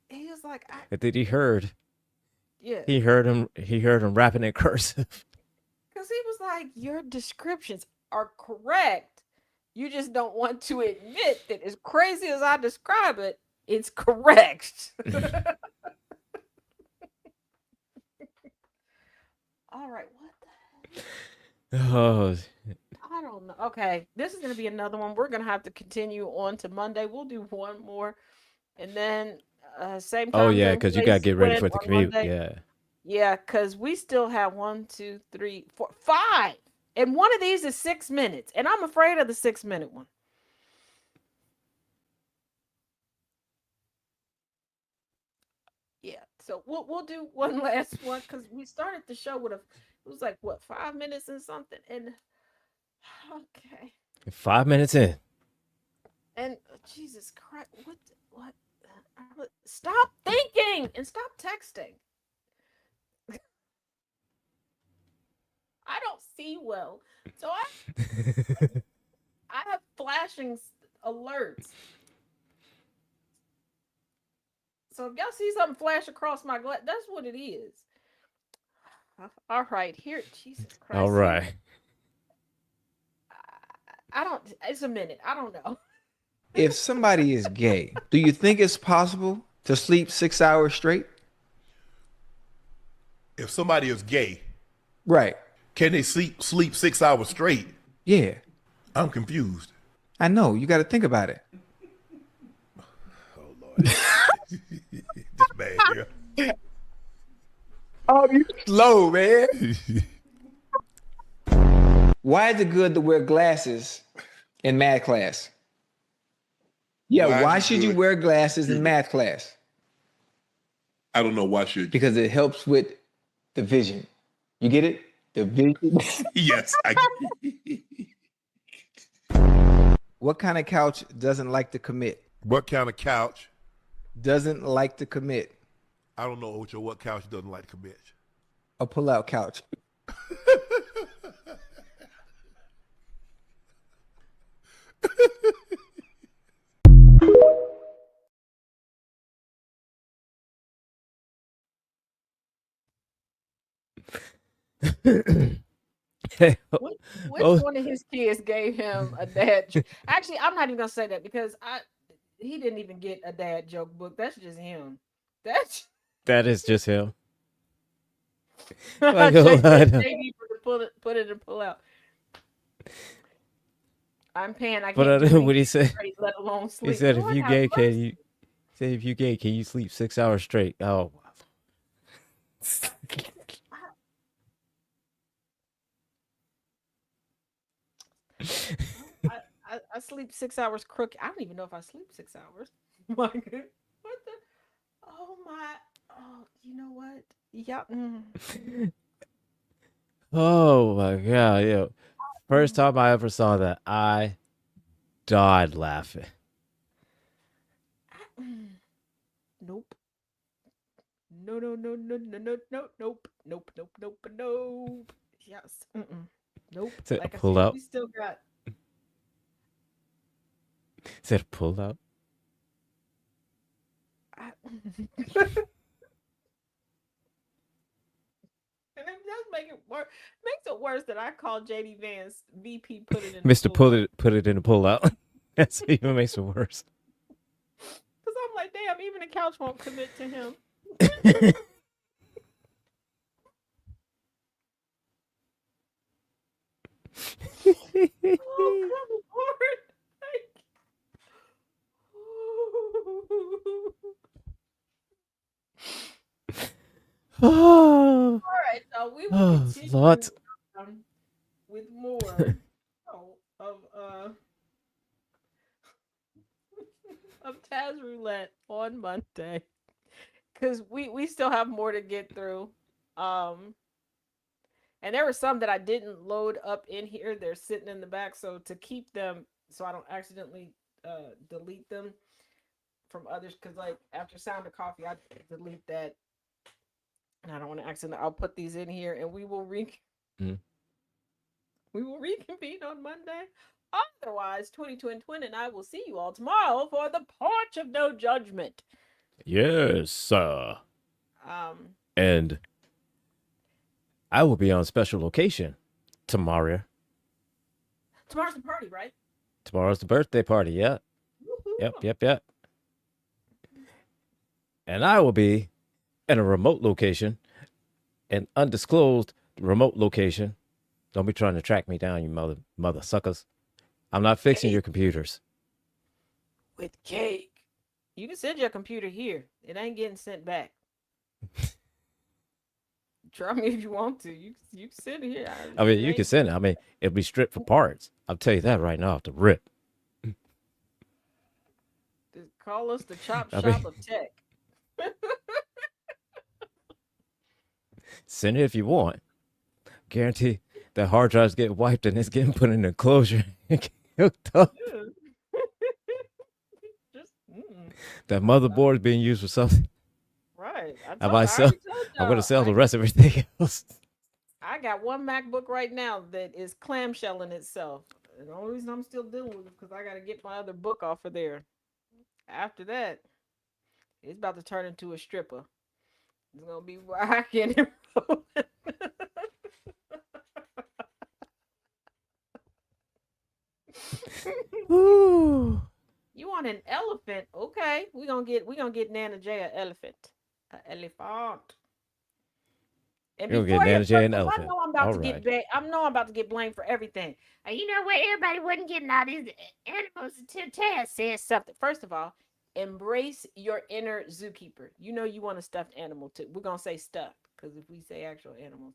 he was like, And then yeah. he heard him rapping in cursive. Because he was like, your descriptions are correct. You just don't want to admit that, as crazy as I describe it, it's correct. All right, what the heck? Oh, I don't know. Okay, this is going to be another one. We're going to have to continue on to Monday. We'll do one more. And then same oh time, yeah, same because you place, gotta get ready Quinn, for the on commute. Monday. Yeah. Yeah, because we still have 1, 2, 3, 4, 5. And one of these is 6 minutes. And I'm afraid of the 6-minute one. Yeah. So we'll do one last one because we started the show with it was like what, 5 minutes and something. And okay. 5 minutes in. And Jesus Christ, what stop thinking and stop texting. I don't see well. So I have flashing alerts. So if y'all see something flash across my glass, that's what it is. All right, here, Jesus Christ. All right. I don't. It's a minute. I don't know. If somebody is gay, do you think it's possible to sleep 6 hours straight? If somebody is gay, Right. can they sleep 6 hours straight? Yeah. I'm confused. I know. You got to think about it. Oh Lord, this bad here. Oh, you slow, man. Why is it good to wear glasses in math class? Yeah, why is it should you good? wear glasses in math class? I don't know why should you. Because it helps with the vision. You get it? The vision. Yes, What kind of couch doesn't like to commit? What kind of couch? Doesn't like to commit. I don't know what couch doesn't like to commit. A pull-out couch. Which one of his kids gave him a dad joke? Actually, I'm not even gonna say that because he didn't even get a dad joke book. That's just him. That is just him. Put it and pull out. I'm paying. I But can't. what he said, straight, let alone sleep. he said, Lord if you have gay, mercy. can you sleep 6 hours straight? Oh, I sleep 6 hours crooked. I don't even know if I sleep 6 hours. My God. What the? Oh my. Oh, you know what? Yeah. oh my god, yeah. First time I ever saw that, I died laughing. No, no, no, no, no, no, no, nope, nope, nope, nope, nope. Yes, nope. Is it a Like I pull said, out? we still got. Is it a pull out? And it does make it worse. Makes it worse that I called JD Vance VP, put it in the Mr. pull out. Put it in a pull out. That's even makes it worse. Because I'm like, damn, even the couch won't commit to him. Oh, come on. Oh, All right, so we will oh continue Lord. with more of of Taz Roulette on Monday, because we still have more to get through. Um, and there were some that I didn't load up in here. They're sitting in the back, so to keep them, so I don't accidentally delete them from others, because like after Sound of Coffee, I delete that, and I don't want to accidentally. I'll put these in here, and we will Mm. we will reconvene on Monday. Otherwise, 2020, and I will see you all tomorrow for the Porch of No Judgment. Yes, Um, and I will be on special location tomorrow. tomorrow's the party, right? Tomorrow's the birthday party. Yeah. Woo-hoo. Yep. And I will be in a remote location, an undisclosed remote location. Don't be trying to track me down, you mother suckers. I'm not fixing your computers. With cake. You can send your computer here. It ain't getting sent back. Try me if you want to. You can send it here. I mean, you can send it. I mean, it'll be stripped for parts. I'll tell you that right now off the rip. Just call us the chop I shop mean- of tech. Send it if you want. Guarantee that hard drives get wiped and it's getting put in an enclosure and get hooked up. Just That motherboard is being used for something. right. I'm already told going to y'all, sell the rest of everything else. I got one MacBook right now that is clamshelling itself. And the only reason I'm still dealing with it is because I got to get my other book off of there. After that, it's about to turn into a stripper. It's gonna be rocking and rolling. Woo. You want an elephant? Okay, we gonna get Nana J an elephant. An elephant. And You'll get before you Nana J an I elephant. know I'm about All to right. get I know I'm about to get blamed for everything. And you know what? Everybody wasn't getting all these animals until Taz says something. First of all, embrace your inner zookeeper. You know you want a stuffed animal too. We're gonna say stuffed because if we say actual animals,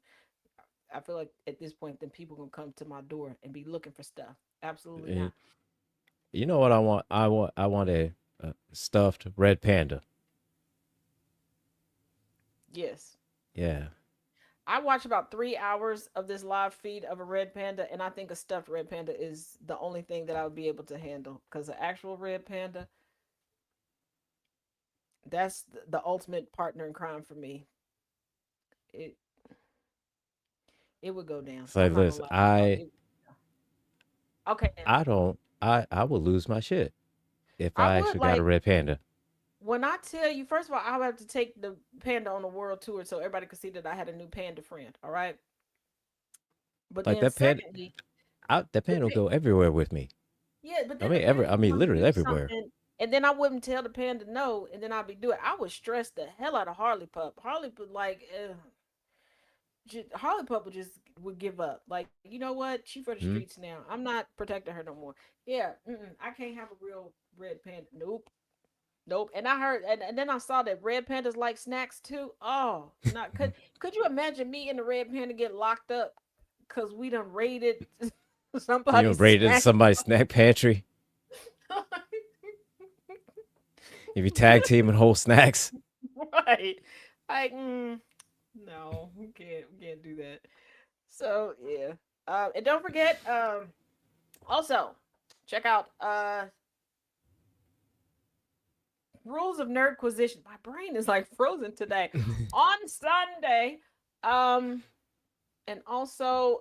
I feel like at this point, then people gonna come to my door and be looking for stuff. Absolutely Eh, not. You know what I want? I want a stuffed red panda. Yes. Yeah. I watch about 3 hours of this live feed of a red panda, and I think a stuffed red panda is the only thing that I would be able to handle. Because the actual red panda, that's the ultimate partner in crime for me. It it would go down. So I'm not gonna listen, lie. Okay, now. I will lose my shit if I I would actually got a like red panda. when I tell you. First of all, I would have to take the panda on a world tour so everybody could see that I had a new panda friend. All right. But Like then, that panda, secondly, that panda will go everywhere with me. yeah, but I then mean, the panda would literally do everywhere. something, and then I wouldn't tell the panda no, and then I'd be doing. I would stress the hell out of Harley Pup. Harley Pup, like, Harley Pup would give up. Like, you know what? She for the Hmm? streets now. I'm not protecting her no more. Yeah, I can't have a real red panda. Nope. Nope. And I heard, and then I saw that red pandas like snacks too. Oh, not could you imagine me and the red panda get locked up because we done raided You somebody's raided snack? somebody's snack pantry. If you tag team and whole snacks. Right. Like, no, we can't do that. So yeah. And don't forget, also check out Rules of Nerdquisition. My brain is like frozen today. On Sunday. And also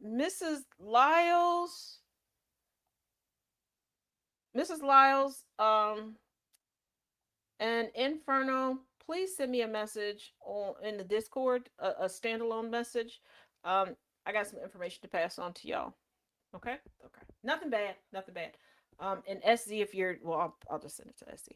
Mrs. Lyles, and Inferno, please send me a message in the Discord, a standalone message. I got some information to pass on to y'all. Okay. Nothing bad. And SZ, if you're, well, I'll just send it to SZ.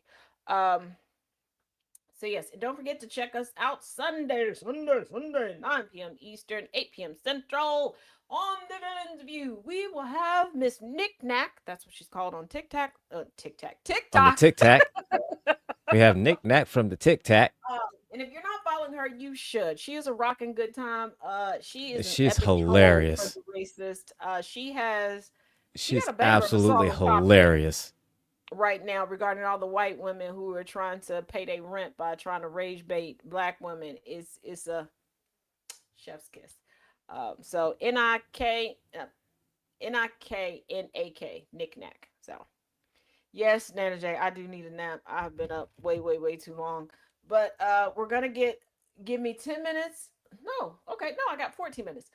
So yes, and don't forget to check us out Sunday, 9 p.m. Eastern, 8 p.m. Central, on the Villain's View. We will have Miss Knick-Knack, that's what she's called on TikTok. On the TikTok. We have Knick-Knack from the TikTok. And if you're not following her, you should. She is a rocking good time. She's hilarious. Racist. She's absolutely hilarious right now regarding all the white women who are trying to pay their rent by trying to rage bait black women. It's a chef's kiss. So Knick-Knack, Knick-Knack. So yes, Nana J, I do need a nap. I've been up way too long. But we're gonna give me 10 minutes. No, I got 14 minutes.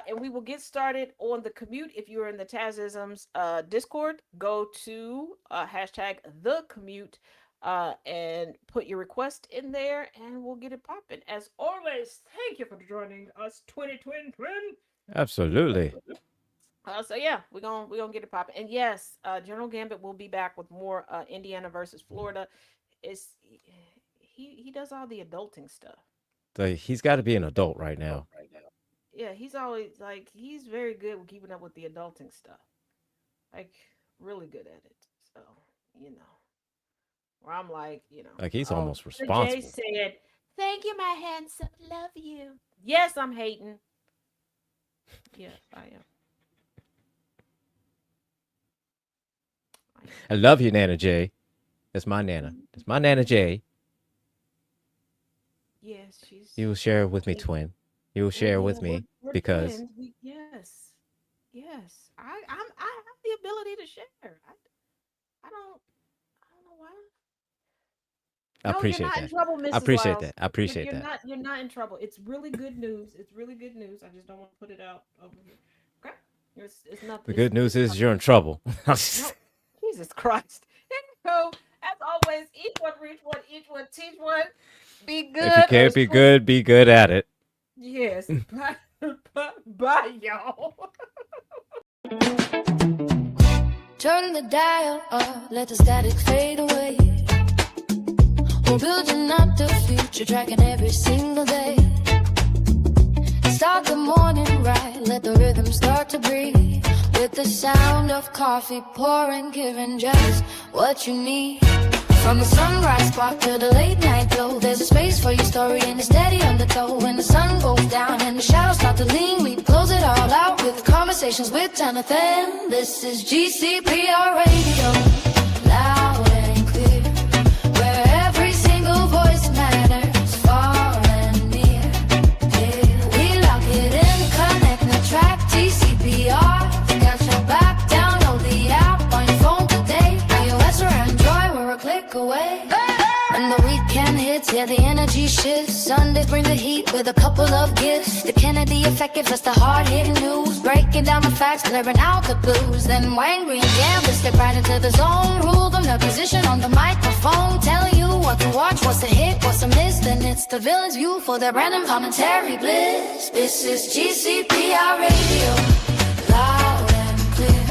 And we will get started on the commute. If you're in the Tazisms Discord, go to hashtag the commute and put your request in there, and we'll get it popping. As always, thank you for joining us, Twin. Absolutely. So yeah, we're gonna get it popping. And yes, General Gambit will be back with more Indiana versus Florida. He does all the adulting stuff. So he's got to be an adult right now. Yeah, he's always he's very good with keeping up with the adulting stuff. Like really good at it. So, where I'm like, like he's almost responsible. Jay said, "Thank you, my handsome. Love you." Yes, I'm hating. Yes, I am. I love you, Nana J. That's my Nana. That's my Nana J. Yes, she's. You will share with me, Twin. You will share with me because. Twins. Yes. I have the ability to share. I don't know why. I appreciate that. I appreciate that. I appreciate that. You're not in trouble. It's really good news. I just don't want to put it out over here. Okay. It's nothing. The good news is you're in trouble. No, Jesus Christ. So, as always, each one reach one, each one teach one. Be good. If you can't be good, be good at it. Yes. Bye, y'all. Turn the dial up, let the static fade away. We're building up the future, tracking every single day. Start the morning right, let the rhythm start to breathe. With the sound of coffee pouring, giving just what you need. From the sunrise spark to the late night glow, there's a space for your story and a steady undertow. When the sun goes down and the shadows start to lean, we close it all out with conversations with Jonathan. This is GCPR Radio, loud and clear, where every single voice matters, far and near. Yeah, we lock it in, connect the track, GCPR. Got your back, download the app on your phone today. iOS or Android, we're a click away. When the weekend hits, yeah, the energy shifts. Sundays bring the heat with a couple of gifts. The Kennedy effect gives us the hard-hitting news, breaking down the facts, clearing out the blues. Then Wayne Green Gambit step right into the zone, rule them the position on the microphone, telling you what to watch, what's a hit, what's a miss. Then it's the villain's view for their random commentary bliss. This is GCPR Radio, loud and clear,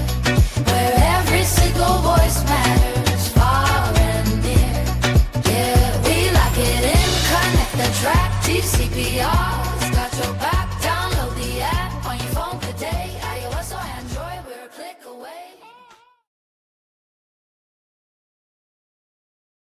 where every single voice matters, far and near. Yeah, we lock it in, connect the track, GCPR.